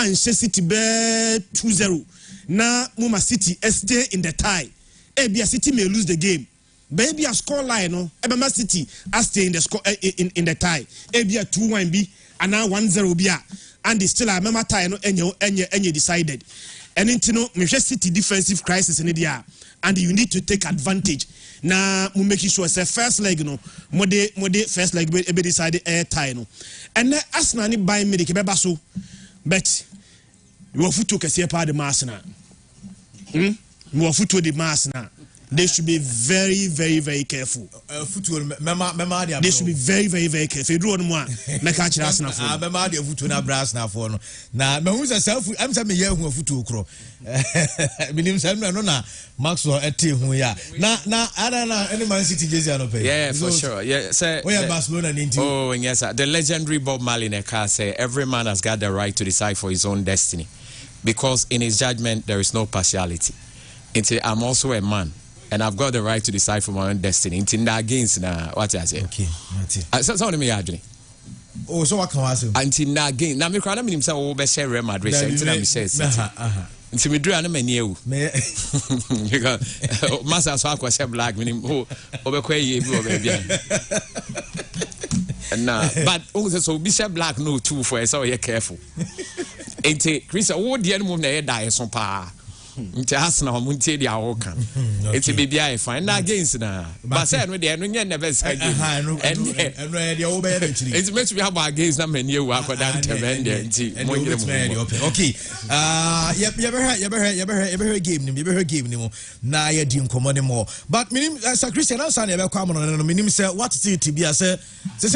and City be 2-0. Now Muma City stay in the tie. Ebia City may lose the game. Baby a score line no. Ebema City stay in the score in the tie. Ebia 2-1 B and now 1-0 B. And still I remember tie no enye decided. And into no City defensive crisis in the and you need to take advantage. Now we make sure say first leg no mode first leg be decided air tie no. And then Arsenal ni buy me the beba so but you have to kese part the mass na. You have to the mass na. They should be very, very, very careful. They should be very, very, very careful. You do one more. Make catch Arsenal for. Remember the foot na brass na for no. Na me hu self. I'm say me here hu foot okro. Minim say no na Maxwell ete hu ya. Na ada na any Man City jersey no pay. Yeah, for sure. Yeah, say. We are Barcelona into. Oh, yes, sir. The legendary Bob Marley Neka say every man has got the right to decide for his own destiny, because in his judgment there is no partiality. I'm also a man. And I've got the right to decide for my own destiny. In that against what I say. Okay, so what me actually. Oh, so what can I say? Until that game. Now me cry na me himself o be share Real Madrid. Until me share City. Until me do na me new. Because master so akwa share black me o be kwa ye bi o be bia. Nah, but also be share black no too for so you careful. Ente Chris o de no na e die so pa. Nti Arsenal muntie dia wo kan enti bibia e fine na against na but say no dey no nya never say game and dey wo be ya chiri enti metu bi have against na mani ewu akoda ntebe ndie enti monyere mu okay you be hear game ni mo na ya di nkomo ni mo but minim Sir Christian answer na be kwa mo no minim say what is it be say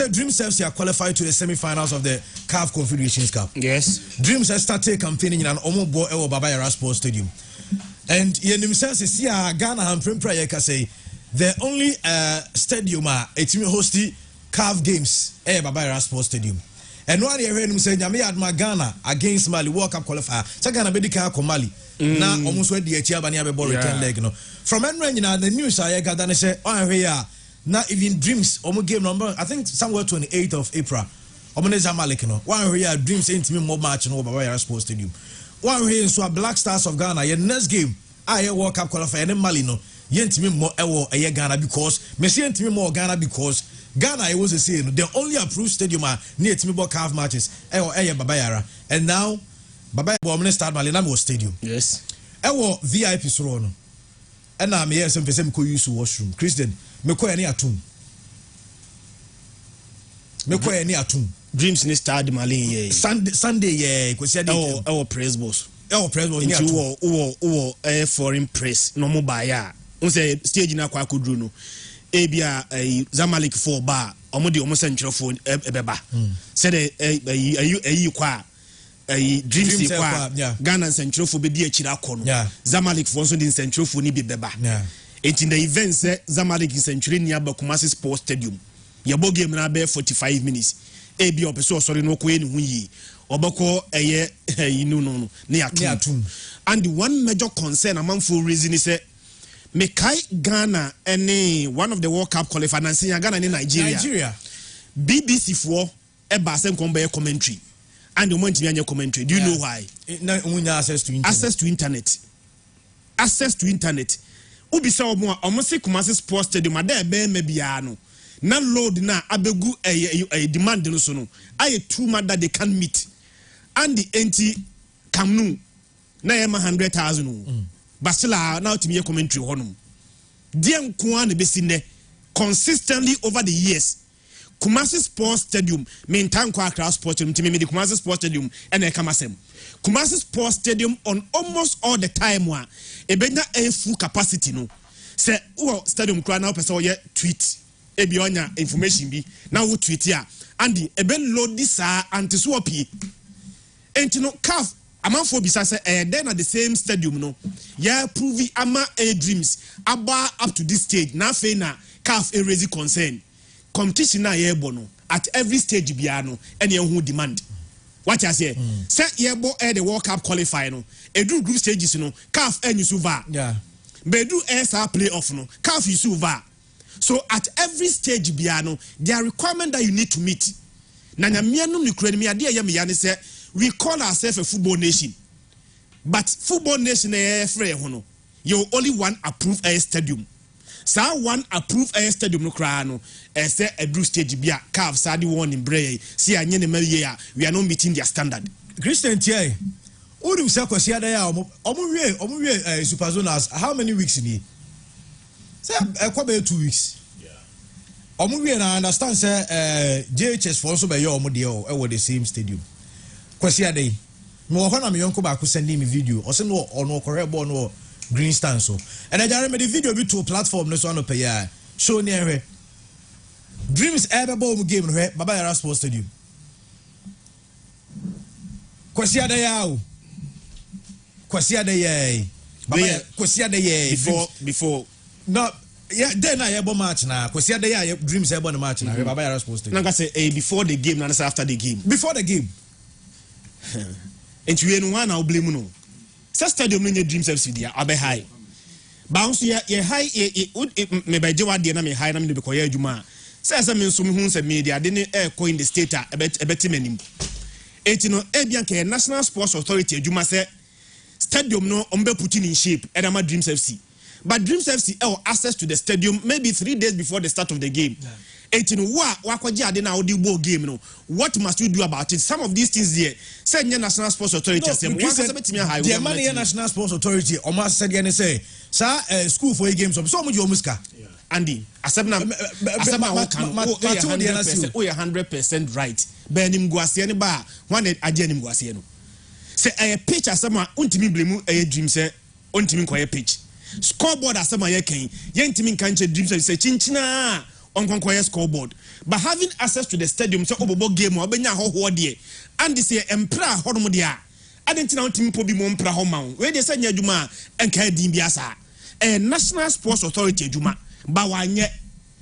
Dream Service are qualified to the semi-finals of the CAF Confederations Cup. Yes, Dreams have started campaigning in an omo e Baba Yara Sports Stadium. And yenim sense see Ghana and prayer can say the only stadium it's host CAF games Baba Yara Sports Stadium. And one year yenim say nyame adma Ghana against Mali World Cup qualifier. So Ghana be dika ko Mali. Na almost we the echi abani abebo return leg no. From enra nyina the news I gather say on here na even Dreams omo game number I think somewhere 28th of April. Omo ne Zamalek no. One here Dreams intimi more match no Baba Yara Sports Stadium. One here so Black Stars of Ghana your next game I World Cup qualifier and Mali no yentimi more ewo Ghana because me say yentimi more Ghana because Ghana I was saying the only approved stadium near Timibo CAF matches Baba Yara and now Baba Yara start Mali na mo stadium. Yes. Ewo VIP so no. And na me yes mpese ko use washroom. Christian me ko any atum. Me ko any atum. Dreams ni start Mali ye. Sunday ye ko sia dey. Our press boss. Our press boss ni atum. Foreign press no mo buy ya. On say stage na kwa kodru no. Ebia Zamalek 4 bar omode omo sentrofo ebeba. Said ayi kwa Dreams kwa Ghana sentrofo be di akira akọ no. Zamalek for so di sentrofo ni be beba. It in the event say Zamalek century near Kumasi Sports Stadium. Yabo game na be 45 minutes. Ebia opeso sorry no ko eni hu yi. Obako eye no ne atum. And the one major concern among full reason is say Mekai Ghana any one of the World Cup qualifiers and Ghana in Nigeria. BBC for eba sem kombe commentary. And the moment you commentary. Do you know why? Access to internet. Access to internet. Ubi sa almost Kumasi Sports Stadium ade be mebiano. Na load na abegu a demand no so no. Aye two man that they can meet. And the anti kamnu na yema 100,000. Basila now to me commentary honum. Diam kuan be consistently over the years. Kumasi Sports Stadium, main time kwa Accra Sports Stadium, me the Kumasi Sports Stadium, and Kamasem. Kumasi Sports Stadium on almost all the time wa ebenya a full capacity no. Say stadium kwa na person ye tweet ebi onya information bi na wo tweet ya and ebe load this anti swapi. Enti no CAF amanfo bisa say then at the same stadium no. Yeah prove ama Dreams aba up to this stage na fe na CAF raise concern. Competition na yebo no at every stage biano and who demand. What I say? Say yebo the World Cup qualify no. Edu group stages no. CAF yusuva. Yeah. Bedu SR playoff no. CAF yusuva. So at every stage biano, there are requirements that you need to meet. Na nyamia no nukreni mi ade ya me ya ne say we call ourselves a football nation, but football nation you only one approved air stadium. So one approved air stadium no crano say a blue stage bia calf sadi one in Bray. See a we are not meeting their standard. Christian Tier. Udim Sakosia Omu Superzonas, how many weeks in here? Say a 2 weeks. Omu and I understand say JHS for also by your Modio over the same stadium. Kwasia day. No one am yonko back sending me video or send no correct born or green stand so. And I remember the video to a platform no one pay show near Dreams ever ball game Baba Yara Sports Stadium. Kwasia day Kwasia day Kwasia day before no yeah then I have a match now Kwasia day Dreams ever on match now Baba Yara Sports Stadium. Like I say before the game and after the game. Before the game. And you one I'll blame no. Sa stadium no Dreams FC dia abe high. Bounce ye high me by Jowa dia na me high na me be koye adwuma. Say me so me hu say media de ne ko in the state a ebeti manim. Eti no ebian ke National Sports Authority adwuma say stadium no ombe put in shape Edama Dreams FC. But Dreams FC have access to the stadium maybe 3 days before the start of the game. Yeah. What must you do about it? Some of these things there, send your National Sports Authority. The money National Sports Authority, almost said, say, sir, school for games of so much Muska. Andy, Asabna 100% right. Benim Guasiani bar, one Ajenim Guasiano. Say a pitch as some ultimate blame a dream, say, ultimate quiet pitch. Scoreboard as some yakin, Yantimin country dreams and say, Chinchina. On conquer scoreboard, but having access to the stadium so obobo game or benya ho de and this empra hormodia adentina team po bi mo empra ho ma we dey say nyaduma enka din biasa National Sports Authority aduma ba wanye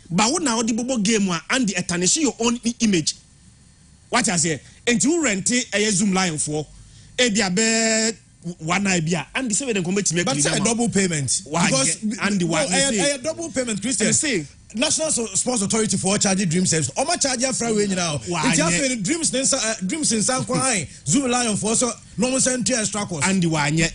ba wo na odi bobo game and the tarnish your own image what I say enti you rent a Zoom line for e bia be one idea and the say we dey come to make but a double payment because and the one a double payment Christian say National Sports Authority for charging Dream Service. Oma charge a Friday now. It's happening Dreams in San Juan. Zoom Lion for so no one sent to extra cost. And the one yet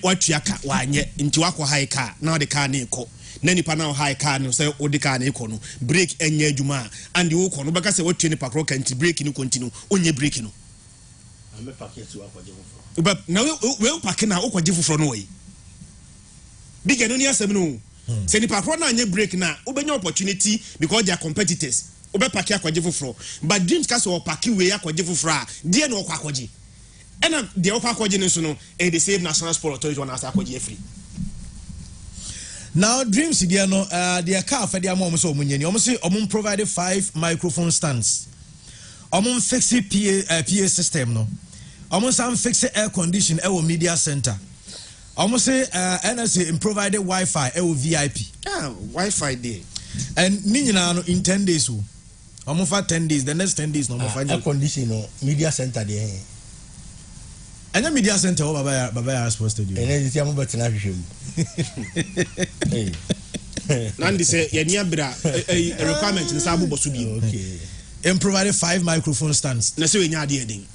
what you car one yet into aqua high car. Now the car neko. Nani panel high car no say o the car neko no break enye juma and the oko no because what you pakro can break no continue onye break no. I'm a packet to aqua. But now we packing now okwa jifu from way. Big no near seven. Say ni pakro na nye break na obenya opportunity because they are competitors obe paki akwaje foforo but Dreams ka so paki we akwaje foforo a die na okwaje ena de okwaje ne so no e the same National Sports Authority one as akwaje free now Dreams dia no their car for their mom so omunye ni omo say omo provide 5 microphone stands omo fix PA system no omo sam fix air condition e wo media center. Almost say NSA provided Wi-Fi VIP. Wi-Fi there. And Nina in 10 days. Almost for 10 days. The next 10 days no more. Air condition media center there. And the media center Baba Sports Stadium. And then it's a better na show. Nandi say yenya bra a requirement in Sabu Bosubi. Okay. And provided 5 microphone stands. Na say we nya dey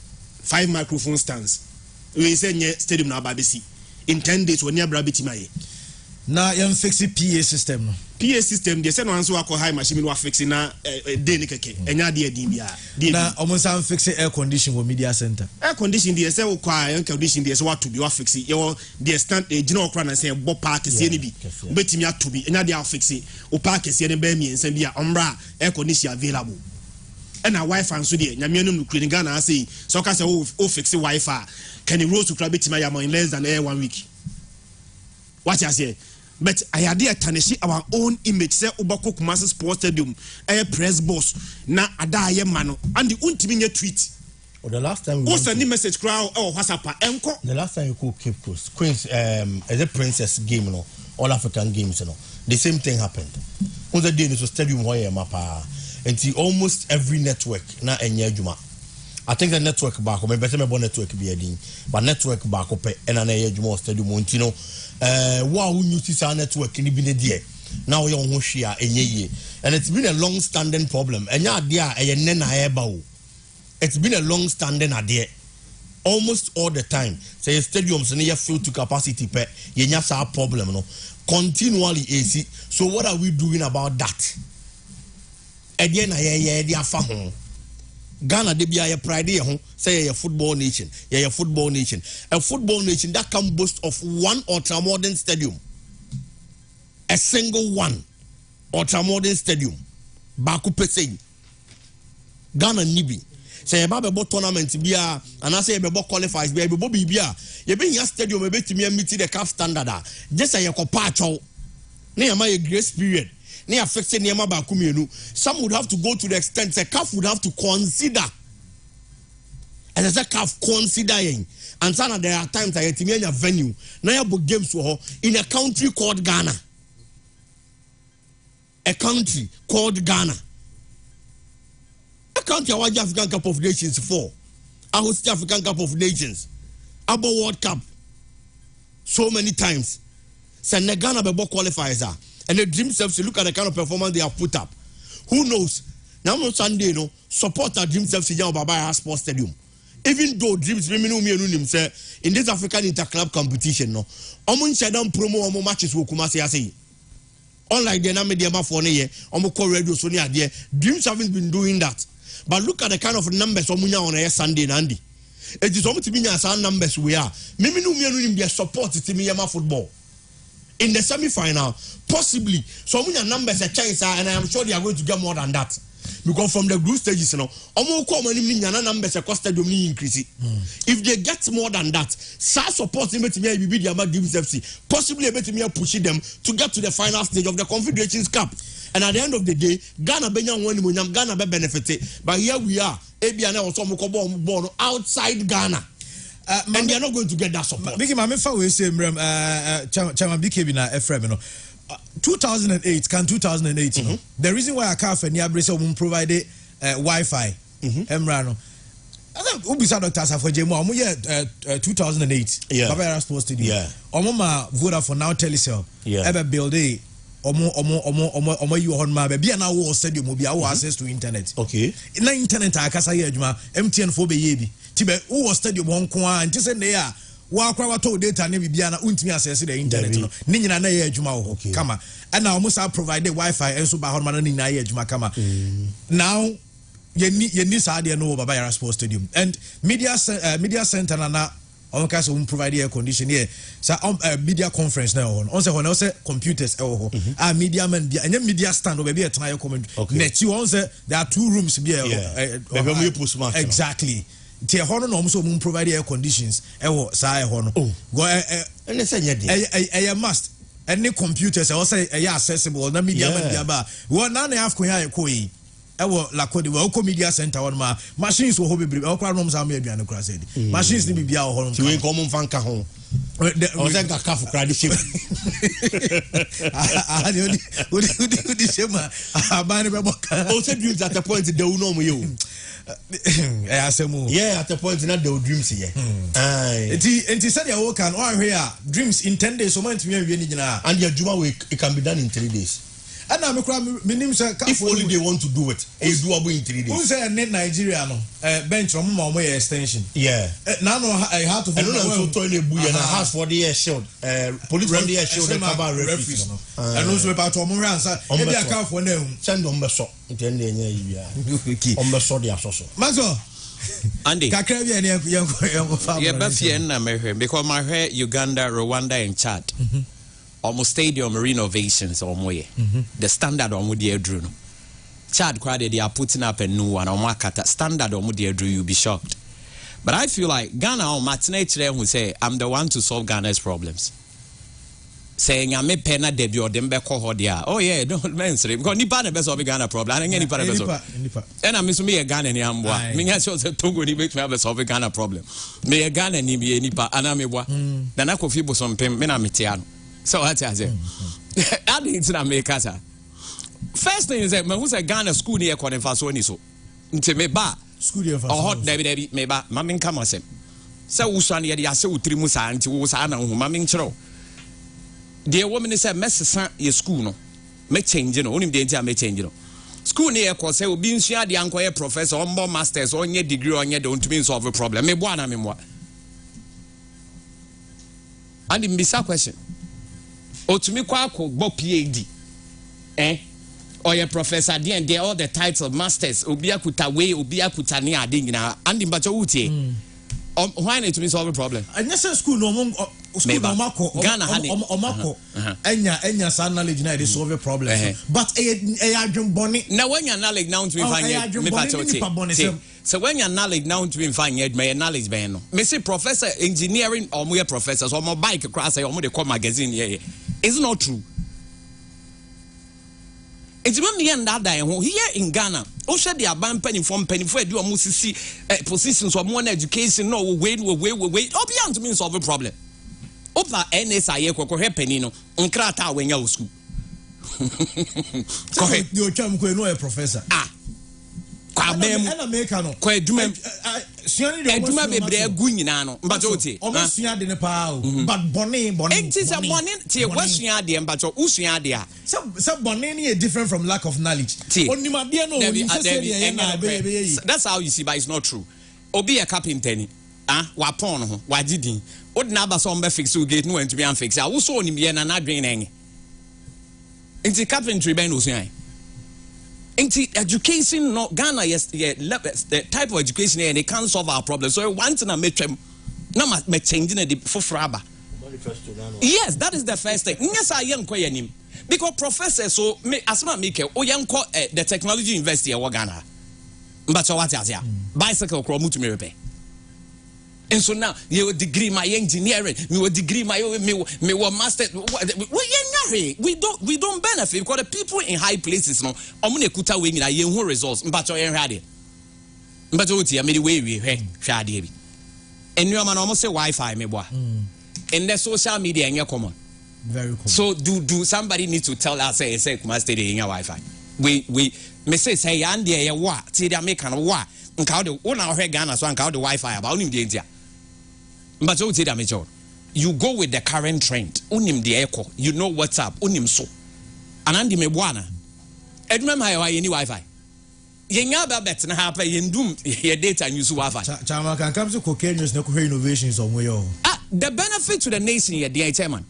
5 microphone stands. We say stadium na Babisi. In 10 days when you are bitimaye. Now you fix PA system. PA system they say no answer wako high machine we fix na day ni keke. Enya dey din bia. Na almost am fix air condition for media center. Air condition they say wako air condition they say what to be what fix. You dey stand gina okra na say bo park se ni bi. Betimi atobi. Enya dey fix. O park se ni be mi ense bia omra air condition available. And a Wi-Fi so there. Nyamianum no clean Ghana say so ka say o fix Wi-Fi. Can you roll to Krabiti Mayama in less than 1 week? What I say? But I had there tarnish our own image. Say Ubako Kumasi Sports Stadium, a press boss, na Adaye Mano, and the ultimate tweet. Or the last time we send message crowd or WhatsApp enko. The last time you could Cape Coast, Queens, as a Princess game, you know, all African games, you know, the same thing happened. On the day it was Stadium Wire Mapa, and see almost every network na enye juma. I think the network back, or better my network be a ding, but network back up and an age more stadium, you know. Wow, you see our network in the day. Now you're on Hoshia and ye, and it's been a long standing problem. And ya dear, a nena eba. It's been a long standing idea. almost all the time say stadiums near fill to capacity pe yenya sa problem no continually AC. So what are we doing about that? Again they afa ho Ghana de bia ye pride ho say a football nation, a football nation that can boast of one ultramodern stadium, a single one ultramodern stadium. Baku pese Ghana nibi say eba bebo tournament bia and I say bebo qualifies bia bebo bibia ye be here stadium ebe timi meet the CAF standard just say ye ko pacho na ye ma a grace period na ye fix ne ma baku mienu. Some would have to go to the extent say CAF would have to consider, and as a CAF considering, and sana there are times that timi anya venue na ye book games wo in a country called Ghana, a country called Ghana. A country award African Cup of Nations for. I host African Cup of Nations. Abo World Cup. So many times. So Ghana bebo qualifiers are. And the dream selves to look at the kind of performance they have put up. Who knows? Now on Sunday, no, support our dream selves in Babaya Sports Stadium. Even though dreams say in this African interclub competition, no, omun shadam promo omo matches wo Kumasi say. Unlike the media for year, Omoko radio Sonia there, dreams haven't been doing that. But look at the kind of numbers Omunya on a Sunday Nandi. It is almost to me as our numbers we are. Maybe no me support to me football. In the semi-final, possibly some numbers are chance, and I am sure they are going to get more than that. Because from the group stages, you know, numbers across stadium increase. If they get more than that, support him to me be the FC, possibly able to me push them to get to the final stage of the Confederations Cup. And at the end of the day, Ghana Ghana be benefited. But here we are, ABN also born outside Ghana. And they are not going to get that support. Big Mama we say Chama BKB na Ephraim, you know. 2008 can 2008 no? The reason why I can't and Yabrese will provide Wi-Fi Emrano. I think Ubisa Dr. Safojemo omo ye 2008 Babaya Sports Stadium. Omo ma Vodafone now Telecel ebe build omo you on ma be na wo stadium obi a wo access to internet. Okay. Na internet akasa ye adwuma MTN for be ye bi. Tibe wo stadium won ko an tise ne ya wakwa wato data ne bibia na untimi access the internet no ni nyina na ye adwuma wo kama and now must provide Wi-Fi enso ba hon ma na ni na ye adwuma kama now ye ni sa de no Babaya Sports Stadium and media center na on ka so provide air condition here sa media conference na on say computers media man bia anya media stand o be e try comment nechi on say there are 2 rooms bia exactly. Tia hono no so mun provide air conditions sa hono go and say a must any computers also accessible na media man bia ba one na half ko ya ko yi la ko de we media center one ma machines wo be bri kwa no msa ma aduane kura say machines ni bibia wo hono ti we ko mun fanka ho o say ka kafu kra di ship odi shema abane be boka o say dreams at the point they will know you at the point na the dreams here enti said ya wo kan o here dreams in 10 days so man timi awie ni gina and your juma week it can be done in 3 days. And I'm if only they want to do it, it's doable in 3 days. Who say Nigeria no bench from my extension? Now I have to. I don't know to toilet buy and house for the air shield. Police on the air shield and cover referees. And also about Omo answer. Maybe I can't for them. Send on beso. It end on beso the asoso. Mazo. Andy. Kakrebi and yeah, Bafia na me because my hair Uganda, Rwanda and Chad. Almost stadium renovations or more. The standard on the Drew. Chad cried they are putting up a new one on Wakata. Standard on the Drew, you'll be shocked. But I feel like Ghana or Martinez who say I'm the one to solve Ghana's problems. Saying I'm a penna debut or them back dia. Oh yeah, don't mention it because Nipa the best of Ghana problem. I think any part of it. And I miss me a Ghana in Yamwa. Me as also Togo ni make me have a solve Ghana problem. Me a Ghana ni be Nipa anamebwa. Then I could feel some pen mena mitiano. So what I say? I didn't say America. First thing is that when we say Ghana school near Cote d'Ivoire, so into me ba school near hot Debbie me ba mamin come on say. So Usani ya say utri musa anti usana mamin chro. The woman is a mess your school no. Me change no. Only the entire me change no. School near Cote will be in share the uncle professor on more masters on your degree on your don't mean solve a problem. Me buana me moi. And the mbisa question otumi kwa akọ PhD or your professor and they all the titles masters obi akuta we obi akuta ne ade nyina and mbacho wutie why need to solve a problem and yes school no school no mako Ghana omako enya sa knowledge na dey solve a problem but e adwon boni na when your knowledge now to be find me pacho so when your knowledge now to be find my knowledge be no me say professor engineering or more professors or more bike class or more dey come magazine here is not true. It's me and that here in Ghana. Osha the aban penny from penny for do musisi positions or more education. No wait. Obian to me solve a problem. Opa NSI ko penny no unkrata when you school. Go ahead. Your chum no a professor. Americano. Eduma bebre egu nyina no mbacho tie obesua de ne pa but bone enti se bone tie wasua de mbacho usua de a se bone ne different from lack of knowledge onimade no oni se na be that's how you see, but it's not true. Obi a carpenter ni wa pon ho wa gidin odina aba so mbe fix o gate no antumi am fix a wo so onimye na nadwen na enye enti carpentry ben usua education no Ghana the type of education and they can't solve our problems. So one thing I make them no me changing the for yes, that is the first thing. Yes, I am quite because professor so me asma make the technology university in Ghana. But what is bicycle crawl to me repair. And so now you degree my engineering, me degree my me master. We don't benefit because the people in high places no. Omune kuta we ni ye hu results. Mbacho yen hade. Mbacho uti ya me the way we hwade bi. Enu ma no mo say Wi-Fi me boa. And the social media enye common. Very common. So do somebody need to tell us say Kuma stay in your Wi-Fi. We me say yan de ye wa ti dey make an wa. Nka de wona hwe Ghana so nka de Wi-Fi about unim de ntia. But you go with the current trend. Unim the echo. You know what's up. Unim so. Anandi me bwana. Edmem hayo any Wi-Fi. Yenya ba bet na happen yendum your data and use Wi-Fi. Chama can come to cocaine news na innovations on way. The benefit to the nation here the chairman.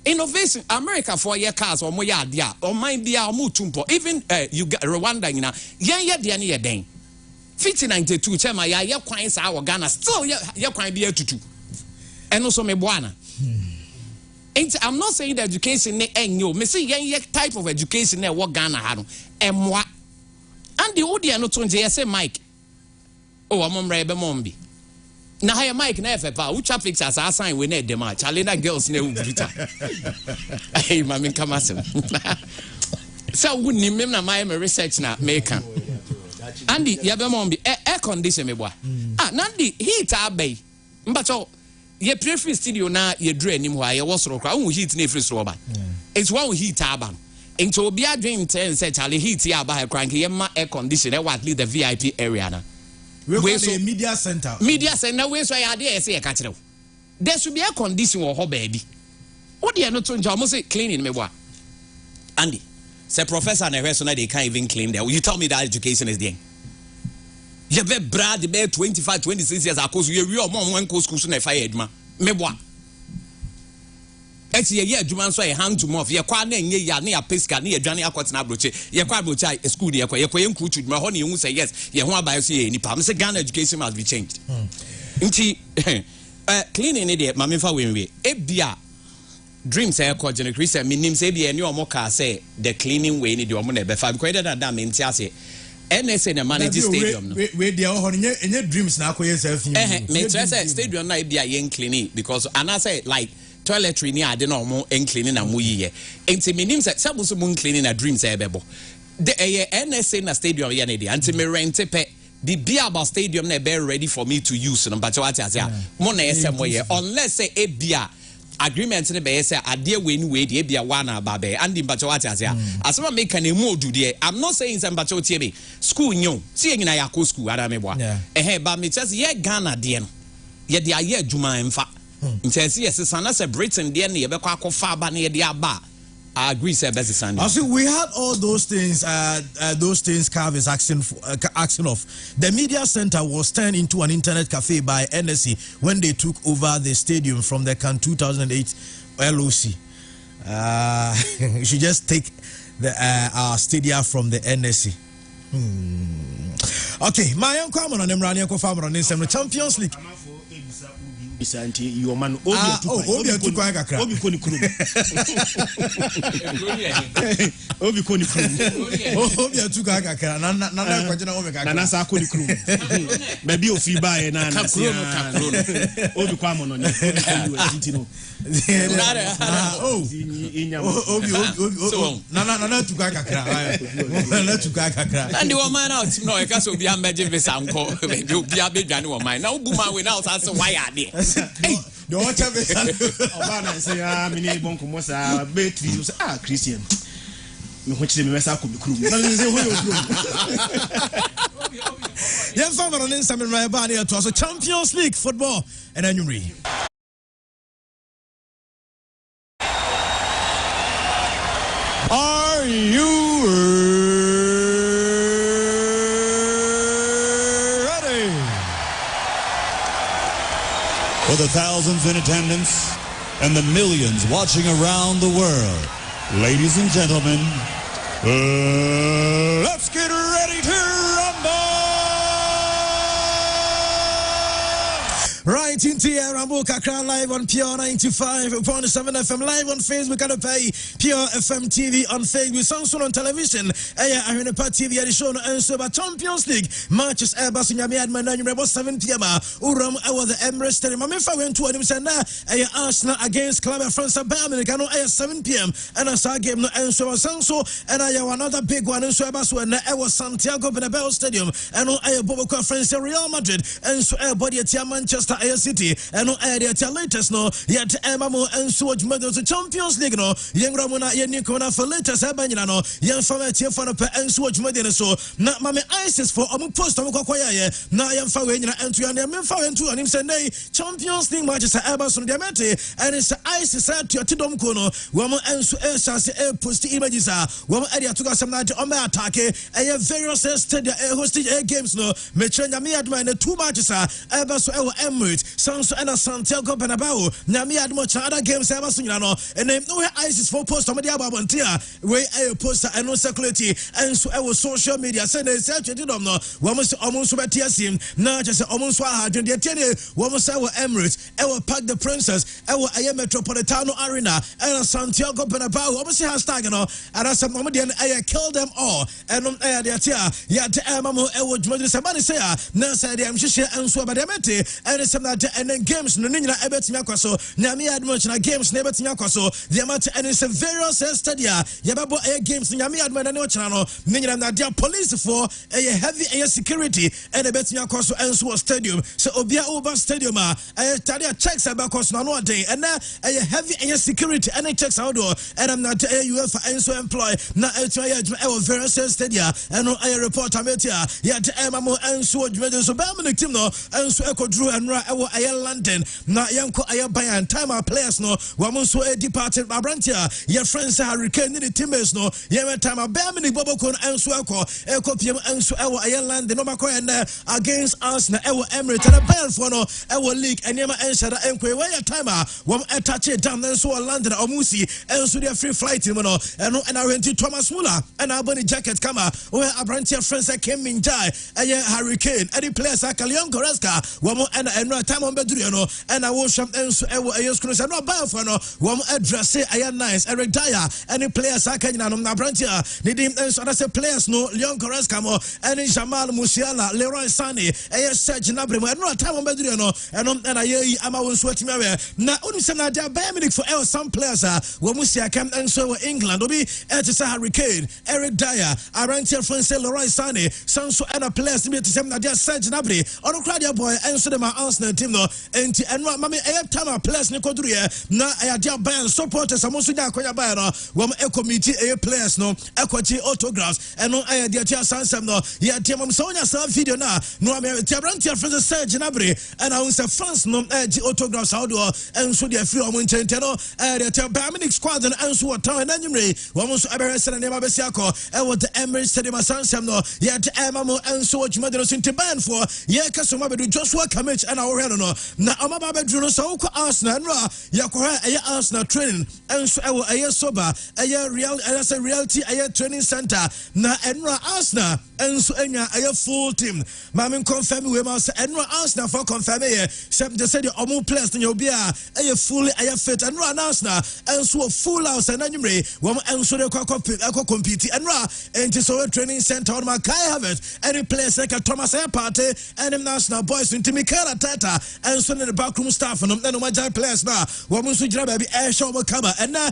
Innovation America for your cars or more dia or mind dia or mutumpo. Even you get Rwanda na yen dia ni den. 1592 chema ya kwan sa wa Ghana still ya kwan bi atutu eno so me boana and I'm not saying the education ne enyo me say yen type of education na wo Ghana ha no emwa and the odi no to nje say Mike oh amomra be mombi na ha Mike na efe pa ucha fix as assign we na dem a challenger girls na ubuta hey mami come asem so woni mem na my research na make Andy, yabemombi air condition me boy. Nandi heat abay. Mbacho ye pre-free studio na ye dre anim ho ye wosoro kra won heat na free so ba. It's one heat aba. Into obi adwen ten say Charlie heat ya aba crank ye ma air condition e at least the VIP area na. We so media center. Media center we so ya dey say e ka kire. There should be air condition wo ho baby. What dey no to nja mo say cleaning me boy. Andy say professor na hwe so na they can't even clean there. You tell me that education is there. You be brad be 25 26 years akoso you we omon wan ko school so na fire aduma me boa eti ye aduma so e hand to mouth ye kwa na enye ya na ya pesca na ye dwane akotena abroche ye kwa abroche school ye kwa ye nku chuduma ho na ye hu say yes ye ho abayo so ye nipa me say Ghana education must be changed nti cleaning ne de mame fa wenwe ebia dreams e ko Jenny Chris me nim say bia ne omo ka say the cleaning way ne de omo na be fa because that me nti ase NSA na manage stadium no we dey ho nye dreams na akoye self me say stadium na bia ye cleaning because and I say like toiletry ni ade na omo cleaning na muyiye enti me nim say sabuso mo cleaning na dreams e bebo the NSA na stadium ye na dey anti me rent pe bibia about stadium na be ready for me to use no but what I say mo na yesem wo ye unless say e bia agreement ne be say ade we ni we de bia wa na ba be and mbacho what I say asema make an emu odu de I'm not saying say mbacho tie be school nyo see nyina ya ko school ada me boa ba me just ye Ghana de no ye de aye adwuma emfa ntese yes sana say Britain de ne ye be kwa akofa aba na ye de aba I agree, sir. That's the Sunday. Also, we had all those things. Cav is asking of. The media center was turned into an internet cafe by NSC when they took over the stadium from the CAN 2008 LOC. You should just take the our stadium from the NSC. Okay, my uncle on them running farmer on this Champions League. Your man Obi Koni Krum. Obi Koni Krum. Obi Tukaka, Nana Koni Krum. Maybe Ofiba and Obi Kwamon on you. Nana Tukaka. And the woman out, no, I can't be a magic with uncle. You'll be a big one. Now, Buma without us, why are they? Hey, the water Obana say, Mini Bonko Mosa, Betty, Christian. Which the Messa could be crew. Young farmer on Instagram, my body to us a Champions League football, and then you read. Are you ready? For the thousands in attendance and the millions watching around the world, ladies and gentlemen, let's get ready to rumble! Right into here, Rambo Kakra live on Pure 95.7 FM, live on Facebook and pay Pure FM TV on Facebook, Samsung on television. I mean, a TV at the show and so about Champions League matches. Airbus in Yamiad Manani about 7 p.m. Uram, I was the Emirates Stadium. I'm went to him saying that Arsenal against Club of France, Americano at 7 p.m. and I saw game and so Sanso and I have another big one and so when I was Santiago Bernabeu Stadium and I have Bobo Conference Real Madrid and so everybody at Manchester City and no area to latest no yet Emamo and so medals the Champions League no young Ramona Yenikona for latest Abanina no young family for and so medal so na mame ISIS for post kwaya na young family and to and him say Champions League matches Emerson Diamante and it's ISIS at your Tidom Kono woman and so post images are woman area to go some night on my attack a various stadium hosting games no Mechanya Miadman the 2 matches are Emerson Emirates Sanso and Santiago Bernabeu Nami had much other games ever seen and then no ISIS for post on media Babantia where a poster and no security and so our social media send a search to them no almost Betiasim now just almost 100 almost our Emirates our Park the Princess our Metropolitano Arena and Santiago Bernabeu obviously hashtag no and as some Mamadian I kill them all and on air their tia yet Mamo Ewo somebody say now said I'm just and so about and some and then games no nina ebetimi akwaso na me admon na games na ebetimi akwaso the amount and it's a various stadia yababo games na me admon na ochana no nina na dia police for a heavy air security and ebetimi akwaso and so stadium so obia over stadium tadia checks abakwaso na no day and na a heavy air security and checks outdoor and I'm not UEFA and so employ na various stadia and no air report ametia yet emamo and so so Bayern team no and so Drew and London na yanko Bayern time our players no wamun so departed Abrantia your friends Hurricane the teammates no yeah time Bayern Bobo Kon and so eko PM and so London no makoy and against us na Emirates and Bayern for no league and yema enshada enkwe where time wam attach it down then so London omusi and so their free flight no and I went to Thomas Muller and Abani jacket kama where Abrantia friends came in jai Hurricane any players like Leon Goretzka wamo and time on bedru no and I wash up and so no buy for no wam address nice Eric Dyer any players akanya no na Abrantia need him and so say players no Leon Goretzka mo and Jamal Musiala Leroy Sané Serge Gnabry mo no time on bedru no and I am our sweating me na only say na dia Bayern Munich for some players wamo see come and so England obi say Hurricane Eric Dyer Abrantia France Leroy Sané Sanso and players me to say na dia Serge Gnabry on crowd boy and so them Arsenal team no enti enwa mame time players ne koduru ye na dia ban supporters amoso nya akonya ban no wo committee players no ekwachi autographs eno dia tia sansem no ya dia mam so nya sa video na no am tia brantia friends Serge Nabre and I say fans no autographs how do enso dia free omo ntente no dia tia Bayern squad and enso what time na nyumre wo mo so abere na nema besi akọ with the Emirates Stadium sansem no ya tia mamo enso what de no sinti ban for ya kaso mabedu Joshua Kimmich and our no na amaba bedru no so ko Arsenal nra yakora Arsenal training enso soba reality training center na enra Arsenal enso enya full team mamen confirm we ma say enra Arsenal for confirm here some they say the omo players no be fully fit enra Arsenal enso full house and anyway we enso de ko compete enra enti so training center on my Kai Havertz any players like Thomas Partey and them Arsenal boys into Mikel Arteta enso in the backroom staff no my players na we mo so jira baby show kama and na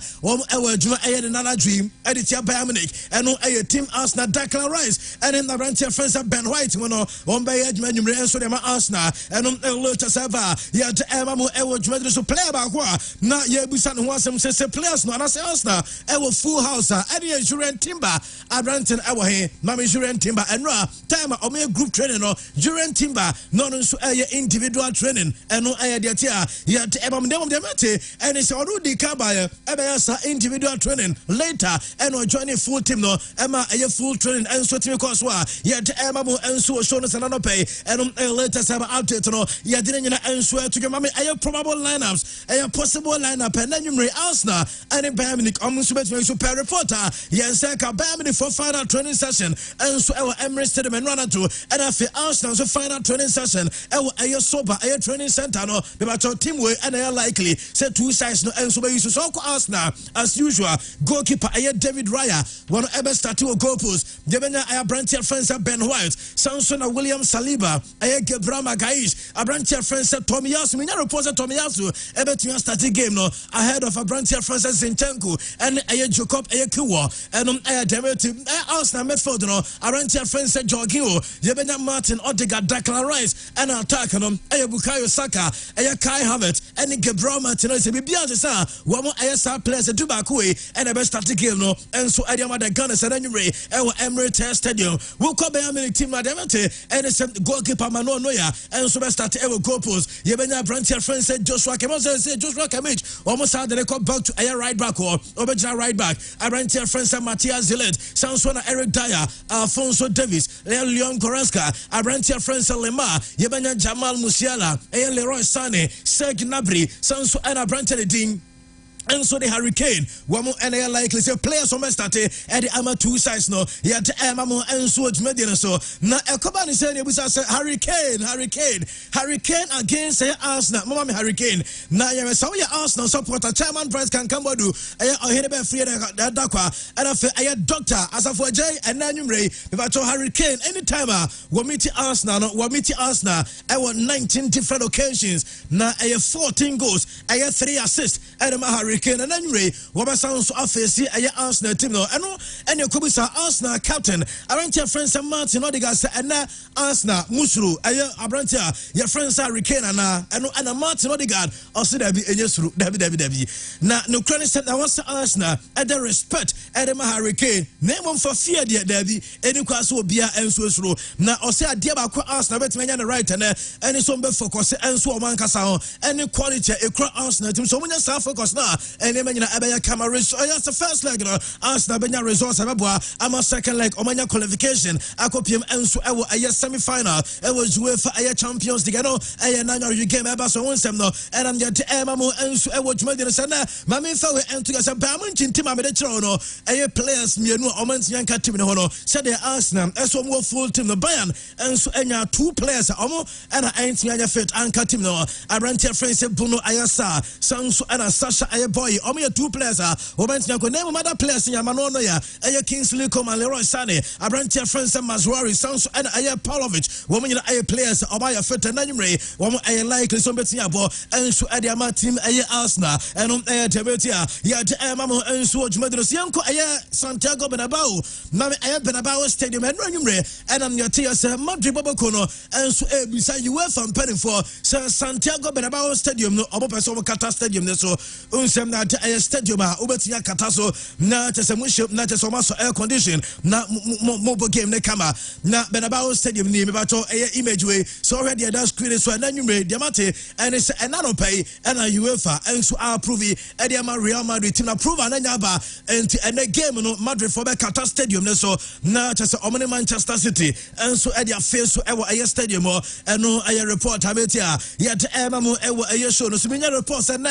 juma nana dream edit Bayern Munich and no team Arsenal Declan Rice and in the rancher friends of Ben White when on by edge menu and so them Arsenal and on Lota Sava ya to Emma juma so play about na ye busan who some say players no na say Arsenal full house and ye Julian Timber Abranton here Mama Julian Timber and ra time o me group training no Julian Timber no so individual training and no dia tia ya to Emma dem and it's already kabaya individual training later and joining full team no Emma full training and so team course wa yet Emma mo and so show us another pay and later have update no ya didn't and so to get probable lineups possible lineup and then you Arsenal and Bayern Munich so per reporter yes Bayern Munich for final training session and so Emirates Stadium and run to and after Arsenal so final training session sober training center no about team way and likely say two sides no and so so Arsenal as usual goalkeeper David Raya one ever started a goal post Debenya Brantier friends Ben White Samson William Saliba Gabriel Magalhaes Brantier friends Tommy Yasu me reported Tommy Yasu ever to start the game no ahead of Brantier friends Zinchenko and Jacob Kiwa and Demetti Arsenal midfield no Brantier friends Jorginho Debenya Martin Odegaard Declan Rice and attack no Bukayo Saka Kai Havertz and Gabriel Martinez bibia sa wo mo players do back way and the best start game no and so Adiama the Gunners and anyway Emirates Stadium we call Bayern Munich team na demete and the goalkeeper Manuel Neuer and so best start goal post Yebenya Brantier friends said Joshua Kimmich almost had the call back to right back or Obeja right back Brantier friends said Matthias Zillet Sansona Eric Dyer Alfonso Davis Leon Goretzka Brantier friends said Lemar Yebenya Jamal Musiala Leroy Sané Serge Gnabry Sanso and Brantier Ding and so the Hurricane wamo and they likely say players on started at the ama two sides no yet amamo and so median so na ekobani say we say Hurricane against Arsenal mama Hurricane na you say Arsenal supporter chairman price can come do ohebe free that dakwa and I doctor as of J and nanumre if Hurricane anytime we meet Arsenal no we meet Arsenal 19 different occasions na 14 goals 3 assists and Hurricane and anyway what sounds so face Arsenal team no and you could be Arsenal captain Arantia friends and Martin Odegaard and Arsenal Musru Abrantia your friends are Hurricane and Martin Odegaard also there be Debbie now no credit said I was Arsenal and the respect and the Hurricane name one for fear Debbie any class will be and so now or say a dear about Arsenal bet me on the right and it's on focus and so man kasa any quality a Arsenal team so when you focus now and then Abaya Cameras that's the first leg Arsenal Benya results I'm a second leg Omanya qualification Akopium and so a semi-final it was UEFA Champions League no a nanya game ever so once no and I'm yet Emamo and so I watch Medina Sana Mami Fawe and to get a Baman team no a players me no Omans Yanka team no said the Arsenal as one more full team the Bayern and so enya two players Omo and I ain't fit anchor team no Arantia friends Bruno Ayasa Sansu and Sasha boy omo 2 players obentia ko name other players nyama no no ya Kingsley Coman Leroy Sané Abrantia France Mazwari Sanso and Pavlovic woman players obaya fit and numre woman likely so betia bo enso adiama team Arsenal and Tebetia yet mamo enso Jumadros yanko Santiago Bernabeu mame Bernabeu Stadium and numre and am your tears Madrid Bobokono enso beside UEFA and penning for Santiago Bernabeu Stadium no obo person Qatar Stadium so unsem na stadium obetia Qatar so na tesemuship na tesomaso air condition na mobile game ne kama na Bernabeu Stadium ni mebato image way so already that screen so na numre diamante and it's another pay and UEFA and so approve Ediama Real Madrid team approve and nyaba and the game no Madrid for Qatar Stadium so na just omni Manchester City and so Edia face so ewa stadium and no report abetia yet emamo ewa show no so many reports and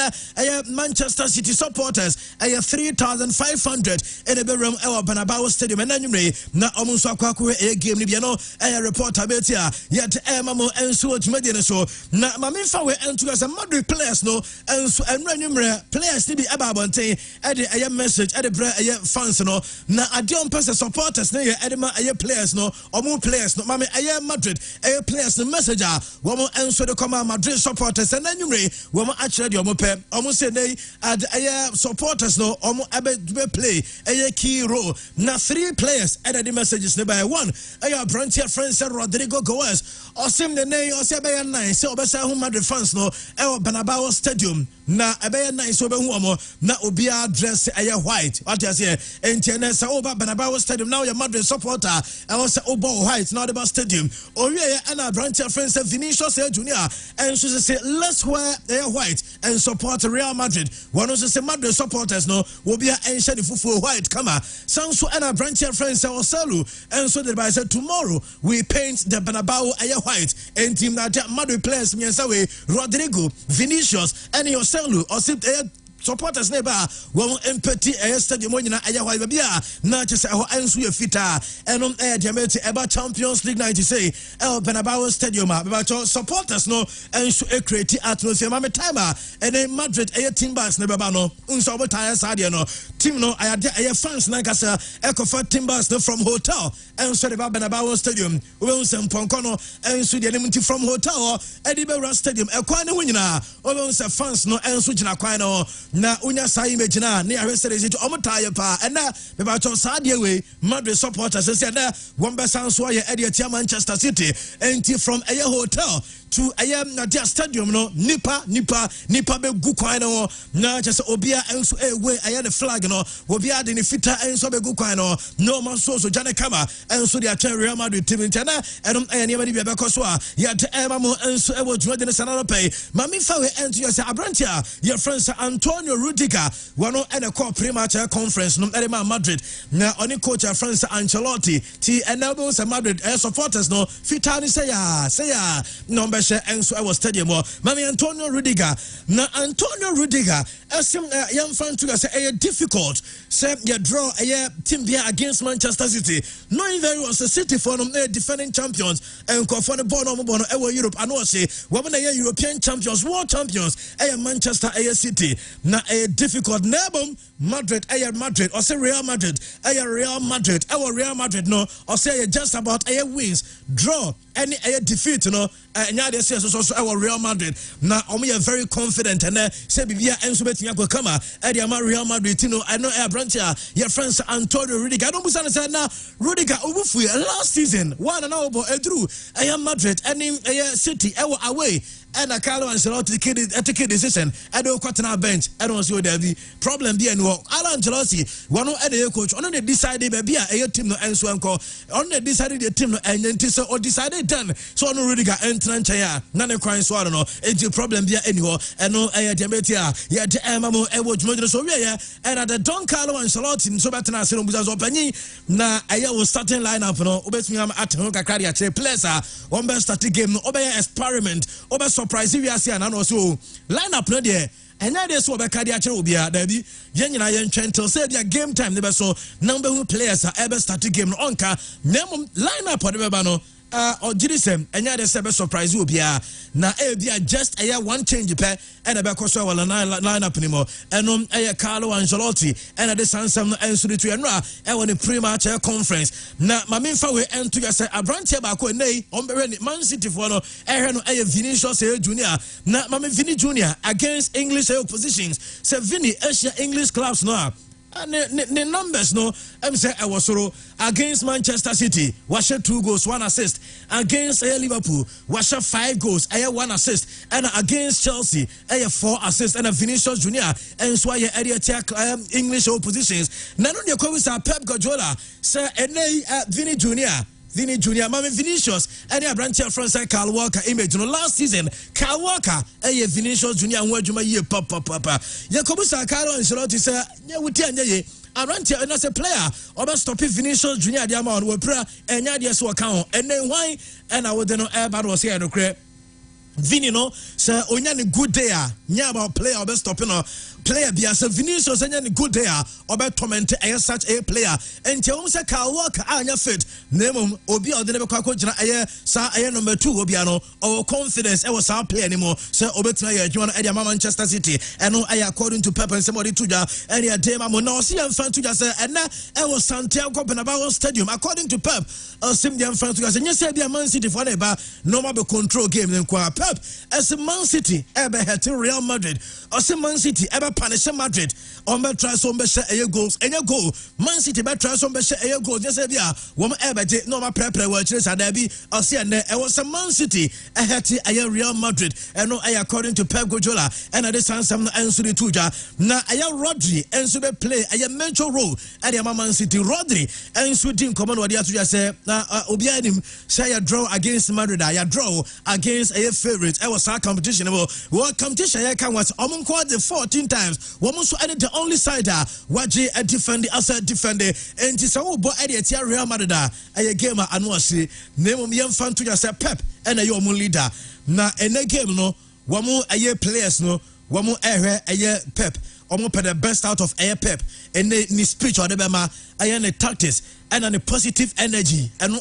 Manchester City supporters 3,500 in the bedroom ewa Bernabeu Stadium and numre na omunso akwaku game ni bia no report abetia yet emamo and so Medina so na mamefa we entu as a Madrid players no and so enumere players ni bi ababonten ede message ede bra fans no na adion person supporters na edema players no omo players no mame Madrid players no message womo enso de come Madrid supporters and enumere womo actually omo pe omo say dey supporters no omo be play key role na 3 players ede the messages ne by 1 Brantia friends Rodrigo Goes osim the name ose be 9 say obesa hu Madrid fans no Bernabeu Stadium na ebe 9 so be hu omo na obi address white what you say entiene say over Bernabeu Stadium now your Madrid supporter say obo white now the stadium owie and Brantia friends Vinicius Junior and so say let's wear white and support Real Madrid one also say Madrid supporters no will be enshare the fufu white kama sanso and Brantia friends Oselu and so they say tomorrow we paint the Bernabeu white and team that Madrid players way Rodrigo Vinicius and Oselu or supporters neighbor won empty stadium nyina white bia na chese enso ye fita enom diamete eba Champions League 90 say Bernabeu Stadium ba supporters no enso create atmosphere mame timer and Madrid team bus neighbor no unso obotan sade no team no fans na kasa ekofa team bus no from hotel enso the Bernabeu Stadium we unsem ponko no enso de nemti from hotel Edinburgh Stadium ekwan ne ho nyina we unsem fans no enso gina kwan no na unya sai imagine na ahwesere je omotaye pa na me ba cho sade we Madrid supporters say na one besan so ye Edia Manchester City enti from a hotel to their stadium no nipa be gu kwan no na just obia enso we the flag no obia de ni fita enso be gu kwan no man so jane kama enso de Real Madrid team intana enum niam de be koso a ya de emamo enso e wo dwuma de sanaro pay mami fa we ento you say Abrantia your friends Antonio Rudiger wano ene call pre-match conference no ma Madrid na oni coach friends Ancelotti ti enable sa Madrid supporters no fita ni say ya number enso I was stadium mami Antonio Rudiger na Antonio Rudiger asim yam fan to say difficult say you draw team there against Manchester City knowing very well City for them defending champions and for the ball no Europe and no say women European champions world champions Manchester City na difficult nebum Madrid Madrid or say Real Madrid Real Madrid Real Madrid no or say just about wins draw any defeat no nya dey say so Real Madrid na omo very confident and say bibia enso betia go kama Real Madrid no I know Brantia your friends Antonio Rudiger I don't understand say na Rudiger obufu last season one and all edru Madrid any City away and Carlo Ancelotti take decision and do quarter bench and don't see there be problem be and Carlo Ancelotti one no coach on the decided be a team no enso enko on the decided the team no enti so or decided then so no Rudiger enter ya na ne kwan so no enti problem be anyhow and no diabetia ya de emamo e wo dwuma so we ya and at the Don Carlo Ancelotti so better na se no buza so panyi na wo starting lineup no obetumi am at ho kakra ya che players on be start game no obey experiment obey surprise we are saying and also lineup no there and now they so be carry a chere obia da bi yen nyina yen twentel say their game time they be so number who players are ever start game no onka name lineup or the no Jirisem, and yet a surprise will be now just a one change pair and a back also line up anymore. And a Carlo Ancelotti and a Sansam and Suritu and Ra and when a pre-match conference. Now, my main way and to say a branch about nay on Man City for no a Vinicius Junior. Now, Mammy Vinny Junior against English oppositions. Say Vinny Asia English clubs now. And the numbers no I'm say I was solo against Manchester City was 2 goals 1 assist against Liverpool was 5 goals 1 assist and against Chelsea 4 assists and a Vinicius Junior and so I area English oppositions none of the comments are Pep Guardiola say Vinny Junior, Mami Vinicius, and a branch of France Kyle Walker image. Last season, Kyle Walker, Vinicius Junior, and Wajuma year papa. Yakobusa Carlo and Charlotte say, Yawutian, I ran to and as a player, or stop Vinicius Junior, the amount were prayer and Yadia so account. And then why? And I would know Airbad was here to create. Vini no, sir, Onyani good day, Nyaba player, or best stopping player be as a Vinicius and good day about torment such a player and tell me Kyle Walker anya fit name obi or the never coach sa number 2 obiano or confidence I was our play anymore so obetia you want to Manchester City and no according to Pep and somebody to ya and ya day I'm no see and fan to just and I was Santiago Bernabeu Stadium according to Pep sim the fan to us and you say be a Man City for never normal control game then Pep as a Man City ever had to Real Madrid or some Man City ever punish Madrid on be try some be share goals and your goal Man City be try some be share goals just say bia wo ever dey no ma prepare we chire say there be or see and there was a Man City had a Real Madrid and no according to Pep Guardiola and at the Sansam Ensu the tuja na Rodri Ensu be play a major role at the Man City Rodri Ensu team command what dia say na obi anim say ya draw against Madrid ya draw against a favorite I was our competition what competition ya can was the 14 times woman so any the only side waje a defend the outside defend and is so bo area Real Madrid a game and was name yam fan to just Pep and a your leader na in a game no wamu a players no wamu a Pep almost the best out of air Pep and the speech or the bema the tactics and the positive energy and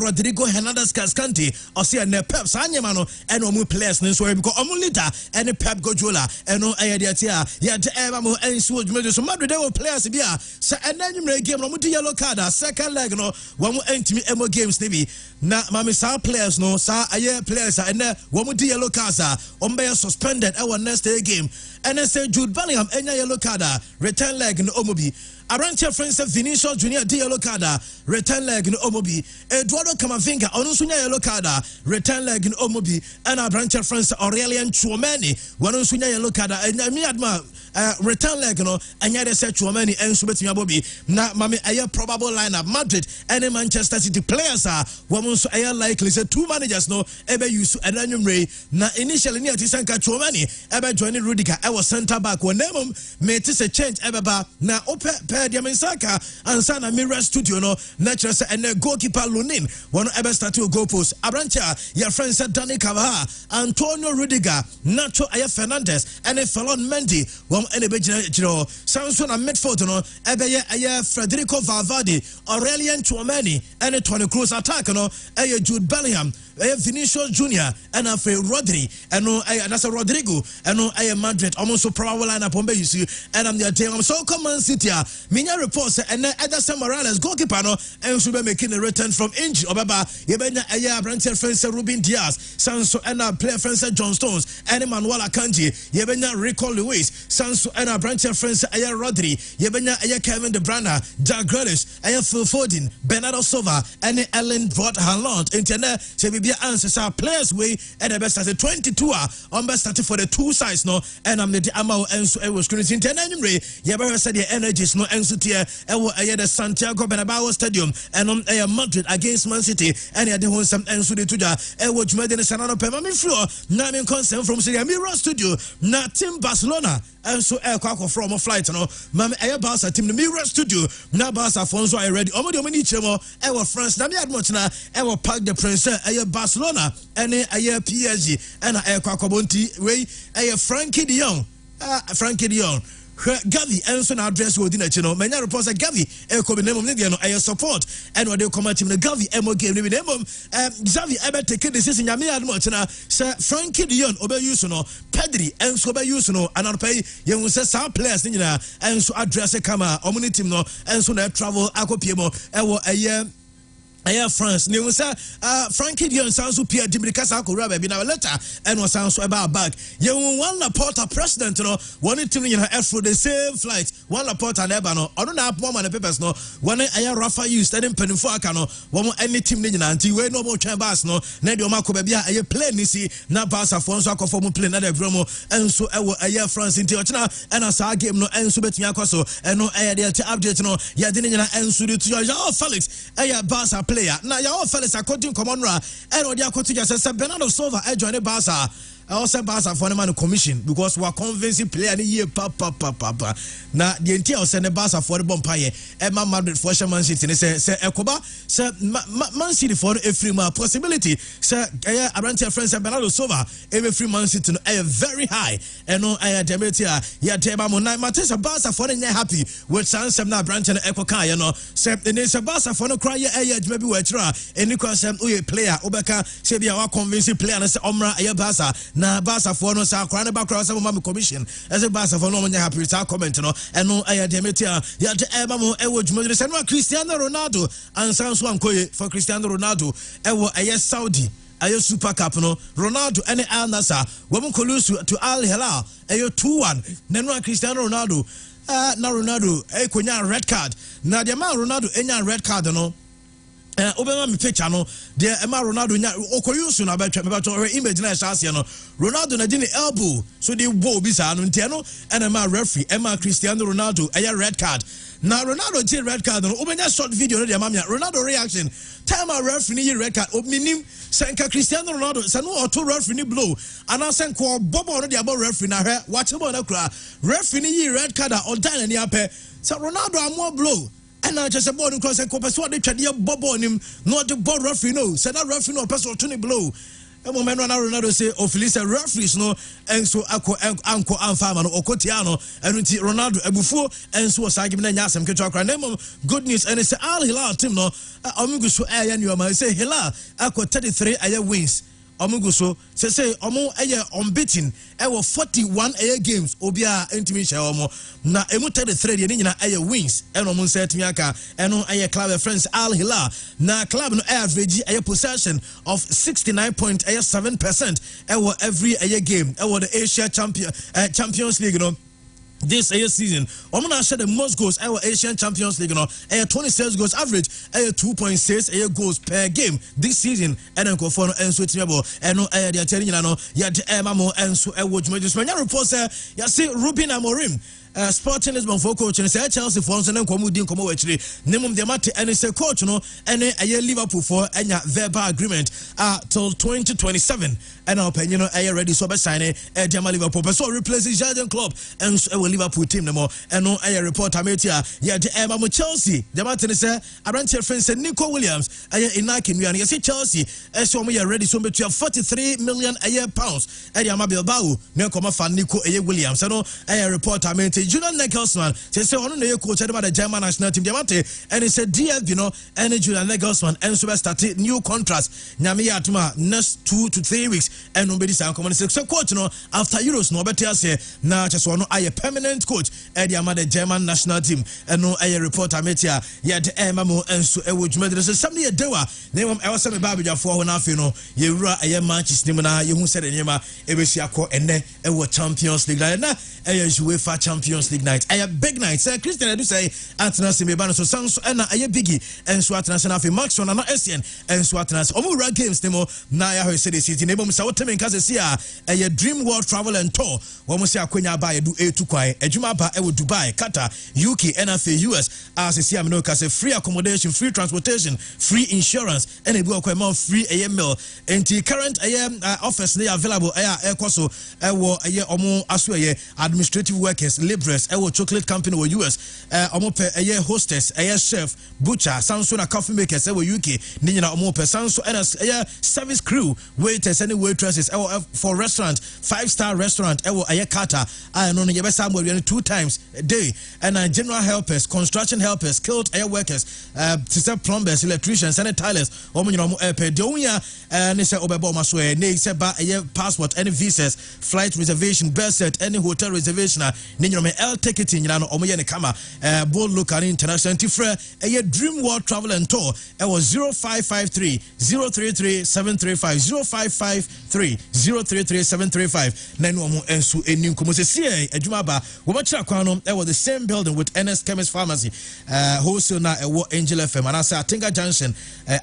Rodrigo Hernandez Cascante or see and Pep Sanyamano and no players so because leader and the Pep Guardiola and no idea yeah the and so Madrid players be so and then you game no yellow card second leg no one entimi emo games nibi na mami sa players no sa players and one yellow cards be suspended our next game and then say Jude Bellingham enya yellow card return leg no omobi Arantia friends Vinicius Junior yellow card return leg in Omobi Eduardo Camavinga onusunya yellow card return leg in Omobi and Arantia friends Aurelien Tchouameni onusunya yellow card and me adma return leg no and yet say Tchouameni and Subeti Abobi na mami a probable lineup Madrid and Manchester City players are women so likely say 2 managers no ebe use and na initially near Tisanka Tchouameni ebe joining Rudiger I was center back when them made a change ebe na open Diamensaka and Sana Mirror Studio no natural and goalkeeper Lunin one ever start to goal post Abrancha your friend said Danny Cavaha Antonio Rudiger Nacho Aya Fernandez and a Fallon Mendy one Enebejino Samson and midfield no Ebeye Aya Federico Valverde Aurelien Tchouameni and a Toni Kroos attack no Aya Jude Bellingham Vinicius Junior and a Rodri and no that's a Rodrigo and no Aya Madrid almost probable lineup on base and I'm there I'm so common City Minya reports and Ederson Morales goalkeeper no and should be making a return from injury Obaba Yebenya Aya Brancher friends Ruben Diaz Sanso and player friends John Stones and Manuel Akanji Yebenya Rico Lewis Sanso and Brancher friends Aya Rodri Yebenya Aya Kevin De Bruyne Jack Grealish Aya Phil Foden Bernardo Silva and Ellen Brot Haaland internet say be answers our players way and the best as a 22 on best started for the 2 sides no and I'm the amount and so I was screening internet Yebenya said the energies no and so here the Santiago Bernabeu Stadium and Madrid against Man City and they want some and so the tuja which made the Sanano Pemami floor now in concern from Syria Mirror Studio na team Barcelona and so from a flight no mama Barca team the Mirror Studio now Barca Afonso I ready omo many chemo France na me admot na Parc des Princes Barcelona and PSG and Bonti way Frankie de Jong Gavi enso na address wodi na chi no manya report say Gavi ko be nemom ne de no aye support and what they come team no Gavi emo game ne be nemom Xavi ebe take decision nyame ya no chena say Frankie de Jong obe use no Pedri enso obe use no anarpai ye hu say some players ni na enso address kama omni team no enso na travel akopie mo ewo aye France ne unsa Frankie de Jong sanso Pierre Dimrika sa ko raba bi na letter and was sanso about back ye one Laporta president no one team in her for the same flight one Laporta na eba no ono na apoma man papers no one aye Rafa used and penifo aka no one any team ni nyina anti we no mo twen bass no na de o makoba bia aye plane ni si na Barca for nso akofo mo plane na de bromo enso ewo aye France nti ochina and sa game no enso betia kwaso eno aye de update no ya de nyina enso de to Joao Felix aye Barca player na Joao Felix according commonra and odi akoto just say Bernardo Silva join Barca also Barca for the man commission because we are convincing player ni year pa na the entire send Barca for the Bompaye Emma Madrid for Man City say Ekoba say Man City for a free possibility say Abrante friends Bernardo Silva every free Man City no very high and no demetia ya teba mo na Matesa Barca for the happy with Sansem na Abrante na Ekoka you know say the Barca for no cry maybe we try any question player obeka say be our convincing player na say Omra Barca na Barca for no sa kra na bakra sa mo commission as a Barca for no mo happy ta comment no and no demetia ya eba mo ewo dwumade say no Cristiano Ronaldo ansan so ankoye for Cristiano Ronaldo ewo Saudi ayo Super Cup no Ronaldo and Al Nassr wo kolusu to Al Hilal ayo 2-1 na no Cristiano Ronaldo na Ronaldo konya red card na de ma Ronaldo enya red card no obema mi picture no de Emma Ronaldo nya okoyusu na betwa me betwa image na chance no Ronaldo na dini elbow so de wo bi sa no ntia no and Emma referee Emma Cristiano Ronaldo red card na Ronaldo ti red card no obenya short video no de mamia Ronaldo reaction time a referee ni red card obminim senka Cristiano Ronaldo sanu auto referee ni blow ana senko bobo no de abo referee na hwe watch bo na kura referee ni red card on time ni ape so Ronaldo amo blow and I just about cross and compensate the Chadia Bobo on him, not the board referee. No, said that referee no person to blow. A moment when Ronaldo say, of Felisa referees no, and so Uncle Anfarman or Cotiano, and Ronaldo Ebufu, and so was I giving a yasam Kitchakra. Good news, and it's Al Hilal team no, Omugusu Ayan, you might say Hilal, Aqua 33 air wins. Omuguso say omo unbeaten 41 games obia entimi hye omo na emu 33 de nyina wins and omo say timiaka eno club friends Al Hilal na club no average possession of 69.7% every game the Asia Champions League no this season, Omana said the most goals our Asian Champions League, 26 goals average, 2.6 goals per game this season. And then go for and so and no they're telling you yet Emamo and so watch majors. When you report say you see Ruben Amorim. Sporting Lisbon for coach and say Chelsea for and then come actually Nemum Diamante and say coach no and a Liverpool for and verbal agreement till 2027 and our opinion ready so by signing Diamante Liverpool so replaces Jurgen Klopp and Liverpool team no more and no report Ametia the Chelsea Diamante say Abrante friends Nico Williams Inaki and you see Chelsea so we are ready so between 43 million pounds and Bilbao no come fan Nico Williams no report Ametia Julian Nagelsmann say on the coach about the German national team Diamante and he said DF and Julian Nagelsmann and so started new contracts Nyamiya Atuma next 2 to 3 weeks and nobody say come so coach after Euros no better say na just one a permanent coach at the German national team and no a report Ametia the Mamo and so Ewujumede so somebody dewa name I was some babija for na fe no ye wura a Manchester na ye hu said nyema ebesi akọ ene Champions League na UEFA Champions League night. A big night. Sir Christian, I do say Atnas Mebano so Sanso and a biggie and Swatnas and Afi Maxon and Essien and Swatnas. Omura games Nemo Naya City City Nebo Sawatem and Kazasia a Dream World Travel and Tour. Womosia Quenya by do a to Kwai, a Jumapa, Dubai, Qatar, UK, NFA, US, as a Siamino free accommodation, free transportation, free insurance, and a book more free AML. And the current office they are available air Koso, Omo Asway, administrative workers, labor. Everest ewo chocolate company wo US omo pe eye hostess eye chef butcher sanso na coffee makers ewo UK ni nyina omo pe sanso eye service crew waiters and waitresses ewo for restaurant 5-star restaurant ewo eye kata no ye be sam 2 times a day and general helpers construction helpers skilled air workers sister plumbers electricians and tilers omo nyina omo pe de onya ne se obebo maso ne se ba eye passport any visas flight reservation bus set any hotel reservation ne nyina me air ticket nyina no omo ye ne kama bold local international tifre eye dream world travel and tour was 0553 033 735 0553 033 735 na no omo ensu eni komo se sie adwuma ba wo ba kira kwan no was the same building with NS Chemist Pharmacy wholesale na Angel FM and I Tinga Junction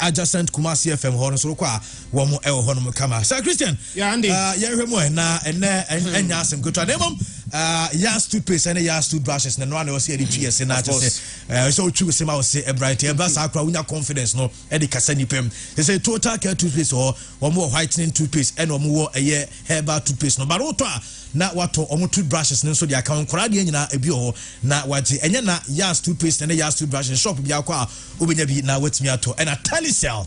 adjacent Kumasi FM ho no so kwa wo mo ho no kama Sir Christian yeah Andy hwemo na enya asem kotwa demom yas toothpaste and yas toothbrushes na no one was here the 2 years na just say so true say ma say bright e ba sa akra unya confidence no e de kasa ni pem they say total care toothpaste or more whitening toothpaste and more a herbal toothpaste no but oto na wato omo toothbrushes nso de aka nkora de nyina ebi ho na wati enye na yas toothpaste and yas toothbrushes shop bi akwa obenya bi na watimi ato and a telecell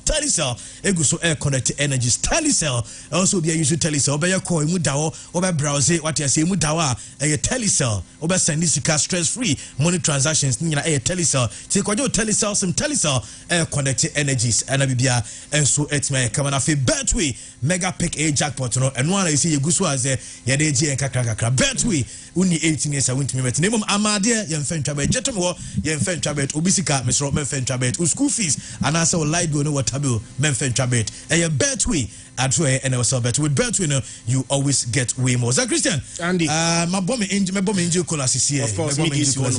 egu so air connect energies telecell also be use telecell obeya call emu dawo obe browse wati ase emu dawo a telecell obe send sika stress free money transactions nyina a telecell ti kwajo telecell some telecell air connect energies and bibia enso etima kama na fe Betway mega pick a jackpot no and one I see yeguso as ye de je kakra Betway uni 18 years awuntimi bet nemom amade ye mfentwa bet jetom ho ye mfentwa bet obisika mesro mfentwa bet school fees and also light go no water bill mfentwa bet a Betway at way and also bet with Betway no you always get way more. Sir Christian Andy my bomb angel kola sisi of course me this one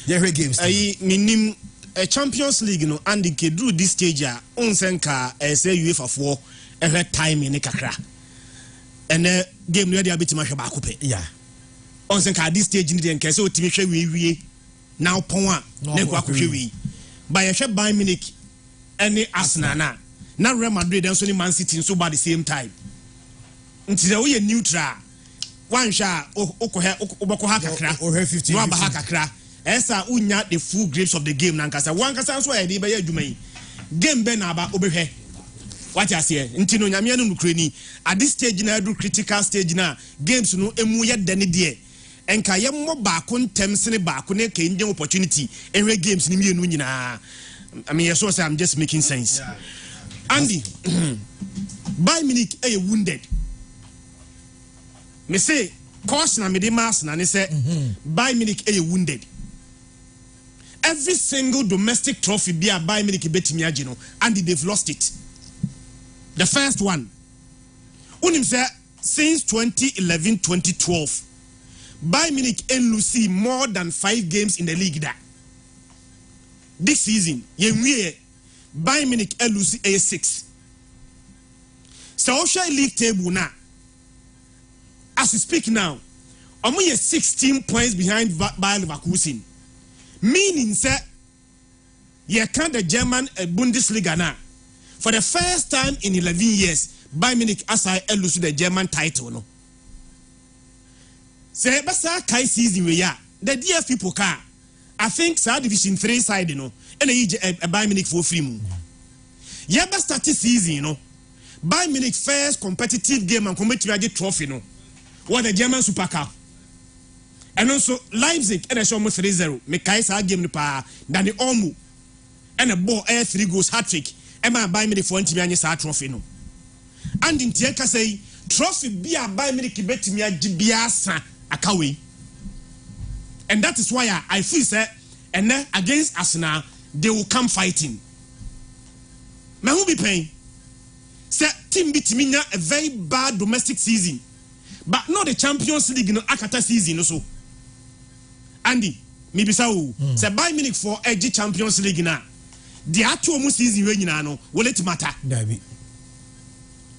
yeah here games minim a Champions League no and kedru this stage a onsenka say UEFA for every time in kakra and game no dey abetima hwe ba kope yeah onsenka this stage ni dey nkese otimi hwe wie now pon a na kwa hwe wie by a hwe Bayern Munich any Arsenal na Real Madrid and so ni Man City so by the same time until we are neutral one sha okoko ha kakra o 50 no ba ha kakra esa unya the full grapes of the game na nkasa one kasa so e dey be adwuma yi game be na ba obehwe what you say nti no nyame no nukreni at this stage na do critical stage na games no emu ye dane de enka ye mo ba ko ntem sene ba ko ne ka nje opportunity enwe games ni mienu nyina I mean so say I'm just making sense yeah. Andy Bayern Munich are wounded me say course na me dey mass na ne say Bayern Munich are wounded every single domestic trophy be a Bayern Munich betimi age no and they've lost it. The first one unim say since 2011-2012 Bayern Munich and Lucy more than 5 games in the league that this season yenwie Bayern Munich and Lucy A6 so Osha league table now as we speak now omo 16 points behind Bayer Leverkusen meaning say you can't the German Bundesliga now for the first time in 11 years Bayern Munich aside lose the German title no say basa kai season we ya the DF people can I think sa division 3 side no and a Bayern Munich for free mu ya ba start season no Bayern Munich first competitive game and competitive trophy no what the German Super Cup and also Leipzig and a show 3-0 me kai sa game no pa Dani Olmo and a ball air 3 goals hat-trick Emma Bayern Munich for ntimi anye sa trophy no and in tie ka say trophy bia Bayern Munich betimi agibia sa akawe and that is why I feel say and then against Arsenal they will come fighting me who be paying say team bitimi nya a very bad domestic season but not the Champions League no akata season no so Andy me bisa o say Bayern Munich for edge Champions League na the actual season we nyina no will it matter David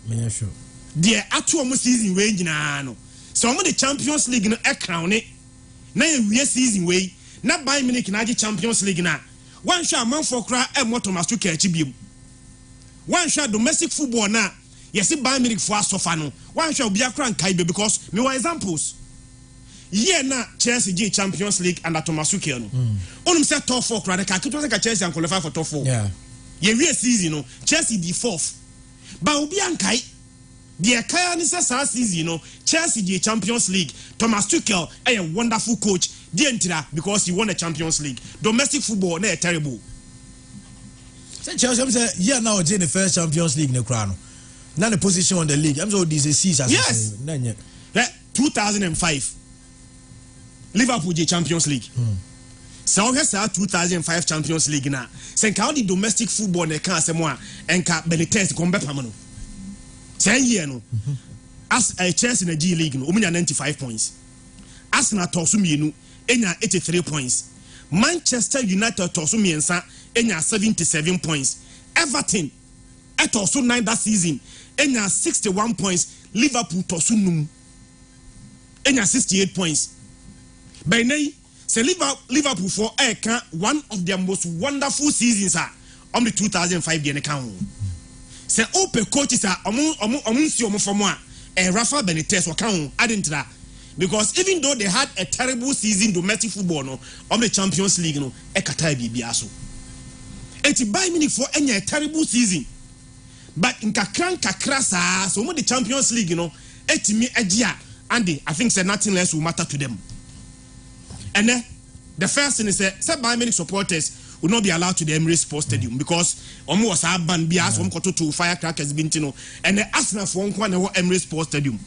me sure the actual season we nyina no so the Champions League no e crown it na we season we na Bayern Munich na Champions League na one shot man for cry e moto master kechi biem one shot domestic football na yes Bayern Munich for suffer no one shot obi akra nkai be because me were examples year na Chelsea G Champions League under Thomas Tuchel no onum say top 4 kra ka kito say Chelsea and qualify for top 4 yeah ye we season no Chelsea the 4th ba obi ankai the kaya ni say season no Chelsea G Champions League Thomas Tuchel a wonderful coach the entira because he won a Champions League domestic football na terrible say Chelsea say yeah now in the first Champions League ne kra no na the position on the league I'm so this is season yes 2005 Liverpool J Champions League. So we have 2005 Champions League na. Sen ka the domestic football ne kan asemo a enka Benitez ko mbe pam no. 10 year no. As a Chelsea na G League no, omunya 95 points. Arsenal tosu mienu enya 83 points. Manchester United tosu miensa enya 77 points. Everton tosu 9 that season enya 61 points. Liverpool tosu num enya 68 points. By now, say Liverpool for one of their most wonderful seasons on the 2005 year account. Say open coaches are among from one and Rafa Benitez account adding to that. Because even though they had a terrible season domestic football no on the Champions League no ekatai biaso. Eti Bayern Munich for any terrible season. But in kakra sa so the Champions League eti me ejia and I think say nothing less will matter to them. And then the first thing is that Bayern Munich supporters will not be allowed to the Emirates Sports Stadium because almost a band be asked to firecrackers bintino and the Arsenal for one Emirates Sports Stadium.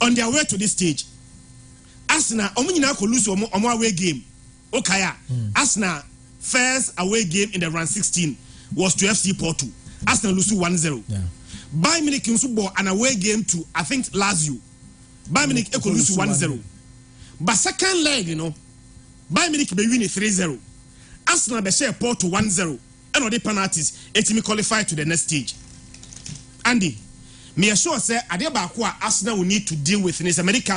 On their way to this stage, Arsenal omina ko lose omo away game. Okaya Arsenal first away game in the round 16 was to FC Porto. Arsenal lose 1-0. Yeah. Bayern Munich bought an away game to I think Lazio. Bayern Munich lose 1-0. But second leg, Bayern Munich be win 3-0. Arsenal be share Porto 1-0. And all the penalties, it me qualify to the next stage. Andy, me assure say Adeba Kwa Arsenal will need to deal with in his American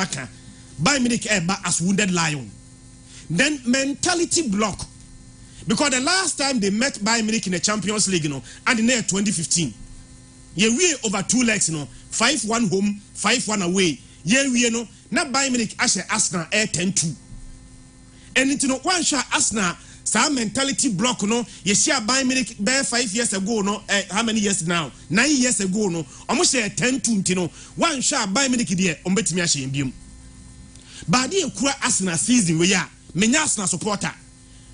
Bayern Munich as wounded lion. Then mentality block. Because the last time they met Bayern Munich in the Champions League, and in the year 2015, we over 2 legs, 5-1 home, 5-1 away. We na Bayern Munich ashe Arsenal 10-2. And it's one shot Arsenal some mentality block you see Bayern Munich 5 years ago how many years now 9 years ago almost 10-2 one shot Bayern Munich there ombetimi ashe mbiem. But the kura Arsenal season we ya menya Arsenal supporter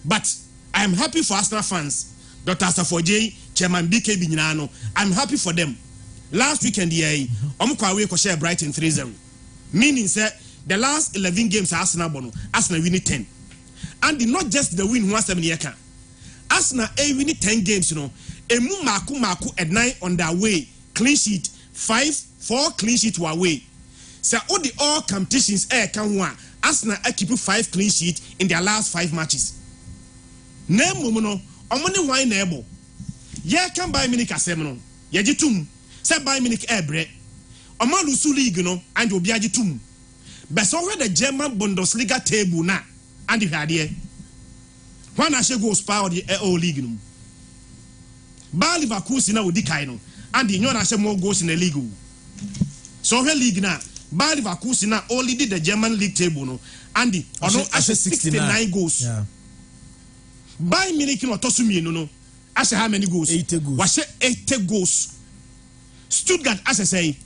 but I am happy for Arsenal fans. Dr. Safoje, Chairman BKB nyina I'm happy for them. Last weekend omukwa away ko share Brighton 3-0. Meaning say the last 11 games Arsenal win 10. And not just the win 1-7 year can. Arsenal win 10 games emu maku at 9 on their way. Clean sheet 4 clean sheet were away. So all the all competitions can one. Arsenal keep 5 clean sheet in their last 5 matches. Name mumo omoni wine able. Ye can buy Munich asem ye jitum. Say Bayern Munich bread. Oma lusu league and obi agitum. But so where the German Bundesliga table na and the idea. One ashe goes power the league no. Bayer Leverkusen na odi kai no and the nyon ashe more goals in the league. So where league na Bayer Leverkusen na only did the German league table no and the ashe 69 goals. Yeah. Bayern Munich no tosu mienu no ashe how many goals? 80 goals. Washe 80 goals. Stuttgart ashe say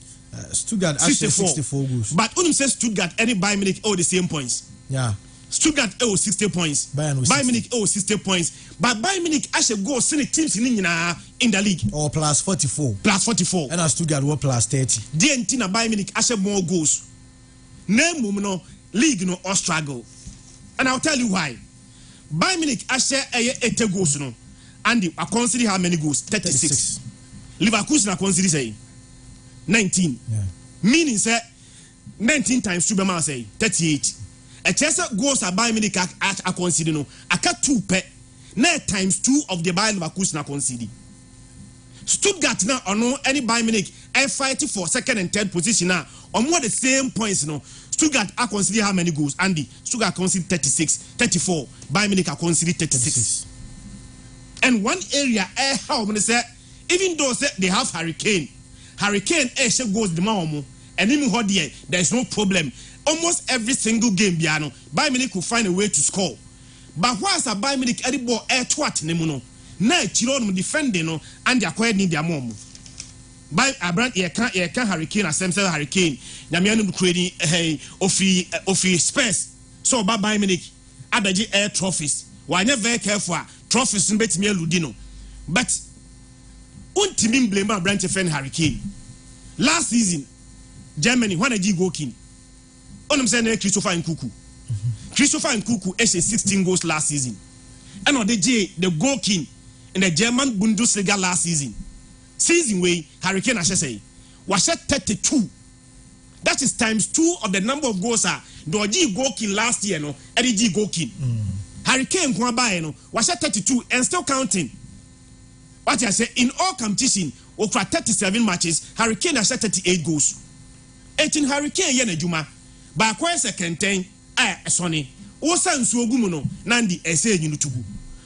Stuttgart 64 goals. But when you say Stuttgart, any Bayern Munich the same points. Yeah. Stuttgart 60 points. Bayern Munich 60 points. But Bayern Munich actually go send teams in the league. Or plus 44. Plus 44. And Stuttgart were plus 30. DNT na Bayern Munich actually more goals. Name league or struggle. And I'll tell you why. Bayern Munich actually 80 goals and I consider how many goals? 36. Leverkusen I consider say 19. Yeah. Meaning say 19 times 2 be say 38. A Chelsea goals are Bayern Munich I consider I cut 2 pe. Na times 2 of the Bayern Leverkusen I consider. Stuttgart now any Bayern Munich I fight for second and third position now on more the same points Stuttgart I consider how many goals? Andy Stuttgart consider 36, 34. Bayern Munich I consider 36. And one area how many say even though say they have Hurricane goes the mom Enim hodie, there is no problem. Almost every single game, Biano, Bayern Munich will find a way to score. But whilst a Bayern Munich any ball air twat nemuno, na Chiron defending no and they acquired need their mom. By a brand ye can Hurricane as Samson Hurricane, Yamianum creating ofi space. So Bayern Munich, Abaji air trophies. Why never very careful trophies in Betimia Ludino. But Untimin blame my branch friend Hurricane. Last season, Germany, when I did go king. On Christopher Nkunku. Christopher Nkunku is 16 goals last season. And on the goal king in the German Bundesliga last season. Season way, Hurricane I say was at 32. That is times 2 of the number of goals are the G goal king last year, no, Eddie G goal king. Hurricane Kwabai was at 32 and still counting. What I say in all competition, over 37 matches, Hurricane has 38 goals. 18 Hurricane Yene Juma. By a second time, Sonny, O San Sogumuno, Nandi, Essay Yunutugu.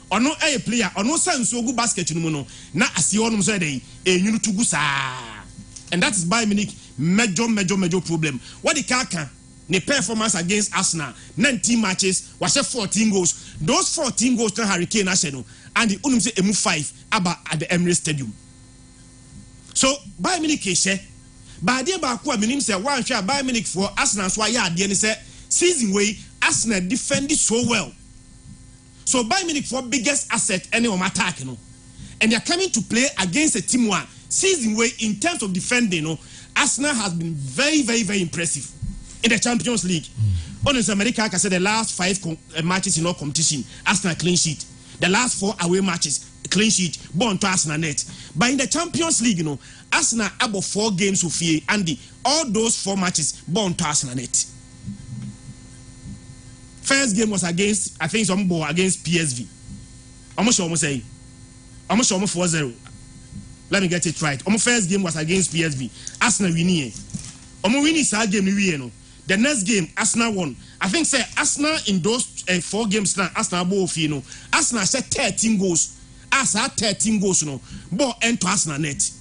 Or no a player, or no San Sogu basket in Muno, na Asionum Zede, a Yunutugu sa. And that is Bayern Munich major problem. What the Kaka, the performance against Arsenal, 19 matches, was 14 goals. Those 14 goals to Hurricane Arsenal, and the Unum say Emu 5 about at the Emirates Stadium. So, Bayern Munich is but the Bakua minim say one share Bayern Munich for Arsenal so ya de ne say season way Arsenal defended so well. So Bayern Munich for biggest asset any on attack no. And they are coming to play against a team one season way in terms of defending no. Arsenal has been very impressive in the Champions League. Honestly, America can say the last 5 matches in all competition Arsenal clean sheet. The last 4 away matches clean sheet born to Arsenal net. But in the Champions League, you know, Arsenal about 4 games with fear and all those 4 matches born to Arsenal net. First game was against, I think some ball against PSV. Almost 4-0. Let me get it right. First game was against PSV. Arsenal winning. Winning that game we no. The next game Arsenal won. I think say Arsenal in those 4 games now Arsenal ball you know. Arsenal set 13 goals. Arsenal 13 goals no. Ball enter Arsenal net.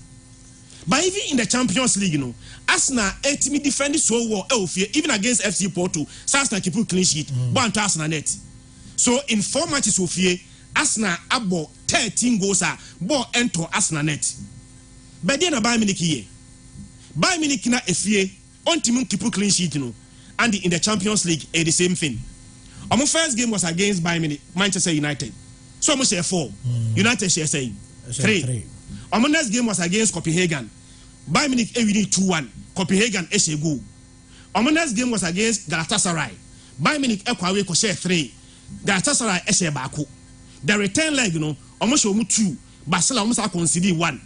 But even in the Champions League, you know, Arsenal ultimately defended so well, even against FC Porto, Arsenal keep clean sheet, but Arsenal net. So in 4 matches of fear, Arsenal about 13 goals are ball enter Arsenal net. But then Bayern Munich here, Bayern Munich na FA on team keep clean sheet, you know, and in the Champions League, the same thing. Our first game was against Bayern Munich, Manchester United. So I'm share 4, United share 3. Our next game was against Copenhagen. Bayern Munich winning 2-1. Copenhagen a goal. Our next game was against Galatasaray. Bayern Munich away ko share 3. Galatasaray a share baako. The return leg, you know, almost 2. Barcelona almost conceded 1.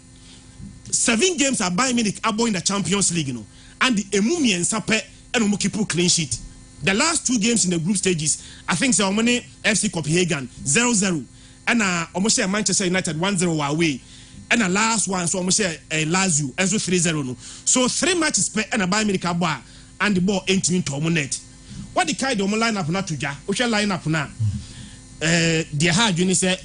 7 games are Bayern Munich in the Champions League, you know, and the Emumi and Sape and Omukipu clean sheet. The last 2 games in the group stages, I think so many FC Copenhagen 0-0 and almost Manchester United 1-0 away. And the last one, so almost Lazio, and so 3-0. No. So 3 matches per and a Bayern Munich bar and the ball ain't into net. What the kind of lineup not to ja? Which lineup now? The hard you say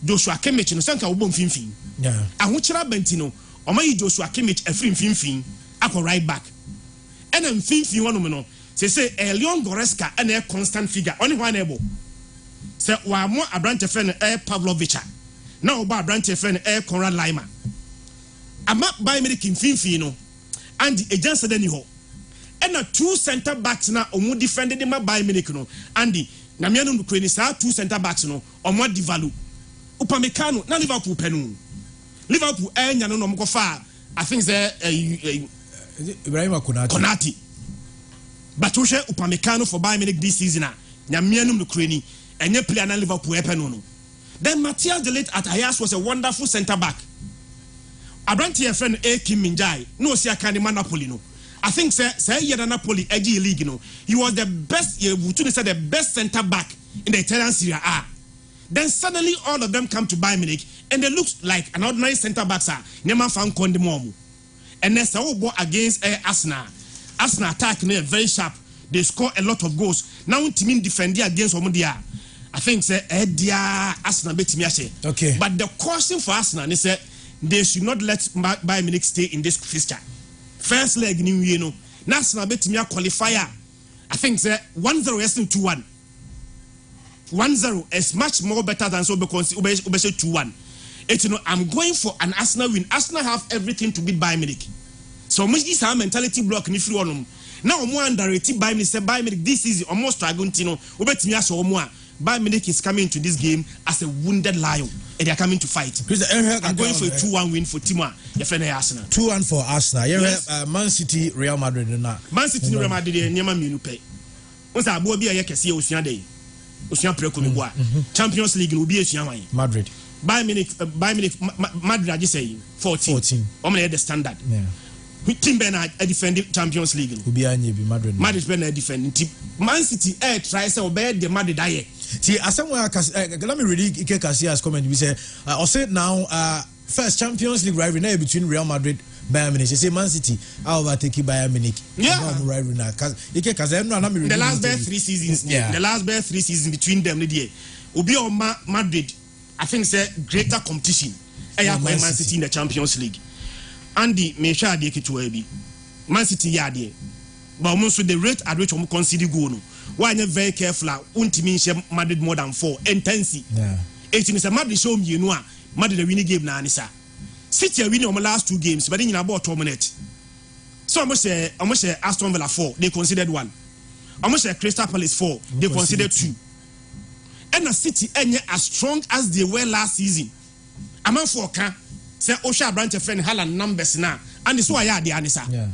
Joshua Kimmich no sanka ubom finfin. Yeah. And which Bentino, or my Joshua Kimmich a free finfin, ako right back. And then finfin one no. Say Leon Goretzka and a constant figure, only one able. Say wa more a branch of friend Pavlovic. Now about branch friend Conrad Lima. I'm not by me in Finfino and the agents of the and a 2 center backs now or more defended them by Minicano and the Namiano Ukraine 2 center backs no or more devalue. Upamecano, not Liverpool Penu. Liverpool and Yanon far. I think they're Ibrahim Konati. But Upamecano for Bayern Munich this season. Namiano Ukraine and you play an Liverpool Penu. Then Matthias De Ligt at Ajax was a wonderful centre back. Abranti friend A. Kim Min-jae, no see a kind of Napoli no. I think say Napoli edgy league no. He was the best. The best centre back in the Italian Serie A. Then suddenly all of them come to Bayern Munich and they look like an ordinary centre backs are. Neman found Kondemomu. And then so go against Arsenal. Arsenal attack no very sharp. They score a lot of goals. Now team defending against Omodia. I think say Arsenal bet me. Okay. But the caution for Arsenal is they should not let Bayern Munich stay in this fixture. First leg new National betimi qualifier. I think say 1-0 yes 2-1. 1-0 is much more better than so because ube 2-1. I'm going for an Arsenal win. Arsenal have everything to beat Bayern Munich. So much is our mentality block ni free on. Now more underrated Bayern Munich say Bayern Munich this is almost struggling to know ubetimi aso omo a Bayern Munich is coming into this game as a wounded lion and they are coming to fight. I'm going for a 2-1 win for Timo. Your friend Arsenal. 2-1 for Arsenal. Yes. Man City, Real Madrid na. Man City Real Madrid nyama mienu pay. Once abo bi aye kese osua dey. Osua preko me boa. Champions League no bi esua wan. Madrid. Bayern Munich Madrid agi say 14. Omo the standard. Yeah. Team Ben defend Champions League. Obi anye bi Madrid. Madrid Ben defend team. Man City try say obey the Madrid aye. See, let me read Ike Casillas' comment. We say, I'll say now, first Champions League rivalry between Real Madrid, Bayern Munich. They say Man City, I'll overtake Bayern Munich. Yeah. The last bare 3 seasons. Yeah. The last bare 3 seasons between them, Ubi or Madrid, I think say greater competition. Man City in the Champions League. Andy, me share the K2AB. Man City yard. But almost the rate at which we consider goal. Why not very careful? Untimin Madrid more than 4 intensi. Yeah. It is a Madrid show me, you know, Madrid winning game na anisa. City winning on my last 2 games, but in about 2 minutes. So I must say Aston Villa 4, they considered 1. I must say Crystal Palace 4, they considered 2. And a City as strong as they were last season. A man for can say Osha branch of friend Haaland numbers now, and it's why I the anisa. Yeah.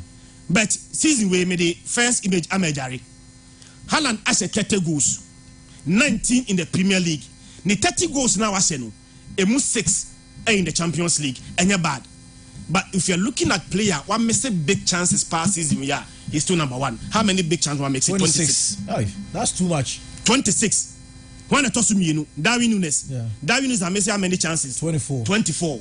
But season we made the first image Amejari. Haaland has 30 goals, 19 in the Premier League. The 30 goals now as no, 6 in the Champions League, and you're bad. But if you're looking at player, one missing big chances past season, yeah, he's still number 1. How many big chances one makes it? 26. Oh, that's too much. 26. When I talk to me, you know, Darwin Nunes. Yeah. Darwin Nunes, I miss how many chances? 24.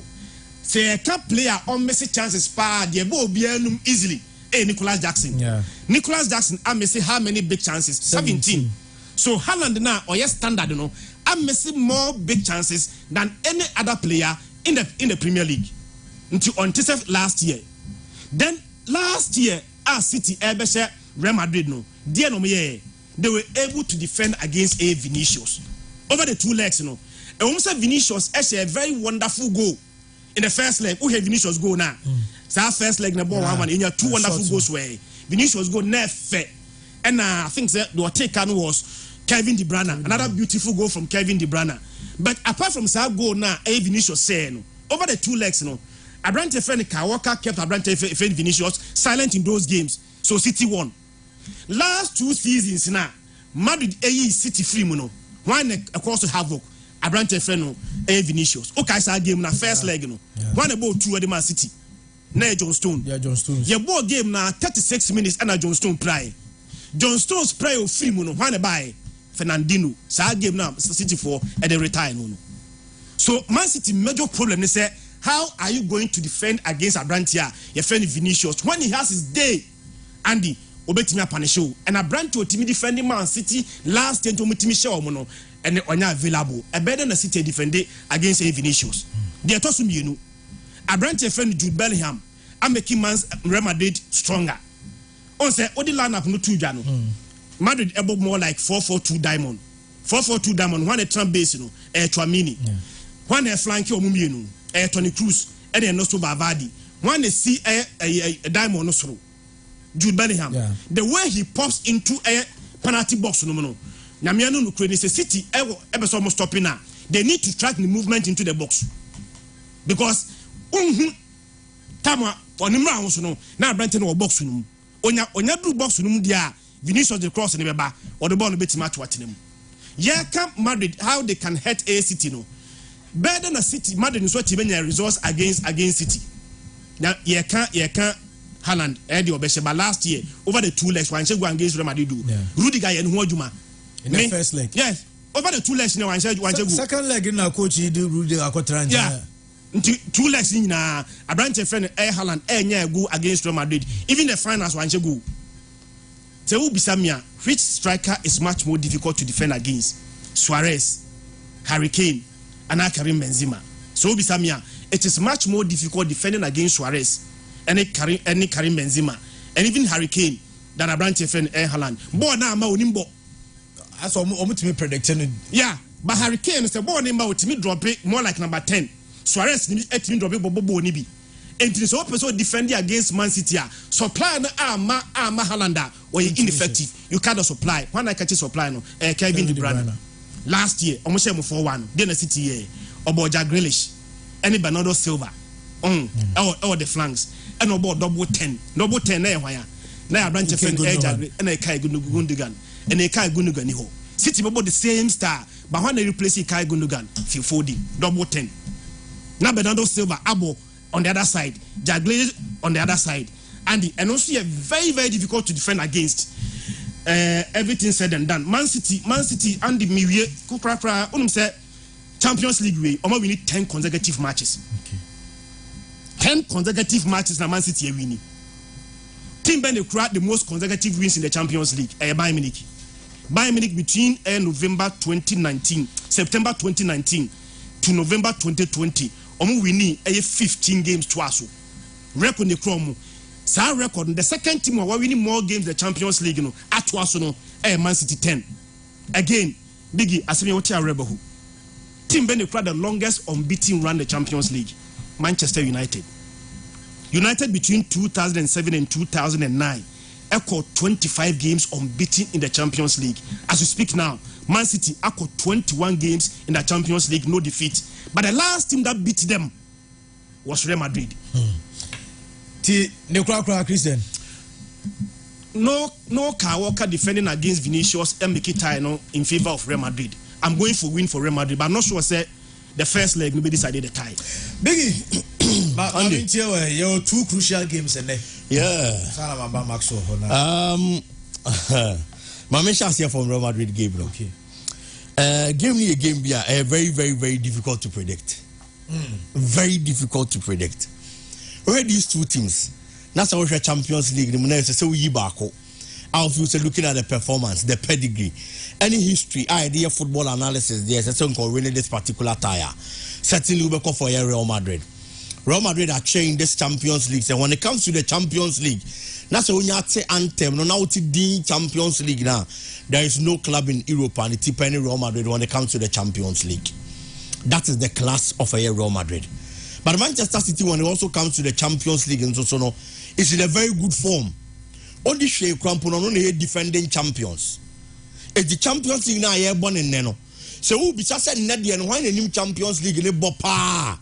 Say a top player on missing chances, pa, the will be easily. Nicholas Jackson. Yeah. Nicholas Jackson, I may say how many big chances? 17. So Haaland now, or yes, standard, you know, I may say more big chances than any other player in the Premier League until last year. Then last year, our City, Real Madrid, no, they were able to defend against a Vinicius over the 2 legs, you know. And almost Vinicius actually a very wonderful goal in the first leg. Who had Vinicius go now? So our first leg, the ball one in your 2 wonderful goals way. Vinicius go never. And I think that the taken was Kevin De Bruyne. Another beautiful goal from Kevin De Bruyne. But apart from that goal now, Vinicius saying over the 2 legs, you know, Abrante friend Kawaka kept Abrante friend Vinicius silent in those games. So City won. Last 2 seasons now, Madrid City free mono. One across the havoc. Abrante friend Vinicius. Okay, so game na first leg, you know. One about 2 at the Man City. Na John Stone. Yeah, John Stone. Your ball game na 36 minutes and John Stone play. John Stone's play of free mono. One by Fernandinho. So game now City for at the retire no. So Man City major problem is say how are you going to defend against Abrante your friend Vinicius when he has his day? Andy obetimi apanisho and Abrante otimi defending Man City last year to mutimi show mono and onya available. A better than City defend against Vinicius. They are tossing you know. Abrante friend Jude Bellingham. I'm making man's Real Madrid stronger. On say odi lineup no 2 jano. Madrid able more like 4-4-2 diamond. 4-4-2 diamond. One a Trump base you know. Chouamini. One a flank or Mumienu. Tony Cruz. And then also Bavadi. One a see a diamond no Jude Bellingham. Yeah. The way he pops into a penalty box no. Namiano no create a City ever almost stopping now. They need to track the movement into the box because tama onimra ho so no na Abrante no box no onya do box no dia Vinicius the cross ne beba or the ball no betima to atenem yeah come Madrid how they can hurt a City no better than a City Madrid is what even results against City now yeah can Haaland the obesheba last year over the 2 legs one go against Real Madrid do Rudiger yen ho adwuma in the first leg yes over the 2 legs now one go second leg na coach do Rudiger akotranja yeah 2 legs in Abrante friend Haaland nya go against Real Madrid even the finals one go say who bisamia which striker is much more difficult to defend against Suarez Harry Kane and Karim Benzema so bisamia it is much more difficult defending against Suarez and Karim Benzema and even Hurricane than a branch friend Haaland. Born now, ma onimbo. As almost me predicting. Yeah, but Hurricane is a born name out to me drop it more like number 10. Suarez ni etimi drop it bobo ni bi. Enti so person defending against Man City. Supply no ama Haaland or ineffective. You cannot supply. When I catch supply no Kevin De Bruyne. Last year, almost 4-1. Then a City year. About Jack Grealish. Any Bernardo Silva. Or the flanks. And about double 10. Double 10 na why. Na branch of and a Kai Gundogan. And a Kai Gundogan ho. City about the same star. But when they replace Kai Gundogan, Phil Foden. Double 10. Now Bernardo Silva, Abo on the other side. Jack Grealish on the other side. And also very, very difficult to defend against. Everything said and done. Man City and the Miwie Kukra say Champions League way. We need 10 consecutive matches. Okay. 10 consecutive matches na Man City winning. Team Ben create the most consecutive wins in the Champions League. Bayern Munich. Bayern Munich between September 2019 to November 2020. Winning 15 games twice. Record the Chrome. Sa record the second team who winning more games the Champions League no at was no Man City 10. Again, Biggie asemi what you rebel who. Team Ben the longest unbeaten run the Champions League. Manchester United. United between 2007 and 2009 echo 25 games unbeaten in the Champions League. As we speak now, Man City echo 21 games in the Champions League, no defeat. But the last team that beat them was Real Madrid. Christian. No Kyle Walker defending against Vinicius and Mkhitaryan in favor of Real Madrid. I'm going for win for Real Madrid, but I'm not sure say the first leg maybe decided the tie. Biggie, your two crucial games and yeah. My mention here from Real Madrid game. Okay. Game me a game be very, very, very difficult to predict. Very difficult to predict. Where these two teams, that's our Champions League. The money is so yibako. I'll feel looking at the performance, the pedigree, any history, idea, football analysis. There's a song called winning this particular tire. Certainly, we go for Real Madrid. Real Madrid are changing this Champions League. So when it comes to the Champions League, that's when you say anthem. No, now it's the Champions League now. There is no club in Europe and it's any Real Madrid when it comes to the Champions League. That is the class of a Real Madrid. But Manchester City, when it also comes to the Champions League and so on, is in a very good form. All this share crampon on only defending champions. It's the Champions League now here born in Neno. So who be just said Nedi and why the new Champions League in the Bopa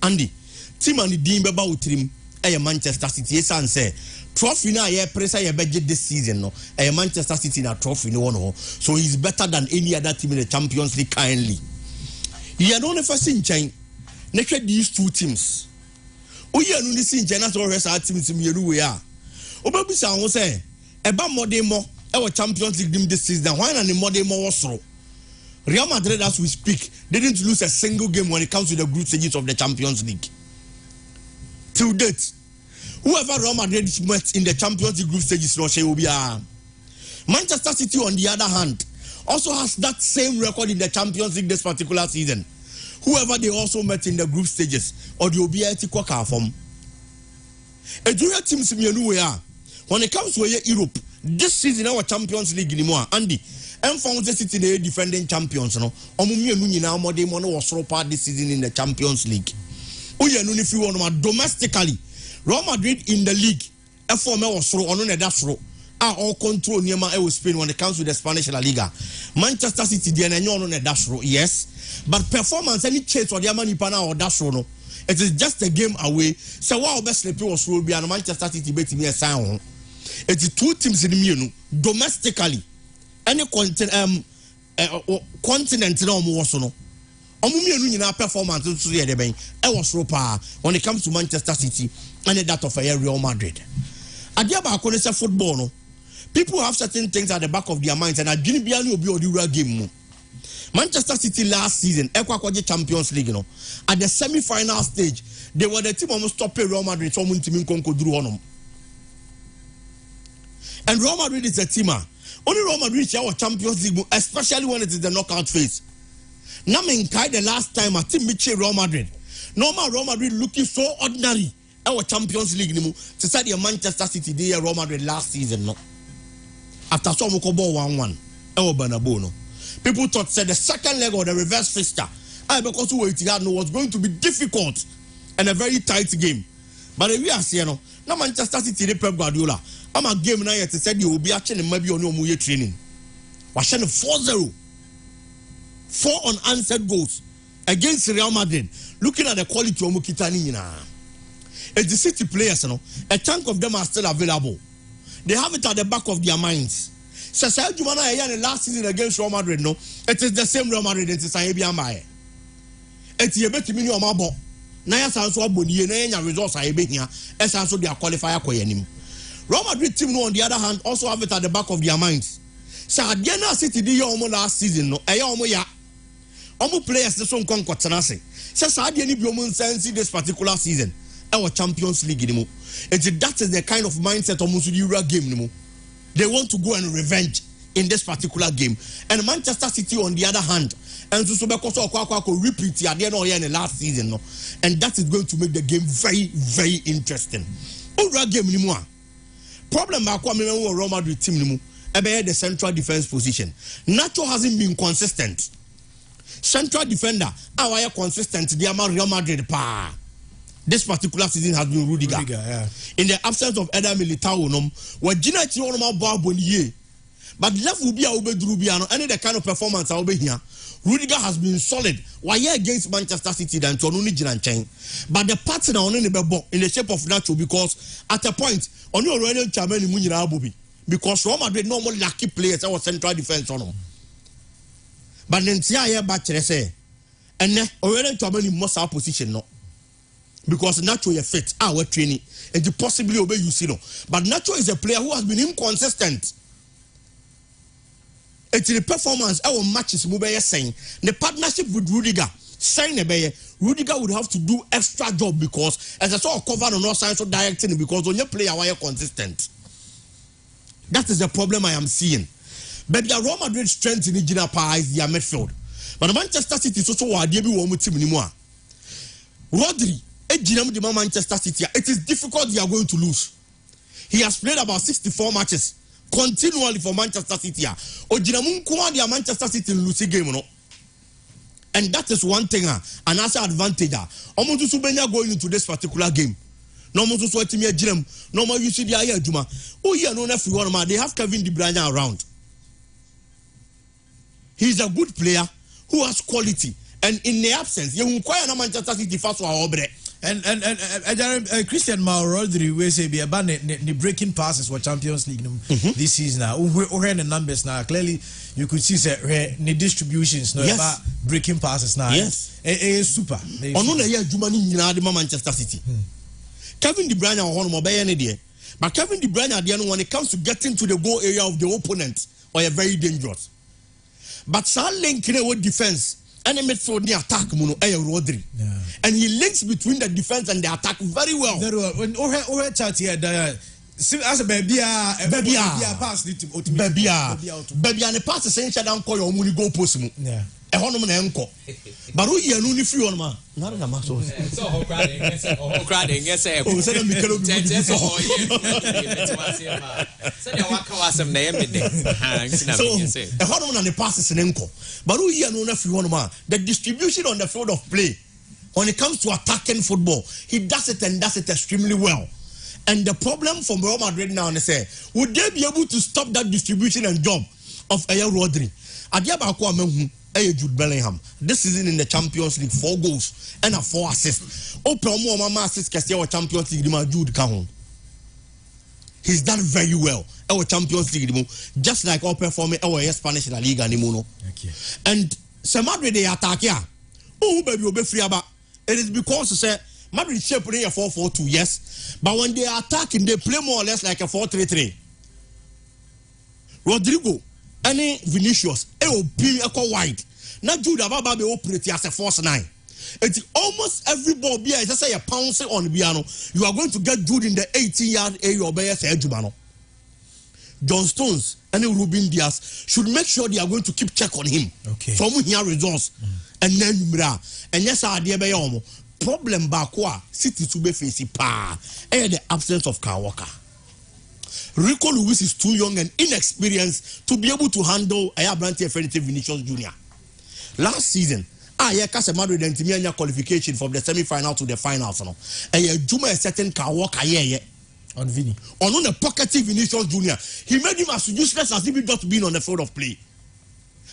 Andy. Team and the Dean Beba team a Manchester City. Yes, and say trophy now here press a budget this season. No, a Manchester City na trophy no one. So he's better than any other team in the Champions League kindly. He had only first in China. Next these two teams. Oh yeah, no this in China so rest our teams in we are. Obabi say say eba modern more our Champions League this season. Why not the modern more also? Real Madrid, as we speak, didn't lose a single game when it comes to the group stages of the Champions League. Till date, whoever Real Madrid met in the Champions League group stages, will be Manchester City, on the other hand, also has that same record in the Champions League this particular season. Whoever they also met in the group stages, or the OBIT Quaka form. A junior team, when it comes to Europe, this season our Champions League anymore, Andy. And found the City the defending champions, no. Omumi now more than was so part this season in the Champions League. Oye no if you want domestically, Real Madrid in the league, F4 was throw on that throw. All control near my Spain when it comes to the Spanish La Liga. Manchester City the on a dash row, yes. But performance any chase or the money pana or dash row no. It is just a game away. So wow best sleepy was will be and Manchester City beating me a sound. It is two teams in the domestically. Any continent no more so no. Performance was when it comes to Manchester City and that of a Real Madrid. Adiaba Konesa football no. People have certain things at the back of their minds and Adjini Biani will be on the game. Manchester City last season, Equaquaje Champions League, no. At the semi-final stage, they were the team almost stop Real Madrid so mun team Conco drew on them. And Real Madrid is a teamer. Only Real Madrid share our Champions League, especially when it is the knockout phase. Now, the last time a team meet Real Madrid. Normal Real Madrid looking so ordinary our Champions League ni mu to say the Manchester City dey Real Madrid last season no after some ko ball 1-1 our Bernabeu no people thought said the second leg of the reverse fixture because Etihad no was going to be difficult and a very tight game but we are saying no na Manchester City dey Pep Guardiola am a game na yet said you will be actually maybe on your training was 4-0 4 unanswered goals against Real Madrid. Looking at the quality of Mukitani, the City players, a chunk of them are still available. They have it at the back of their minds. So, last season against Real Madrid, no, it is the same Real Madrid as Sayebia Mae. It's a better minimum about Naya Sanso Boni, and results I be here, as also their qualifier Koyanim. Real Madrid team, on the other hand, also have it at the back of their minds. So, Diana City, the Yomo last season, no, Ayomoya. Omo players the son kon kwatanase say saade ni bi omo nsansi this particular season our Champions League ni mo and that is the kind of mindset omo so the game ni mo they want to go and revenge in this particular game and Manchester City on the other hand and so because akwa repeat ade na oye in last season no and that is going to make the game very very interesting owura game ni mo a problem ba kwa me Real Madrid team ni mo ebe the central defense position Nacho hasn't been consistent. Central defender, our consistent, the Real Madrid pa. This particular season has been Rudiger. Yeah. In the absence of Eder Militao, where Gina Chiroma Barbonier, but left will be a Ubedrubiano, any the kind of performance I'll be here. Rudiger has been solid. Why against Manchester City than Tonuni Jiranchain? But the partner on in the shape of Nacho because at a point on your Royal Chairman in Munira Abubi because Real Madrid normally lucky players our central defense on them. But then see I back to say and then already to many most our position no because Nacho is fit our training and to possibly obey you see no but Nacho is a player who has been inconsistent. It's the performance our matches move saying the partnership with Rudiger saying Rudiger would have to do extra job because as I saw cover on all sides of directing because when you play our consistent that is the problem I am seeing. But the Real Madrid strength in the Gina Pa is their midfield. But Manchester City is also a debut one team anymore. Rodri, a Manchester City, it is difficult they are going to lose. He has played about 64 matches continually for Manchester City. Ojinamun Manchester City losing game. And that is one thing, another advantage. Almost Subenya going into this particular game. No more to sweat me a gym, no more you see the Aya Juma. Oh, yeah, no, everyone, they have Kevin De Bruyne around. He's a good player who has quality, and in the absence, you require Manchester City first for obre. And Christian Rodri we say be about the breaking passes for Champions League this season now. We the numbers now. Clearly, you could see the distributions now about breaking passes now. Yes, super. Ono na ye adwuma ni nyina de Manchester City. Kevin De Bruyne on mo be ye ne de. But Kevin De Bruyne when it comes to getting to the goal area of the opponent, or a very dangerous. But Sal link with defense and midfield the attack Rodri. And he links between the defense and the attack very well. Very well. When chat here as a baby pass baby and the pass essential down call your money go post mu. Yeah. E hono na enko. But we here no ni free on ma. Na na ma so. So ho crowd yes e. Oh say me kelo bi. So they waka wasem na yemede. So e hono na the passes in enko. But we here no na free on ma. The distribution on the field of play when it comes to attacking football, he does it and does it extremely well. And the problem from Real Madrid now is say, would they be able to stop that distribution and job of Aya Rodri? Jude Bellingham this season in the Champions League 4 goals and 4 assists. Open more mama assists kasi our Champions League Jude Kahun. He's done very well. Our Champions League just like our performing our Spanish La Liga anymore. Okay. And so Madrid they attack ya. Oh baby obe free about. It is because say Madrid shape play a 4-4-2 yes, but when they are attacking they play more or less like a 4-3-3. Rodrigo any Vinicius be wide. Now Jude Ababa be operate as a force 9. It's almost every ball be as I say a pounce on the piano. You are going to get Jude in the 18-yard area or by Jubano. John Stones and Ruben Diaz should make sure they are going to keep check on him. Okay. From here results. And then and yes, I dear Bayomo. problem bakwa City to be facing pa the absence of Kyle Walker. Rico Lewis is too young and inexperienced to be able to handle a Branty Fenity Vinicius Jr. Last season, Kasa Madrid and Timia qualification from the semi-final to the finals. Juma a certain Kyle Walker on Vini. On a pocketing Vinicius Jr. He made him as useless as if he just been on the field of play.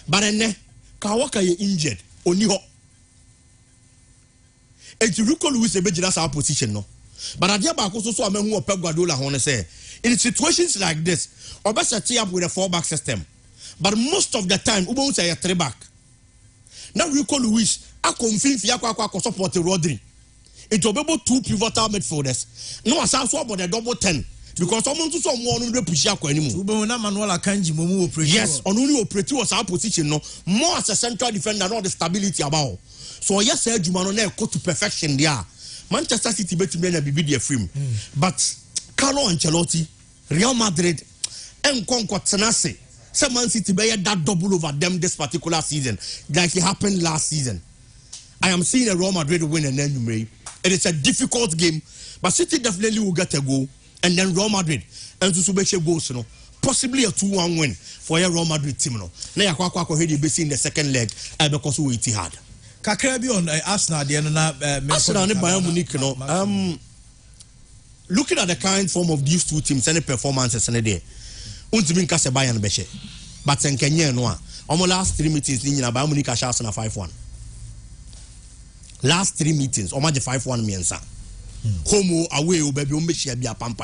But then Kyle Walker is injured. Oniho. And Rico Lewis is that's our position no. But I dear back also saw a man who Pep Guardiola want to say. In situations like this, Obasa tie up with a 4-back system. But most of the time, Ubo say a 3-back. Now Rico Lewis, I confirm Fiakwa support Rodri. It will be able 2 pivotal midfielders. No, I saw about the double 10. Because someone to someone who push anymore. Yes, only operate was our position no more as a central defender, not the stability about. So yes, sir, Jumano go to perfection there. Manchester City bet me be the film. But Carlo Ancelotti, Real Madrid, and Concord Tenase, some Man City bear that double over them this particular season, like it happened last season. I am seeing a Real Madrid win and then you may. It is a difficult game, but City definitely will get a goal, and then Real Madrid and to Subeche goals, you know, possibly a 2-1 win for a Real Madrid team. No, now Kwakwa already be in the second leg because we it hard. Kakrabi on Arsenal, the end Arsenal and Bayern Munich, you know. Looking at the current form of these two teams and the performances in a day, Untimin Kase Bayern Beshe, but in Kenya no. Almost last 3 meetings in Bayern Munich Arsenal 5-1. Last 3 meetings, almost 5-1 miensa. Homo away baby umbeshi be a pam.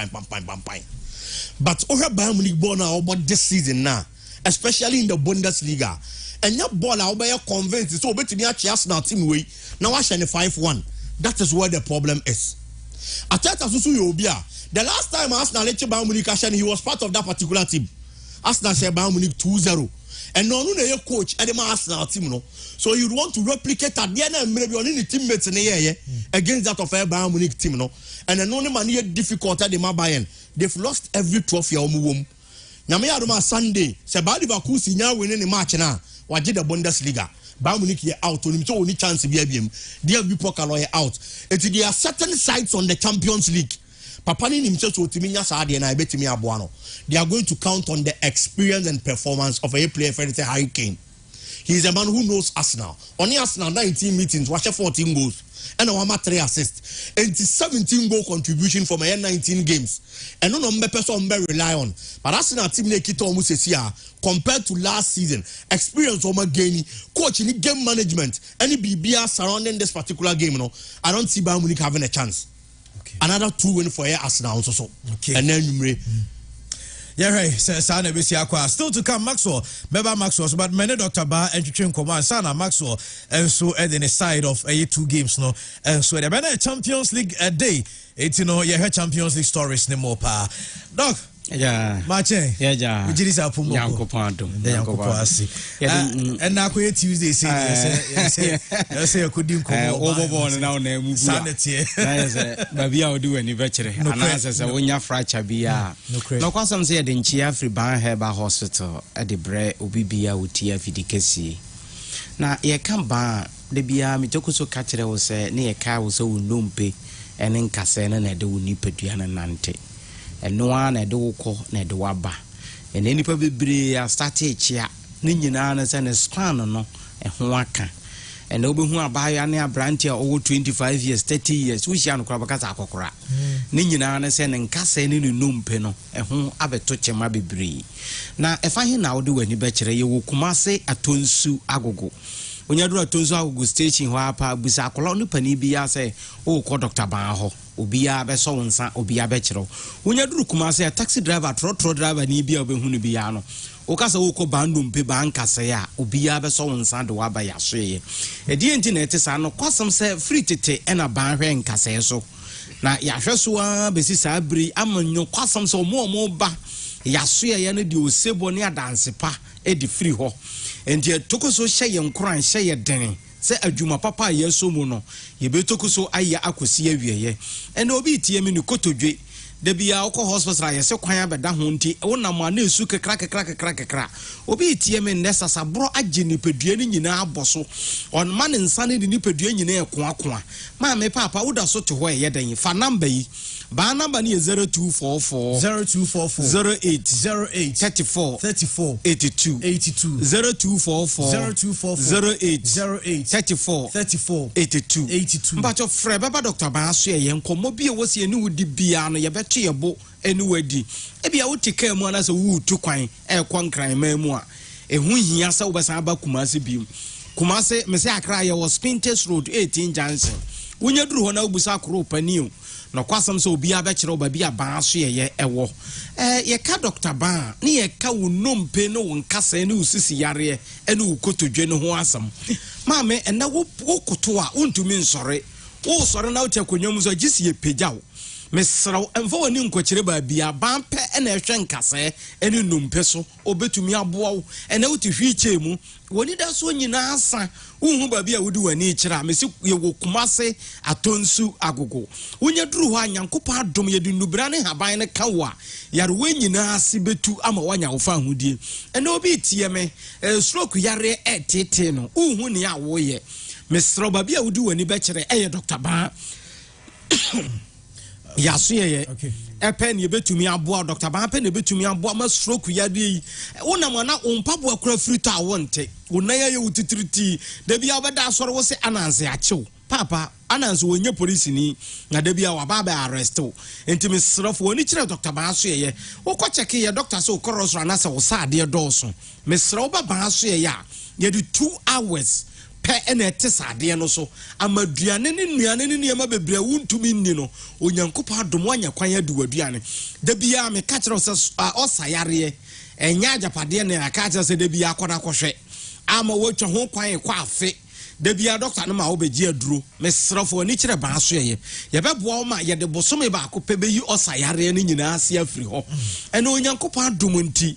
But over Bayern Munich ball now about this season now, especially in the Bundesliga. And your ball out by convinced so bet me Arsenal team way. Now I shall 5-1. That is where the problem is. Ateta Susu Yobia. The last time Arsenal let Bayern Munich he was part of that particular team. Arsenal said Bayern Munich 2-0. And no coach at the Arsenal team no. So you want to replicate at the end maybe on any teammates in the year against that of a Bayern Munich team no. And the only man here difficult at the Bayern. They've lost every trophy on Now me adoma Sunday. Se Bayer Leverkusen nya winning the match now. Waje the Bundesliga. Bayern Munich here out on him so only chance be him. There be Pokalo out. There are certain sites on the Champions League. Papani himself so timinya saade na betimi aboano. They are going to count on the experience and performance of a player for the Harry Kane. He is a man who knows Arsenal. Only Arsenal 19 meetings, watch 14 goals. And a 3 assists. And 17 goal contribution from 19 games. And no person rely on. But Arsenal team nekito almost compared to last season, experience gaining, coach in game management, any BBR surrounding this particular game, I don't see Bayern Munich having a chance. Okay. Another 2 win for Arsenal also. Okay. And then you yeah, right. Still to come, Maxwell. Beba Maxwell, but many Dr. Ba and Train Command, Sana Maxwell, and so at the side of 2 games, no, and so the better Champions League a day. It's Champions League stories no more. Doc. Yeah, Marche. Yeah. Which is our Pumo. And now Tuesday, say I couldn't come overborn now. Sanity. Baby, I'll do any virtue. And as a when you're fracture, be no custom said in Chiafri Ban Heba Hospital at the Bre Ubibia with TFDKC. Now, ye come ban the Bia Mitokuso catcher was near car was so lumpe and in Cassena and do Nipetuana Nante. And no one at do call Ned Waba. And any probably started chia, Ninjanas and a span no, and Huaka. And over who are by Ania Brantia over 25 years, 30 years, which Yan Crabacata Cocra. Ninjanas and Cassan in Numpeno, and whom Abbot touch my be. Now, if I now do any better, you will come say a Tunsu Agogo. When you do a Tunsu Agogo station, Wapa, Bisacolon Panibia say, oh, call Dr. Baho. Obia be so nsa obia be kiro wonya duru kuma say taxi driver trotro driver ni bia obehunu bia no okasa woko bandum pe banka say a obia be so nsa de wa ba ya soye e die nti na etesa no kwasam say free tete e na ban hwe nkasa so na ya hweso a be si sabri amanyo kwasam say omo ba ya soye ya no di osebo ne adanse pa e di free ho enti tokoso hye ye nkran hye ye den se adwuma papa yeso mu no ye betoko so aye akosi awieye ene obi tie me ni kotodwe da bia wokɔ hospital yɛ se kwan abɛda ho nti wonam a na esu kekra obi tie me nnɛ sasaboro agye nipadua no nyinaa abɔ so ɔnma ne nsa ne nipadua nyinaa ɛkoakoa ma me papa woda so te hɔ ɛyɛ dan fa number yi ba number ni 0244 08 34 82 0244 08 34 82 mbacho frɛ baba Dr. Baaso yɛ nkɔmmɔ bi a wɔsi ani wudi bia no yɛbɛto yɛbo ani wadi ebia wote ka mu ana sɛ wutu kwan ɛkɔ nkran ma mu a ɛho hia sɛ wobɛsan ba Kumase biom Kumase me sɛ Accra yɛ wɔ Spintex Road 18 Junction wonya duru hɔ na wobusa akoro pani no kwasam so obi abɛkyerɛ obabi Baaso yɛ ɛwɔ yɛka Dr. Baa ne yɛka wo nompe no wo nkasa ne wo sisi yare ne wo kotodwe no ho asam maame ɛna wo koto a wontumi nsɔre wo sɔre na wo te konwam so agisi yɛ pagyaw mesraw emfa wani nkokyere ba bia bampe na ehwe nkase ene numpe so obetumi aboa wo ene wo te hwiche mu woni da so nyina asa unhu ba bia wodi wani kyira mesi ye wo Kumase atonsu agogo wonya duru ho anyankopa adom ye di nubra ne haban ne kawa yare we nyina ase betu ama wanya wo fa hodie ene obi tie me stroke yare etete no unhu ne a wo ye mesraw ba bia wodi wani be kyere Dr. Baa yaso ye pen ye betumi aboa Dr. Baa pen ye betumi aboa ma stroke yade wonam na ompabo akura frita wonte wonaya ye wutitiriti da bia obeda asore wo se ananse achew papa ananse wonye police ni na da bia wababa arrest entimi srafo woni kire Dr. Baaso ye wokọ check ye doctor so korosro na se wo saade dooso mesra wo ba Baaso ye ya ye do 2 hours pe ene tesade no so amaduane ne nuane ne niam bebre wuntumi nni no onyankopa adom anya kwan adu waduane da bia me ka kire se osayare enya ajapade ne aka kire se da bia akoda kohwe ama wotwa ho kwan kwa afe da bia doctor no ma wo beji aduro mesrafo ni kire Baaso ye beboa wo ma ye de bosome ba akopɛ beyi osayare ne nyina ase afiri ho ene onyankopa adom nti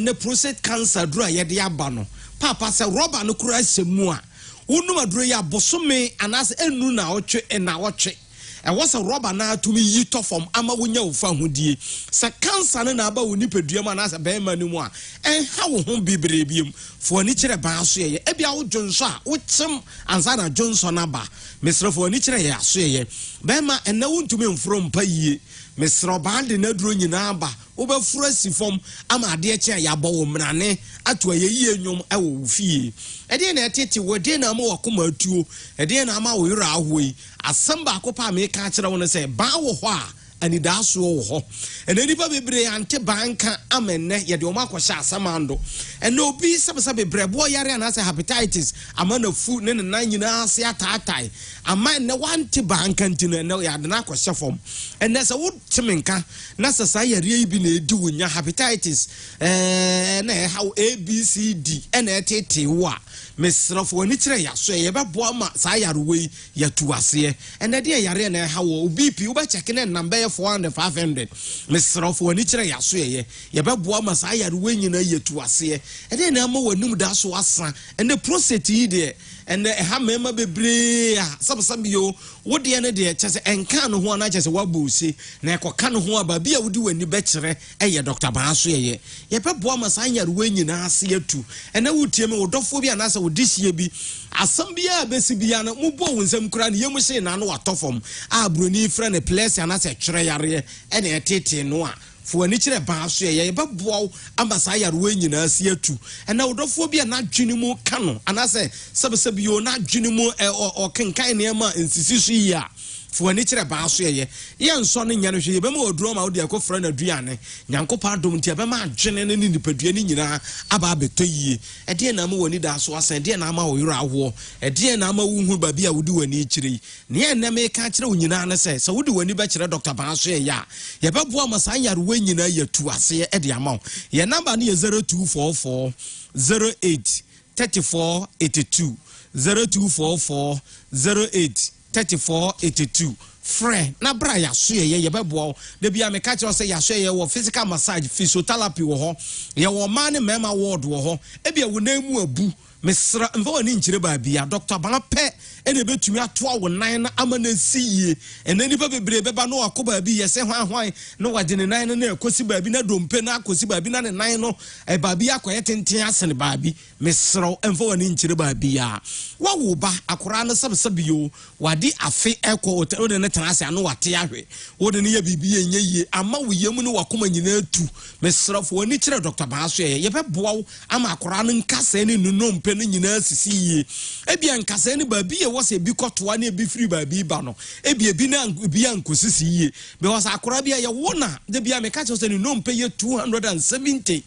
ne prostate cancer duro ye de aba no papa se roba no kura asemu a wonu maduro ya bosome anase enu na otwe na otwe wasa roba na tumi yi to form ama wonya wo fa hodie se cancer na aba woni peduam anase be ma ni mu a ha wo ho bibrebiem fo ni kire Baaso ye ebia wo Johnson a wo chim ansa na Johnson aba mesrafo ni kire ye aso ye be ma ena wontumi mfro mpa yie mesro bande na duro nyina aba wo be fura si form ama ade kye ya bo wo mrane ato ayeyi enwom wo fie ede na etete wo de na ma wakoma atuo ede na ma wo yira ahoi asamba akopa me ka kire wo no se ba wo ho a ani da so wo ho ene nipa bebre ante banka amenne ye de o makosha asamando ene obi sabesa bebre bo yare anase hepatitis amana fu ne nan nyina ase atatai ama ne wante banka ntino ene ya de na akosha fom ene se wo timenka na sasa yare yi bi na edi wonya hepatitis na how ABCD ene etete wo a mesrafo ani kire ya so ye bebo ama sa yare we ya tuase ene de yare na ha wo BP wo ba check ne number 400 500 mesrafo ani kire ya so ye bebo ama sa yare we nyina ya tuase ene na ama wanum da so asa ene prostate yi de ene ha mema bebre a sabsam yo wo de ne de chese enka no ho na chese wabusi na ekoka no ho aba bia wodi wani be kire Dr. Baaso ye bebo ama sa yare we nyina ase atu ene wutie me wodofo bi anasa wodihie bi asam bia besi bia na mubo wonsam kura ne yemu hye na no watofom a broni fra ne place anasa twere yare ene etete no a fo ani kire Baaso ye beboa amba sa yare we nyina ase atu ene wodofo bi na dwene mu ka no anasa sebesebi yo na dwene mu o kenkan ne ma nsisi so yi a fo ani kire Baaso ye nso ne nya no hwe ye bema oduro ma wodi akofra na duane nyankopa adom ntia bema adwene ne nipadua ne nyina aba abeto yie ede na ma woni da so asan ede na ma wo yoro aho ede na ma wuhu ba bia wodi wani kire ne enne me ka kire wo nyina ne se wodi wani ba kire Dr. Baaso ye ya ye beboa ma san yare we nyina ya tu ase ede ama ye number ne ye 0244 08 3482 0244 08 3482 frɛ na bra yaso ye bɛboa de bia me ka kyerɛ sɛ yaso ye wɔ physical massage physiotherapy wɔ hɔ ye wɔ man ne mema ward wɔ hɔ e bia wo na mu abu mesra mfa wani nkyire ba bia Dr. Ban pɛ ene betumi atoa wo nan na ama na siye ene nipa bebre beba no akoba bi yese hwan no wagye ne nan no na ekosi ba bi na dompe na akosi ba bi na ne nan no e ba bi akoye tenten asene ba bi mesra mfa wani nkyire ba bia wa wo ba akora no sabsabi yo wade afe ekɔ o de ne tenase ano wate ahwe wo de ne ye bibi enye yie ama wo yemu no wakoma nyina atu mesra fo wani kyerɛ Dr. Ban so ye bɛboa wo ama akora no nkasa ne nunompe no nyina sisi yie ebia nkasa ne ba bi ye wose bi kotoa na ebi free ba bi ba no ebi na bi ankosisi yie because akora bia ye wona de bia me ka che so ne no mpe ye 270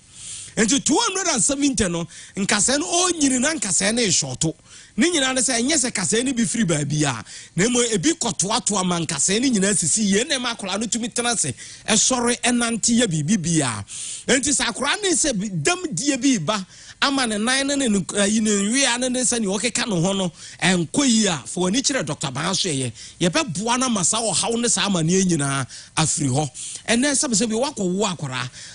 enti 270 no nkasa no o nyini na nkasa na eshoto ni nyina ne se enye se kasa ne bi free ba bia na mo ebi kotoa to ama nkasa ne nyina sisi yie na ma akora no tumi tenase esore enante ye bibi bia enti sa akora ne se dam die bi ba ama ne nan ne wia ne se ne okeka no ho no enkoyi a fo ani kire Dr. Ban so ye bɛboa na masa wo haw ne sa ama ne nyina afiri ho ene sebe bi wakɔwo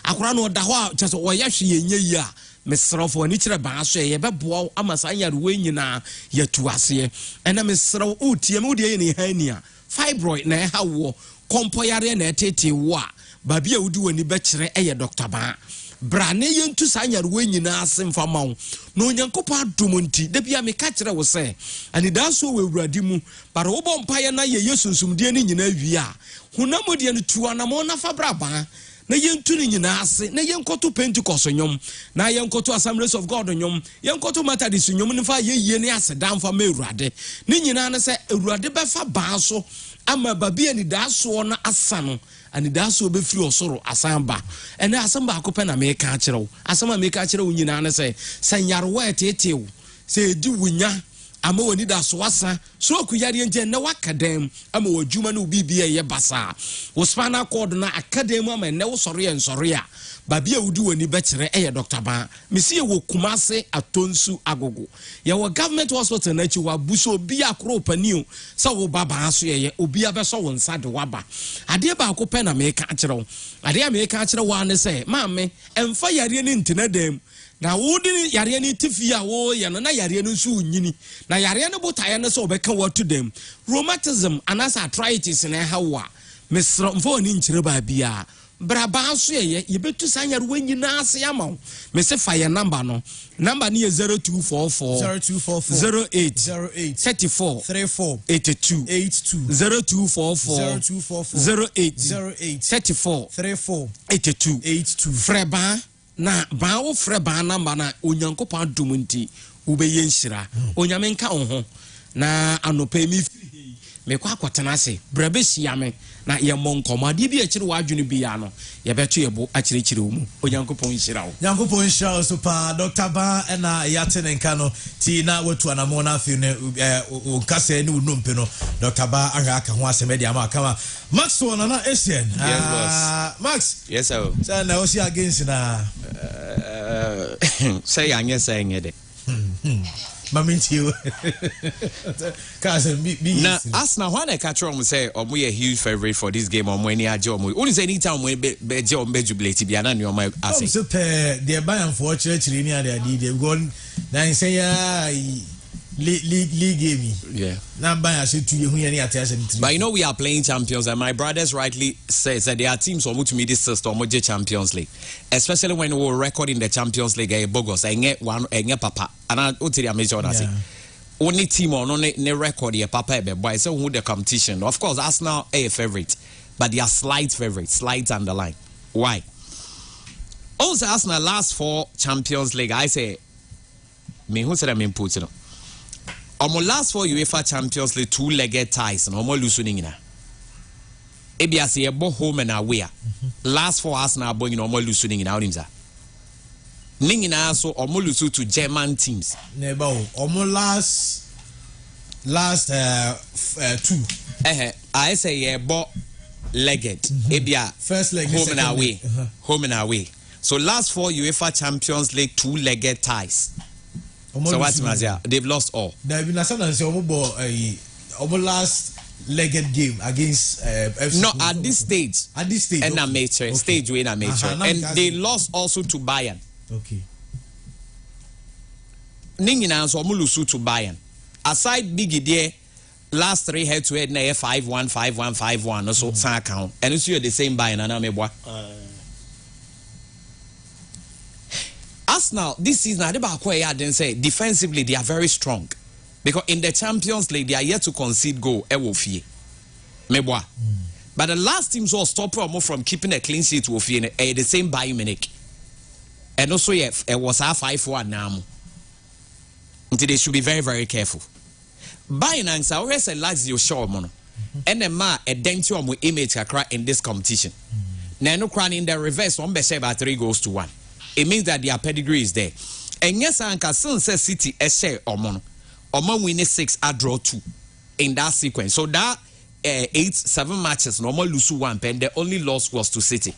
akora no da ho a kyese wo yɛ hwe ye nyi a mesrofo ani kire Ban so ye bɛboa ama sa nyare we nyina yatu ase ene mesro utie me wode ye ne hania fibroid na ha wo kompoyare na etete wo a ba bia wudi wani bɛkyere ɛyɛ Dr. Ban brane yentu sa nyarwe nyina asemfa mawo no onyankopɔ adom nti da bia me ka kyerɛ wo sɛ ani da so we wurade mu bara wo bɔ mpaye na ye yesunsumde ne nyina wi a hunamode ne tuwa na mo na fa braba na yentu ne nyina ase na yenkoto Pentecost nyom na yenkoto Assemblies of God nyom yenkoto Methodist nyom ne fa ye ne aseda mfa ma Ewurade ne nyina ne sɛ Ewurade bɛfa baa so ama babi ani da so na asa no ani da so be free osoro asamba ene asamba akopɛ na me ka kyerɛw asamba me ka kyerɛw nyina ne sɛ sanyarwa etetew sɛ edi wunya ama woni da so wasa so akuyare nje ne wakadam ama wadwuma no bibia ye basa wo spinal cord na akadam ama ne wo sɔre nsɔre a babia wudi woni bɛkyerɛ ɛyɛ Dr. Ban mesi ye wo Kumase Atonsu Agogo ye wo government hospital na chi wa buso obi akoro panio sɛ wo baba so ye obi abɛsɔ wo nsa de waba ade ba akopɛ na me ka kyerɛw ade me ka kyerɛw wa ne sɛ maame emfa yare ne ntina dam na wodi yare ne tifi a wo ye no na yare no nso nyini na yare ne botaye ne sɛ obɛka watu dem rheumatism anasa arthritis na ha wa mesro mfa oni nkyere ba bia braba so ye betu sanyar wenyi na ase ama me se fa ye number no number ni 0244 08 34 82 0244 08 34 82 freba na ba wo freba number na onyankopɔn adom nti ubeye nhyira onyame nka wo ho na anopa mi me kwa kwatena se brabe sia me na ye monkomo ade bi akire wadwene bia no ye beto ye bo akire mu onyankopɔn nhyira wo nyankopɔn nhyira wo so pa Dr. Ban na yate ne nka no ti na watu anamo na afi ne o kasa ne unompe no Dr. Ban aga aka ho asem de ama kama Max wona na Asian yes boss Max yes sir say na o si against na say anya say ngede Mamintio. Now, Arsenal, when I catch on, say, we a huge favorite for this game on when you are Jomo. Only say anytime when John Bejubilate, be an annual my assay. So, they're buying for church in they've gone. Then say, league game. Yeah. Now, buy a suit to you, any attention. But you know, we are playing champions, and my brothers rightly says that there are teams who to me this system, Champions League, especially when we were recording the Champions League, Bogos, and get one, and get Papa, and I will tell you, I say. Only team on ne record here, Papa, but so who the competition. Of course, Arsenal a favorite, but they are slight favorites, slight underline. Why? Also, Arsenal last 4 Champions League, I say, me who said I mean put it on. Last 4 UEFA Champions League 2-legged ties and almost losing in. Ebia say a home and away. Last 4 Arsenal boy in almost losing in our names. Ningina so almost lose to German teams. Nebo almost last 2. I say a legged. Ebia first leg home and away. Home and away. So last 4 UEFA Champions League 2-legged ties. So what's Mazia? They've lost all. They've been a say almost last legged game against FC. No, at this stage. At this stage. And amateur stage win amateur, and they lost also to Bayern. Okay. Ningina so lose to Bayern. Aside Biggie there, last 3 head-to-head na 5-1, 5-1, 5-1. So san account, and it's the same Bayern and Ameboa. Arsenal this season, I didn't say defensively they are very strong because in the Champions League they are yet to concede goal. Meboa. But the last team so stop from keeping a clean sheet with the same Bayern Munich. And also it was a 5-1 now. Until they should be very, very careful. Bayern and always a Lazio show mono. And a dentium with image in this competition. Now crying in the reverse, one best about 3-1. It means that their pedigree is there. And yes, Anka says City a share or mono. Or winning 6, I draw 2 in that sequence. So that 7 matches, normal lose 1 pen. The only loss was to City.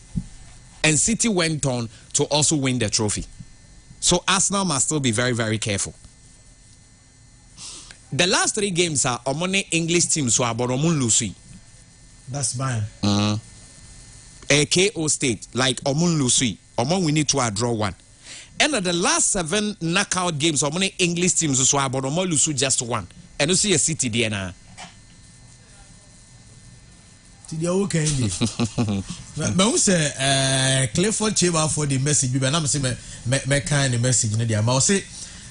And City went on to also win the trophy. So Arsenal must still be very, very careful. The last 3 games are among English teams who are Boromun Lucy. That's Bayern. A KO state like Omun Lucy. Omun we need to draw 1. And the last 7 knockout games among English teams who are Boromun Lucy just 1. And you see a City DNA. Okay. But who say Clifford Cheba for the message? But I'm saying me kind of message in the amount. Say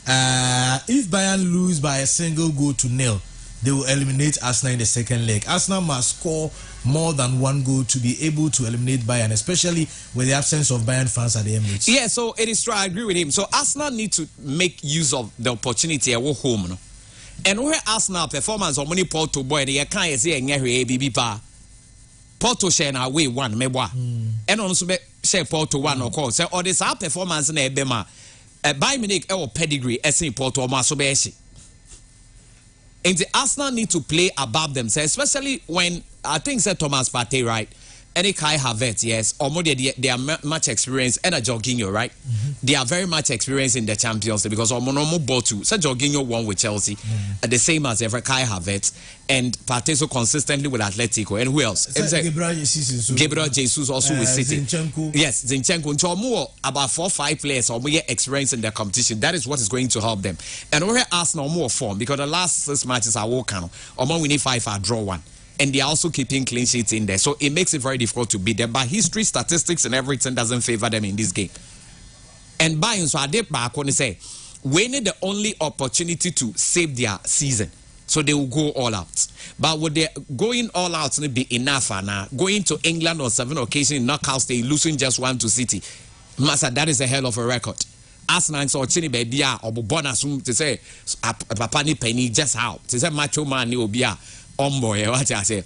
if Bayern lose by a single goal to 0, they will eliminate Arsenal in the second leg. Arsenal must score more than 1 goal to be able to eliminate Bayern, especially with the absence of Bayern fans at the Emirates. Yeah, so it is true. I agree with him. So Arsenal need to make use of the opportunity at home, no? And where Arsenal performance on money Porto boy, they can't say ABB pa. Porto share na way 1 meboa. And also share Porto 1 or call. So all this our performance na ebema. Bayern Munich pedigree in Porto so be. And the Arsenal need to play above themselves, especially when I think said Thomas Partey, right? And Kai Havertz, yes, or more they are much experienced, and a Jorginho, right? They are very much experienced in the Champions League because Omonomo Botu, so Jorginho won with Chelsea, the same as ever Kai Havertz, and Partey so consistently with Atletico, and who else? Gabriel Jesus also with City. Zinchenko. Yes, Zinchenko. So more about 4 or 5 players or more experience in the competition. That is what is going to help them. And over Arsenal more form because the last 6 matches are walking. Or more we need 5 or draw 1. And they are also keeping clean sheets in there. So it makes it very difficult to beat them. But history, statistics, and everything doesn't favor them in this game. And Bayern, so I did back when they say, we need the only opportunity to save their season. So they will go all out. But would they going all out be enough? Now going to England on 7 occasions in knockouts, they losing just 1 to City. Masa, that is a hell of a record. Arsenal so chini baby or bonus to say papa ni penny just out. To say macho man ni obia. Boy, what I say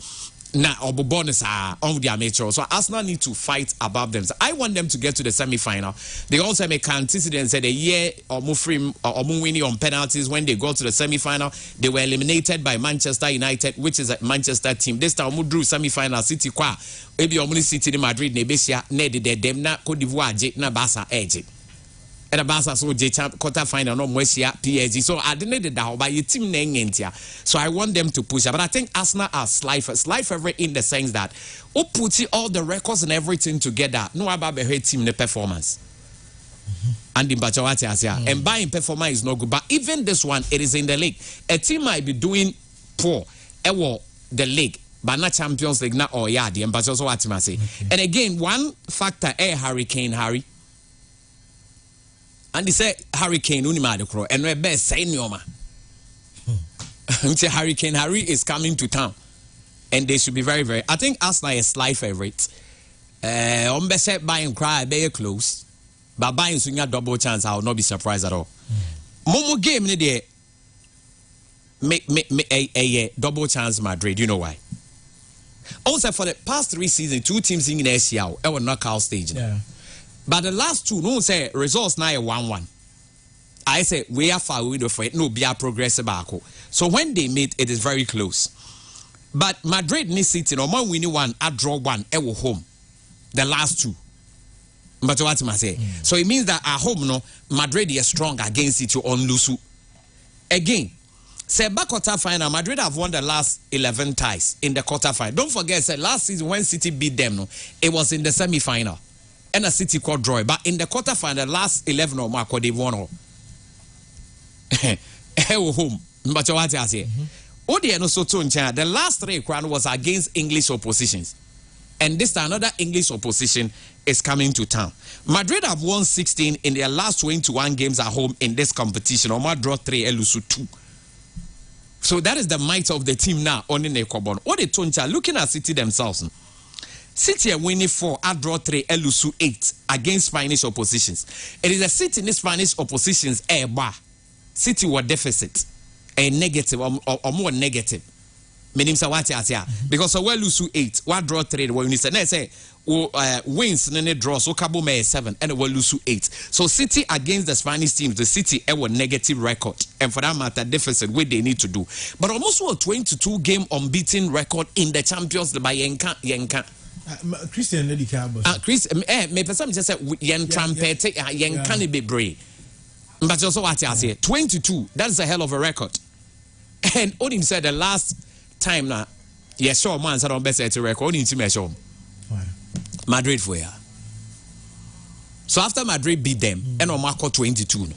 now, bonus are on the amateur. So Arsenal need to fight above them. So I want them to get to the semi-final. They also make antecedents said a year or more free or more winning on penalties when they go to the semi-final. They were eliminated by Manchester United, which is a Manchester team. This time we drew semi-final City qua. Maybe only City in Madrid Nebesia Ned them na Cote d'Ivoire na Barca edge. And the Barca so quarter final no Moesia PSG. So I didn't need that by your team name. So I want them to push. But I think Arsenal are slight favorite in the sense that put all the records and everything together. No about a team the performance. And in Bachawati and buying performance is not good. But even this one, it is in the league. A team might be doing poor. The league. But not Champions League now or yeah, the ambassadors what I say. And again, one factor Harry. And they say Hurricane Unimado and we best say Nyoma. Hurricane Harry is coming to town. And they should be very, very. I think Arsenal is slight favorite. Set buying cry very close. But buying swing a double chance, I will not be surprised at all. Momo game in the make a double chance Madrid. You know why? Also for the past 3 seasons, 2 teams in Asia our knockout stage. Yeah. But the last 2, no say results now 1-1. I say we are far away for it. No, be a progressive back. So when they meet, it is very close. But Madrid needs City. No more winning 1, I draw 1. Ever home. The last 2. But what am I say? So it means that at home, no Madrid is strong against City on Lusu. Again, Say back quarter final, Madrid have won the last 11 ties in the quarter final. Don't forget, say last season when City beat them, no, it was in the semi-final. And a City called draw. But in the quarter final, last 11 or Marco, they won all. Home. But what I say? The last 3 crown was against English oppositions. And this time, another English opposition is coming to town. Madrid have won 16 in their last 21 games at home in this competition. Omar draw 3, Elusu 2. So that is the might of the team now on the Nekobon. What they told you, looking at City themselves. City are winning 4, I draw 3, Elusu 8 against Spanish oppositions. It is a City in the Spanish oppositions, bar. City were deficit, a negative or more negative. Meaning, so what you say? Because so well, Elusu 8, what draw 3, when you say, wins and then draws, so Cabo May 7 and well Lusu 8. So City against the Spanish teams, the City have a negative record, and for that matter, deficit what they need to do. But almost a 22 game unbeaten record in the Champions League by Yenka. Christian Nedika. Chris, me person just say Yen trumpet Yenka be brave. But also what I say, 22. That's a hell of a record. And Odin said the last time now, yes, sure, man said on best at record. Odin to measure. Madrid for ya. So after Madrid beat them, and on Marco 22.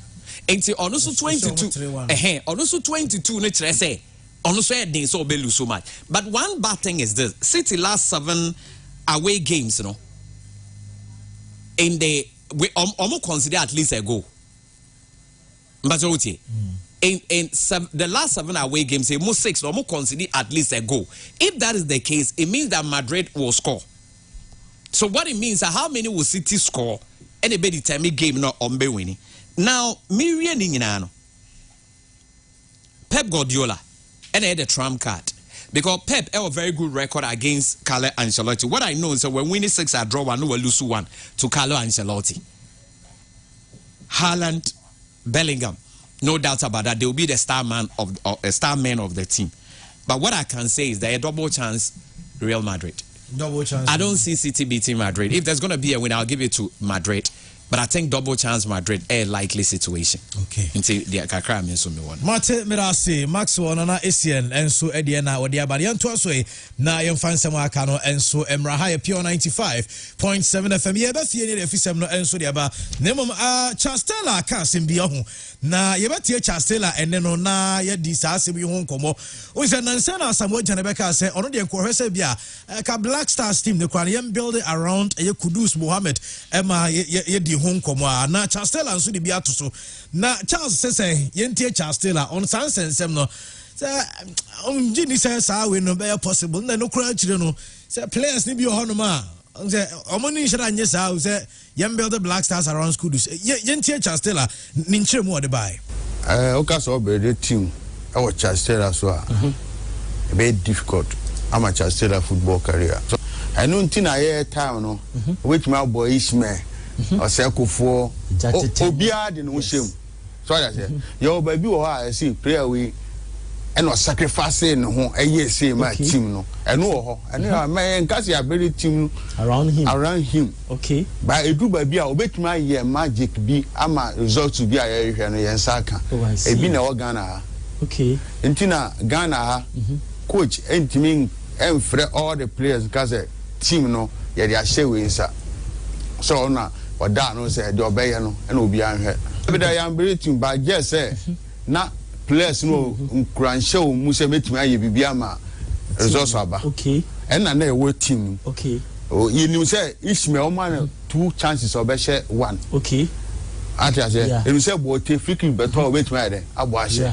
And see, on also 22, on also 22, let's say, on also they so be lose so much. But one bad thing is this: City last 7 away games, you know, in the we almost consider at least a goal. But in the last 7 away games, almost 6, almost consider at least a goal. If that is the case, it means that Madrid will score. So what it means is how many will City score? Anybody tell me game not on be winning. Now, Miriam Pep Guardiola and had a trump card. Because Pep had a very good record against Carlo Ancelotti. What I know is that when winning 6 I draw 1, we lose 1 to Carlo Ancelotti. Haaland, Bellingham, no doubt about that. They will be the star man of the team. But what I can say is that a double chance Real Madrid. Double chance. I don't see City beating Madrid. If there's going to be a win, I'll give it to Madrid. But I think double chance Madrid a likely situation. Okay. Until the Kakra means so me one. Mate Mirasi, Maxwell Nana Asian, and so Ediana or the Abadian Twasway. Na yam fan Samakano and so Emrahaya Pure 95.7 FM. Yeba Fieni Fisem no and so the Aba. Nemum Chastela Casim Biahu. Na Yebati Chastela and then on na Yadisa Sibi Hong Komo. With an answer, Samuel Janabeka said, already a Corresebia, a Black Stars team, the Korean building around a Kudus Mohammed, Emma Yedi Hong Komo, na Chastela and Sudi Biatuso. Na Charles says, Yentia Chastela on Sansen Semno. Ginny says, I will no better possible. No crutch, you know. Say, players need your honor. Omoni shara nyesa o say yam build the Black Stars around Kudus. Yentie Chastela ninche mo de buy. Oka so be the team. I was Chastela so very difficult. I'm a Chastela football career. So I know until I hear time no which my boy Ishmael or Seko for Obia de no shame. So I say your baby or I see prayer we and was sacrificing no say my team no and no and my kasi ability team around him okay by a do baby a obet my year magic be ama result to be a no yensaka e bi na Ghana okay intina Ghana coach entimi enfre all the players because team no ye dey share we nsa so na oda no say the obey no and obi anhwe be da yam team by just say na players no nkranhye mu se metimi aye bibia ma resource aba okay and na e wo team okay oh you know say Ishmael man 2 chances obe share 1 okay ati say you say bo te freaking better obetimi aye abo ahye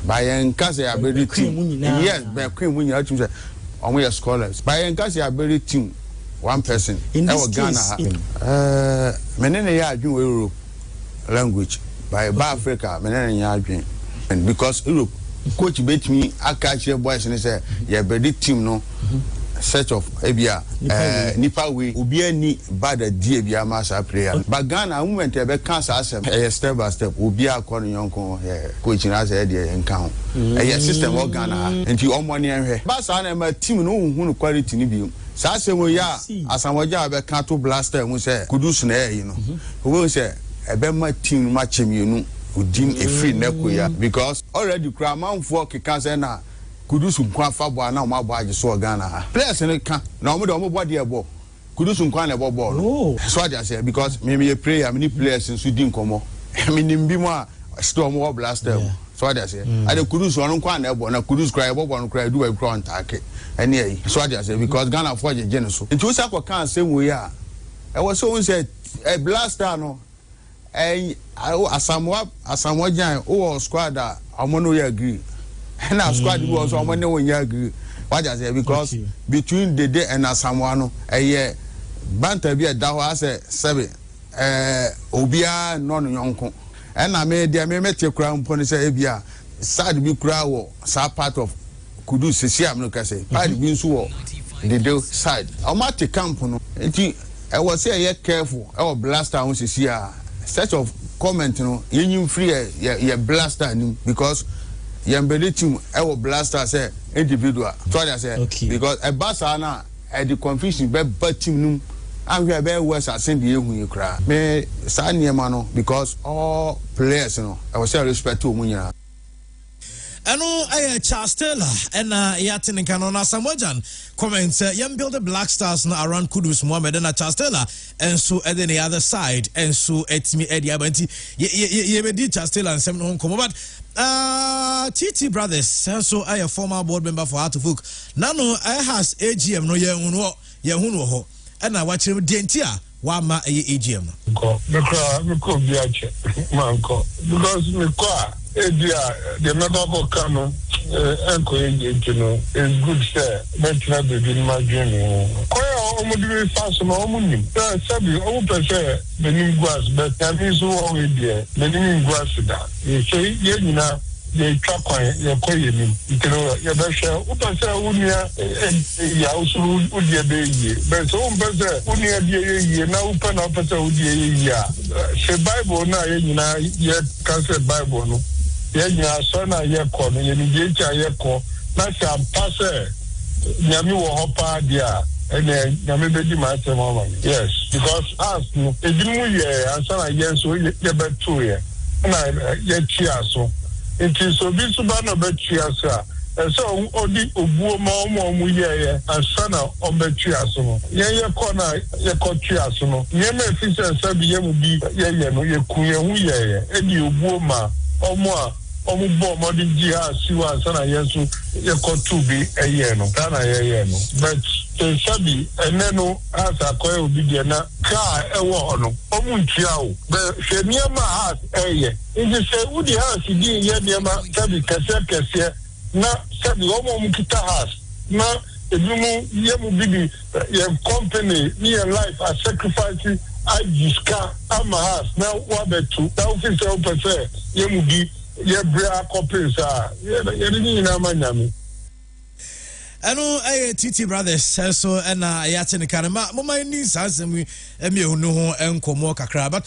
by enkase abedi team yes by queen mu nyina team say omo ye scholars by enkase abedi team 1 person in this Ghana menene ya adwin we Europe language by Africa menene ya adwin. And because Europe, coach bet me, I catch your boys and say, yeah, but the team no set of Abia, Nipa we, Ubia ni bad Diabia Massa player. But Ghana, movement a cancer step by step, Ubia calling young coaching as a idea and count. A system of Ghana, and you all money and here. But I am a team no who quality Nibium. Sasa we ya, as I was a canto blaster, we say, Kudus, you know, who will say, a better team match him, you know. udin efiri neko ya because already kra manfo keka say na kudusu nkwa fa bo na o age so Ghana players ne ka na o mo bo de ebo kudusu nkwa na ebo ball so I say because me player me players nso di nkomo me nimbi mo a storm wo blaster so I say I the kudusu on nkwa na ebo na kudusu kra ebo no kra do we kra on take ene yi so I say because Ghana for je no so nti wo say akoka asem we ya e was so say a blaster no asamoah jan o squad omono ya agree na squad we also omono we agree what I say because between the day and asamoah no banter bi da ho ase 7 obia no no yonko na me dia me mete kura mpo ne say ebia sad bi kura wo sa part of kudu sisi am no ka say part bi nso wo the day side o ma te camp no enti I was say careful our blaster on sisi a set of comment no yin free ye blaster ni because ye mbele team our blaster say individual so I say because a basa na the confusion be team no and we be worse as send the ehun kra me sa niema no because all players no I was say respect to munya Eno Charles Taylor and Yatin Canona Samojan comments young build the Black Stars now around Kudus Mohammed and Charles Taylor and so at the other side and so it's me Eddie Abenti ye Charles Taylor and 7 home come but TT Brothers and so I a former board member for Artufuk nano I has AGM no ye ho and I watch him dentia wama AGM because the medical canon encourage is good sir but not the my journey almost fast no money sabi o pese the new grass but that is what we there the new grass that you say you ye twakwan ye koye ni ikero ye be hwe upese unia ya usuru udie be yi be so umpese unia die yi na upa na upese udie yi ya se bible na ye nyina ye kanse bible no ye nyina so na ye ko no ye ni je cha ye ko na se ampase nyame wo hopa dia ene nyame be di ma se mama yes because as no edimu ye ansa na ye so ye be tu ye na ye chia so it is so this banner betriasa so odi obuo ma omu ye asana obetriaso no ye corner ye kotriaso no ye me fisa sabi ye mu bi ye no ye kunye hu ye edi obuo ma omu bo mo di ji ha siwa asana ye so ye kotu bi eye no kana ye no but sabi eneno asa koye obi de na ka ewo no omu ntia o be hwenia ma ha eye Inji se udi house di ye niema sabi kese na sabi omo mkita house na edumu ye mu bibi ye company ni your life a sacrifice I diska ama house na wabetu na office o pese ye mu bi ye bra compensate ye ni na manyame Eno TT Brothers so and Yatin Kanama mama ni sansem emi ehunu ho enkomo kakra but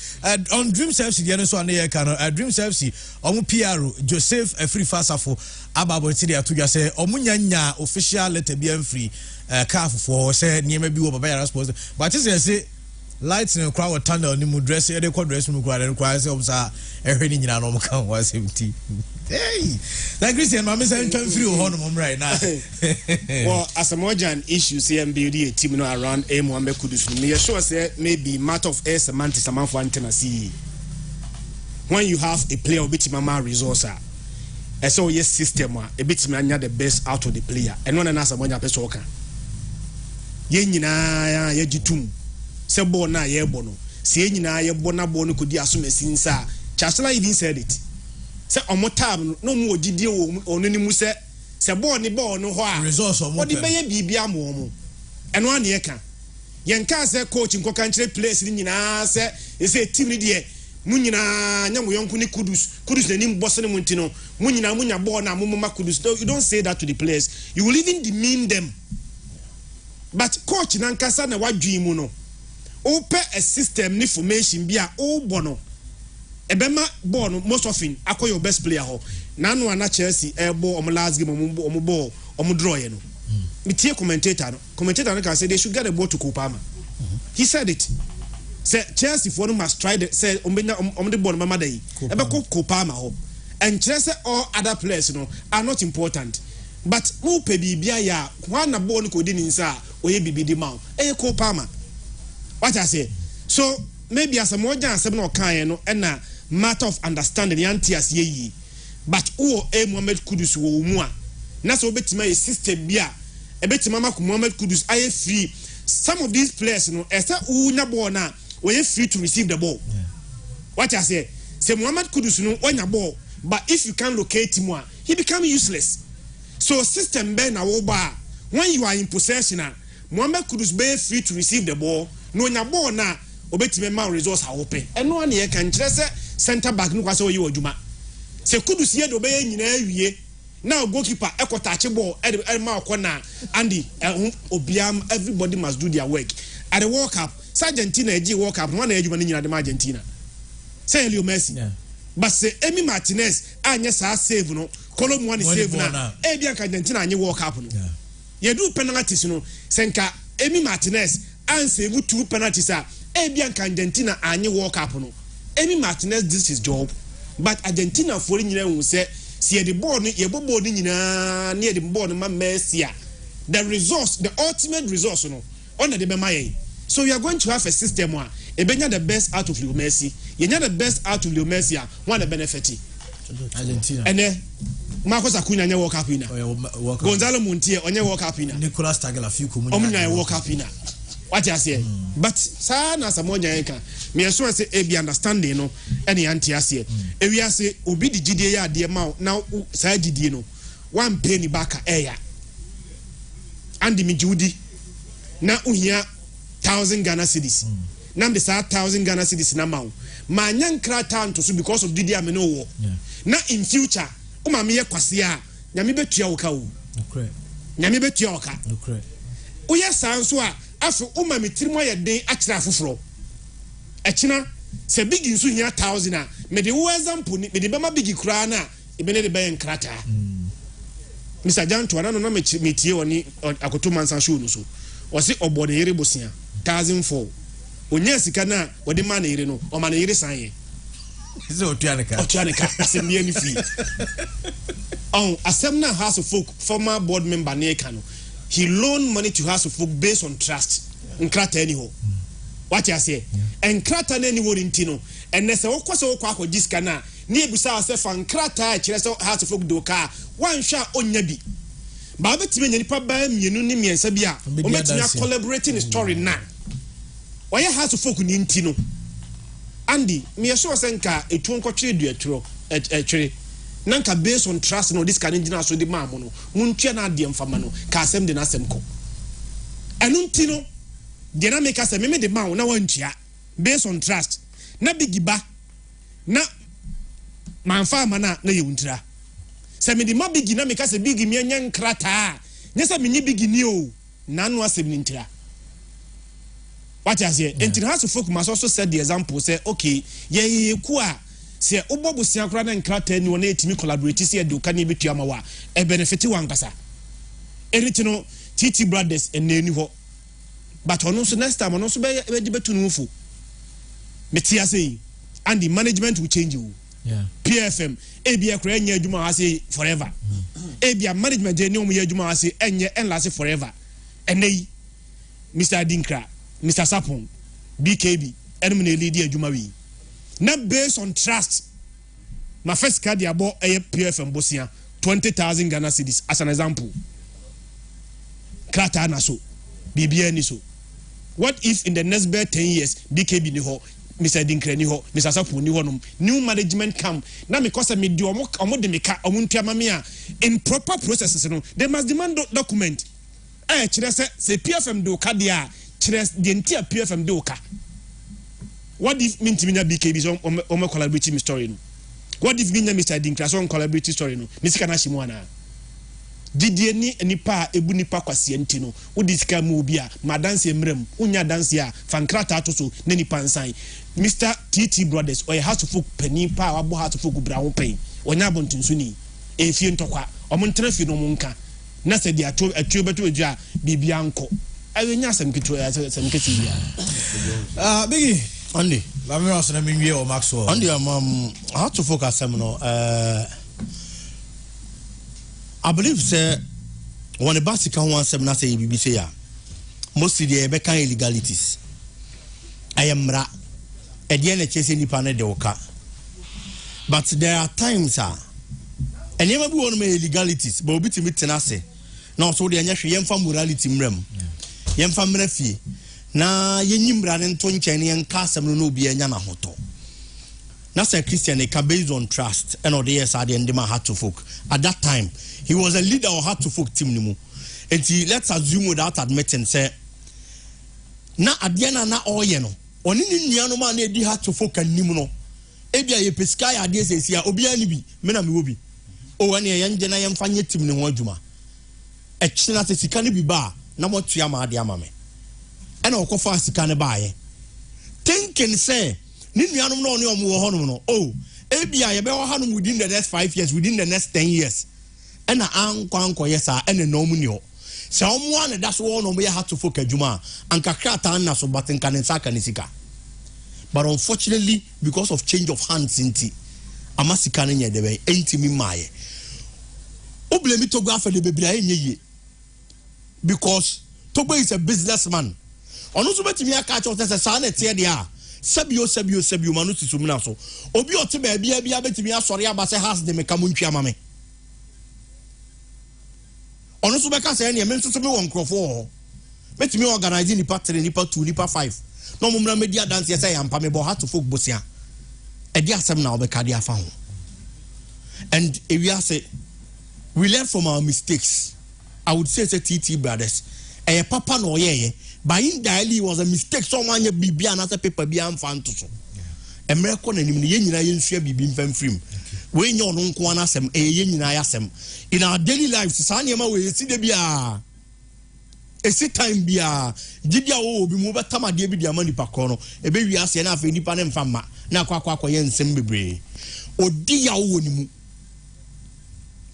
on Dream Service the so na kan Dream Service omu PR Joseph Free Fasafo ababo ti dia to dwa say omu nyanya official letter bi free car for say niema bi wo baba yara sports but say lights in crowd tunnel ni mu dress e dey call dress mu crowd and crowd say obsa ehwe ni nyina no mo kan 170 hey like Christian mama say turn free ho no mom right now well as a modern issue CM build a team no around a Mohammed Kudus me sure say maybe matter of air semantics amount for antenna see when you have a player bit mama resource so yes system a bit anya the best out of the player and one as a modern person kan ye nyina ya gitum se ball na ye bo no se nyina ye bo na ball no kodi asomasi nsa Chasela even said it se omotab no mu ogidie wo ononi mu se ball ni ball no ho a resource omo odi beye bibia mo eno ane ye ka ye nka se coach nkoka nchire place ni nyina se team ni de mu nyina nya mo yonku ni kudus na ni boss ni muntino mu nyina mu nya ball na mu ma kudus you don't say that to the players you will even demean them but coach na nkasa na wadwi mu no open a system ni formation bi a o bono ebema ball no most often akoy your best player ho na no ana Chelsea ball om last game om ball om draw ye no me tie commentator no can say they should get a ball to Kopama he said it say Chelsea for no must try the say the ball mama day ebe ko Palmer ho and Chelsea all other players are not important but who pe bibia ya one na ball ko di nsa oye bibi di ma ko Palmer what I say so maybe as a more than 7 or kan no na matter of understanding the antias ye but who Mohamed Kudus wo mu a na so betima a system bia e betima ma Mohamed Kudus aye free some of these players esa unya ball na we free to receive the ball what I say Mohamed Kudus onya ball but if you can't locate him he become useless so system be na wo ba when you are in possession Mohamed Kudus be free to receive the ball no onya ball na obetime ma results are open eno na ye kan kire se center back no kwase oyi odwuma se Kudus ye do be nyina awie now goalkeeper touch ball ma corner Andy obiam everybody must do their work at the World Cup Argentina egi World Cup one ejuma ni nyina de Argentina say Leo Messi but say Emi Martinez anya sa save no Colom one save na e bia ka Argentina anya World Cup no ye do penalties no senka Emi Martinez an save 2 penalties e bia ka Argentina anya World Cup no Emi Martinez this his job but Argentina for nyina hu say see the ball ye bobo ni nyina near the ball ma Messi the resource the ultimate resource no on the be my so we are going to have a system where ebenya the best out of Leo Messi yenya the best out of Leo Messi one the benefit Argentina and then Marcos Acuna nya World Cup ina Gonzalo Montiel onye World Cup ina Nicolas Tagliafico omunya World Cup ina what you say but sa na samonya enka me so say e be understanding no ene anti ase e wi ase obi di gidie ya de ma na sa gidie no one penny back eya and me judi na uhia 1,000 Ghana cedis na me sa 1,000 Ghana cedis na ma ma nyankra tanto so because of gidie am no wo na in future o ma me ye kwase a nyame betua wo ka wo nyame betua wo ka o ya san so a afu uma mitirimo ye den akira foforo ekina se big nso hia 1,000 a me de wo example ni me de bema big kura na e be ne de be nkrata Mr. Janto ana no na metie woni akoto mansa show no so o se obode yere bosia 1,004 onya sika na o de ma na yere no o ma na yere san ye is otuaneka asem ye ni fi asem na House of Folk former board member ne ka no he loaned money to House of Folk based on trust nkrata anyhow what you say nkrata na anyhow ntino enne se wokose wokọ akọjiska na ni ebusa ase fa nkrata kire se House of Folk doka wanhwa onya bi ba betime nyanipa ba mienu ni miensa bi a o metime collaborating story na oya House of Folk ni ntino Andy me so senka etu nkotwe duatro etwere nanka based on trust no this can engineer so the mamu no muntua na de mfama no ka asem de na asem ko enu ntino de na make asem me de mamu na wantua based on trust na bigiba na manfa mana na yewuntira se me de ma bigi na make asem bigi me anya nkrata nya se me nyi bigi ni o na no asem ni ntira what you say enti House of Folk must also set the example say okay ye ku a se obobo sia kra na nkrata ni wona etimi collaborate se de ka na betua ma wa e benefit wan kasa eritino TT brothers eneni ho but ono so next time ono so be betu no fu metia say and the management will change you PFM ebia kra nya adwuma ha say forever ebia management je ni omo ya adwuma ha say enye enlase forever enei Mr. Dinkra Mr. Sapon BKB enum na lead adwuma wi na based on trust my first card ya bo PFM bosia 20,000 Ghana cedis as an example krata na so bibia ni so what if in the next 10 years BKB ni ho Mr. Dinkra ni ho Mr. Sapon ni ho no new management come na because me di omo de meka omo ntuama me a in proper processes no they must demand document kire se PFM do ka dia kire de ntia PFM do ka what if mintiminya BKB so omo collaborative story no what if minya Mr. Dinkra so collaborative story no misika na shimu ana didie ni nipa ebu nipa kwase enti no udisika mu obi a madanse emrem unya danse a fankrata atoso na nipa nsan Mr. TT brothers or House of Folk penipa abo House of Folk bra ho pen onya abontunso ni efie ntokwa omo ntrafi no monka na se dia atwo beto adwa bibia nko awe nya asem keto asem keti ya Biggie Andy let me ask them in or Maxwell Andy I have to focus some no I believe say when the basic one sem na say BBC ya mostly the be kan illegalities ayemra e de na chese nipa na de oka but there are times and you be one illegalities but obi timi tena se na so de anya hwe yemfa morality mram yemfa mrafie na yenyimra ne nto nchen ne yanka asem no obi anya na hoto na say Christian e based on trust and all the years at the end ma Heart to Folk at that time he was a leader of Heart to Folk team nimu and let's assume without admitting say na adiana na oye no oni ni nuano ma na edi Heart to Folk animu no ebia ye peskai ade sesia obi ani bi me na me wo bi o wani ye nje na yemfa nye team ne ho adwuma e kyena se sika ne bi ba na motua ma ade ama me ena okofa sika ne ba ye thinking say ni nuanom no ne omo wo honom no ebia ye be wo hanom within the next 5 years within the next 10 years ena anko yesa ena no mu ni ho se omo an da so no mo ye Heart to Folk adwuma anka krata na so batin kan nsaka ne sika but unfortunately because of change of hands inti amasika ne nye debe enti mi maye oblemi Togo afede bebira enye because Togo is a businessman ono so betimi aka cha say sa na tie de a sabio manu tisumina so obi ote ba bia betimi asori aba say has de meka muntwi amame ono so beka say ne me nso me won krofo betimi organize ni part 3 ni part 2 ni part 5 no mumra media dance say ampa me bo Heart to Folk bosia e dia asem na obeka dia fa ho and if we say we learn from our mistakes I would say TT brothers papa no ye by indirectly was a mistake someone ye bibia na say paper bia amfa nto so emereko na nim ne ye nyina ye nsua bibi mfam frim we nye ono nko ana asem ye nyina ya asem in our daily lives sa na ma we si de bia esi time bia gibia wo obi mu betamade bi dia mani pakọ no ebe wi ase na afa nipa ne mfa ma na akwa ye nsem bebre odi ya wo ni mu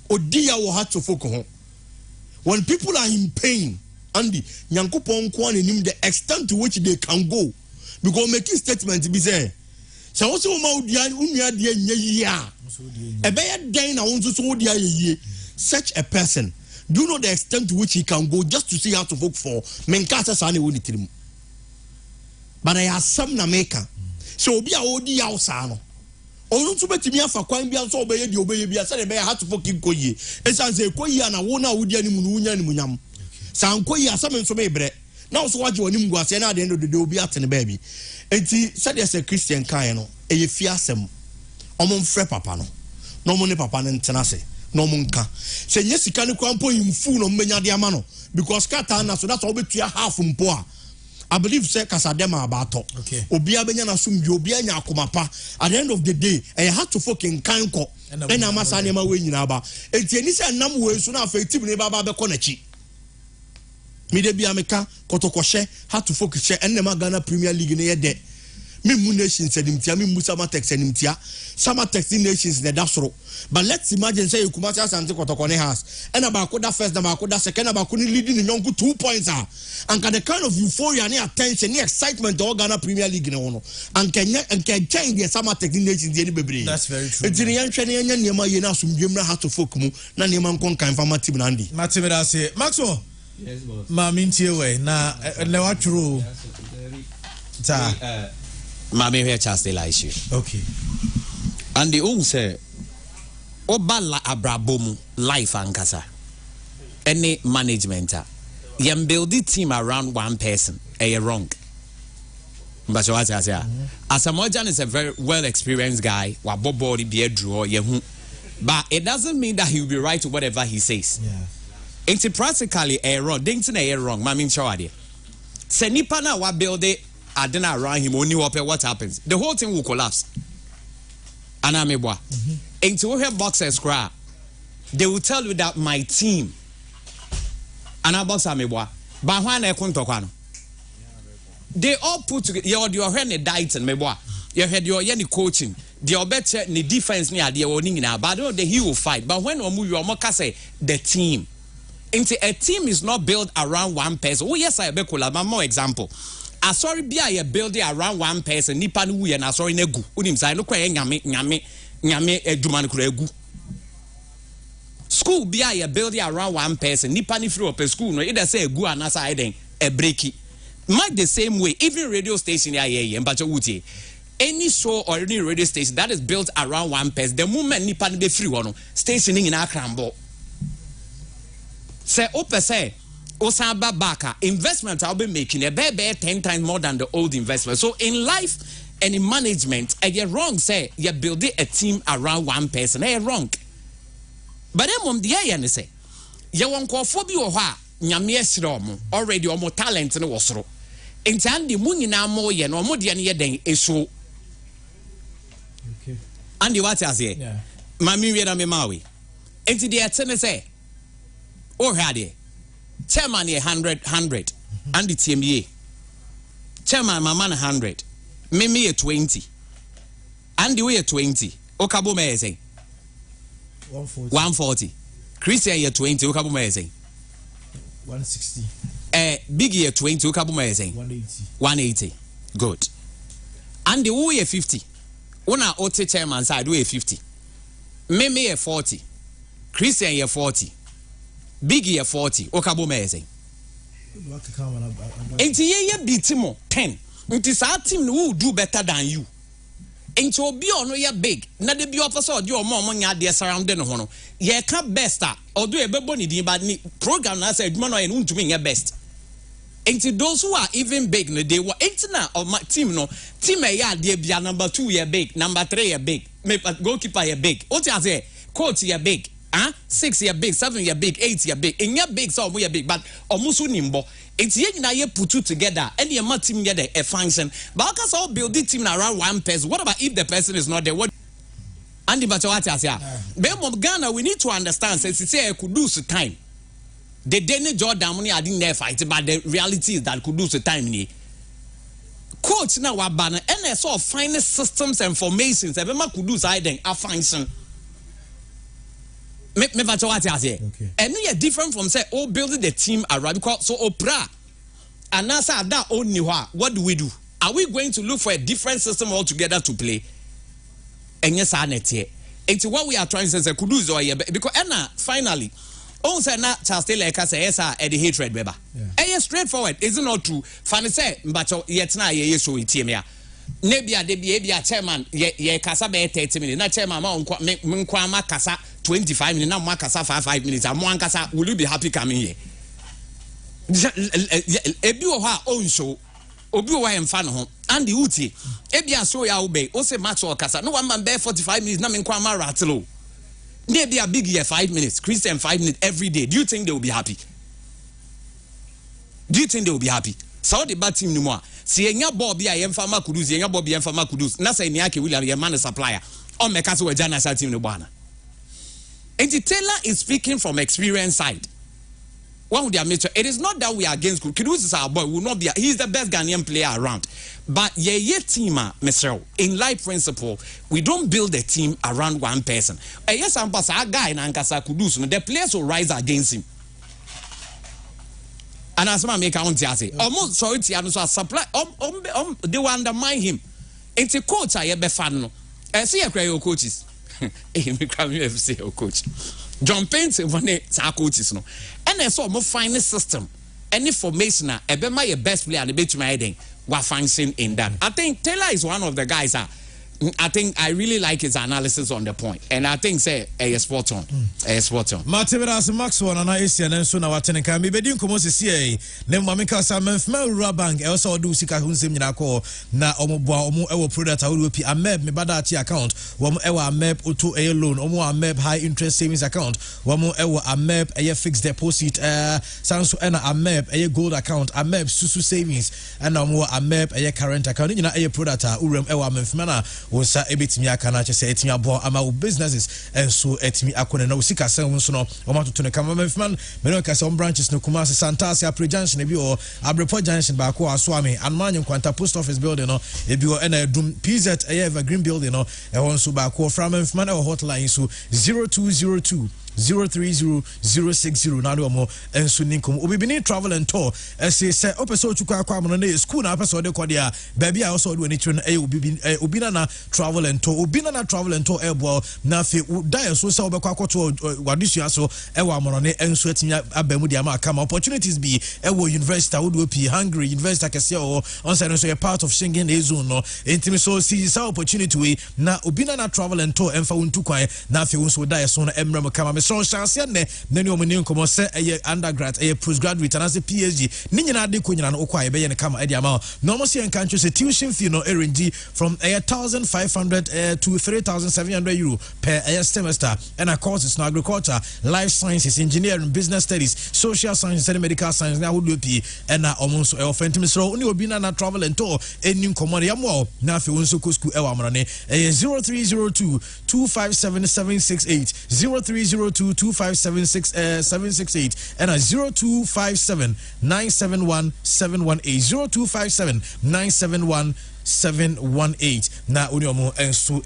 odi ya wo Heart to Folk ho when people are in pain Andy nyankopon ko anim the extent to which they can go because making statement be say so also ma odia unua de anya yi a ebe ye den na won so odia ye such a person do you know the extent to which he can go just to see Heart to Folk for menkasa sa na woni tirim but I have some na maker so obi a odi ya usa no onu so betimi afa kwan bia so obeye di obeye bia se be Heart to Folk koyi esanse koyi na wo na wodi animu no unya animu nyam san koyi asame nso me bre na so waje oni mgu ase na de ndo de obi atene baabi enti se de se Christian kan no eye fi asem omo mfre papa no no mo ne papa ne ntena se no mo nka se nye sika ne kwampo yimfu no mmenya de ama no because kata na so that's obetua half mpo a I believe say kasadema abato obi abenya na sumbi obi anya akomapa at the end of the day Heart to Folk in kanko na amasa ne ma we nyina ba enti eni se nam we so na afa team ne baba be konachi me de bia meka kotokoshe Heart to Folk che enema Ghana Premier League ne ye de me mu nations enimtia me mu Samatex enimtia Samatex nations ne da soro but let's imagine say Kumasi Asante Kotokone has and about that first na about that second about leading the young 2 points and the kind of euphoria and attention and excitement of Ghana Premier League no and can change the Samatex nations the bebre that's very true it's the yanhwene nya niema ye na asumdwemra Heart to Folk mu na niema nkon kan fa matim na ndi matimeda say Maxwell yes boss ma mintie we na le watru ta ma me here chance the issue okay and the own say obala abrabomu life ankasa any management yam build the team around one person wrong but so what I say Asamoah is a very well experienced guy wa bobody be draw yehu but it doesn't mean that he will be right to whatever he says it's practically wrong things na wrong ma mean sure there se nipa na wa build it adena around him only what happens the whole thing will collapse anamebwa into her boxers cry they will tell you that my team anabox amebwa but when I come to kwano they all put together your head diet and mebwa your head your coaching the better the defense ni ade woni nyina but the he will fight but when omu you omoka say the team Into a team is not built around one person. Oh yes, I be cool. More example. I sorry be I build it around one person. Nipa nu we na sorry negu. Unim say no kwa nyame eduman kura egu. School be I build it around one person. Nipa ni free up school no either say egu anasa iden e breaki. Might the same way even radio station ya but wuti. Any show or any radio station that is built around one person, the moment nipa ni be free one stationing in Akrambo. Say open say Osaba Baka investment I'll be making a bear 10 times more than the old investment. So in life and in management, you're wrong. Say you're building a team around one person. You're wrong. But then mom the air say you won't call for you nyame already or more talent in the wasro. In time the moon in our more yen or more than is so. Okay. Andy what I say? Yeah. Mami we me mawi. Into the say. Or had it. Chairman 100 and the TMA. Chairman my man 100. Me 20. And the way 20. Okabo me say 140. Christian year 20. Okabo me say 160. Big year 20. Okabo me say 180. Good. And the way 50. Una ote chairman side way 50. Me 40. Christian year 40. Big year 40, Okabo Mezing. Ain't ye beat him 10. It is our team who do better than you. Ain't you be on your big, not the be officer, your mom on your dear surrounding hono. Ye can't best or do a bebony, but program as a man and to be your best. Ain't it those who are even big, no, they were 18 of my team, no, team a yard, they be a number 2 year big, number 3 year big, maybe goalkeeper year big. What you say, coach year big. 6 year big, 7 year big, 8 year big. In your big, so we are big, but almost nimbo. It's yet now you put two together, and your team together a function. But because all build the team around one person. What about if the person is not there? What? Andy Bachawati ya. But Ghana, we need to understand. Since it's a Kudus time, the Daniel Jordan money I didn't fight, but the reality is that Kudus time ni. Coach now wa banner, and I saw finest systems and formations. Every Kudus I then a function. Me what I say. And they are different from say building the team around because so opera and NASA that only what do we do? Are we going to look for a different system altogether to play? And yes, I net here. It's what we are trying to say could do because finally also na Charles Taylor say yes at the hatred beba. And straightforward, is it not true? Funny say but yet na ye so it here. Nebia de chairman ye kasa be 30 minutes. Na chairman ma nkwa kasa 25 minutes. Na kasa 5 minutes. Am kasa will you be happy coming here? Ebi o ha on show. Obi o wa emfa no ho. And the uti. Ebia so ya obey. O say match or kasa. No one man be 45 minutes. Na nkwa ma rattle. Nebia big year 5 minutes. Christian 5 minutes every day. Do you think they will be happy? Do you think they will be happy? So the bad team no more. Si enya Bobby a yemfama kudus, enya Bobby yemfama kudus. Na say Niake William ye man supplier. O meka so wajana sa team no bana. And the Taylor is speaking from experience side. One with their nature. It is not that we are against Kudus is our boy. Will not be. He's the best Ghanaian player around. But ye teamer, Mr. In life principle, we don't build a team around one person. Yes, I'm pass a guy in Ankasa Kudus. The players will rise against him. And as my make out say, almost sorry to supply they will undermine him. It's a coach I be fan no. I see a cry coaches. Me come you say coach. John Paint one sa coaches no. And I saw more finest system. Any formation e be my best player and be to my den wa function in that. I think Taylor is one of the guys I think I really like his analysis on the point, and I think say a spot on. Mateberas Maxwell and Asian and so now attending can be bedin como se sie. Nem mamika sa memfma Rural Bank also do sika hunsim nyina call na omoboa omo ewo product awu pi ameb me bada ati account wo ewo ameb auto a loan omo ameb high interest savings account wo ewo ameb a fixed deposit sanso na ameb a gold account ameb susu savings and omo ameb a current account nyina a product urem ewo memfma na wosa ebetimi aka na chese etimi abo ama wo businesses enso etimi akone na usika sen nso no o matoto ne kama memfman me no kasa on branches no Kumasi Santasi Apre Junction ebi o Abrepo Junction ba ko Asoame Anmanyu Kwanta Post Office building no ebi o na edum PZ Evergreen building no e won so ba ko from memfman e hotline so 0202 030-060 na omo enso ninkom obibini travel and tour say opeso tukwa kwa mo na school na apeso de kode a baby a also do ani tire no obina na travel and tour ebo na fe die so se obekwa akoto wadusua so ewo amorone enso atimia abamu dia ma kama opportunities be ewo university would be Hungary university kese o on say no so a part of Schengen zone no intimi so see this opportunity we na obina na travel and tour emfa wontu kwan na fe won so die so na emrem kama me so chance ne nani omani nkomo se undergrad postgraduate and as a PhD ni nyina de ko nyina no kwa ye be ye ne kama e dia ma no mo se enka ntwe se tuition fee no range from 1,500 to 3,700 euro per semester and a courses in agriculture, life sciences, engineering, business studies, social sciences and medical science na would be and almost offensive so only obina na travel and tour any common yamwo na fe wonso ko school e wa amrane 0302-257-768 0302-257-768 and 0257-971-718 0257-971-718 na only omo enso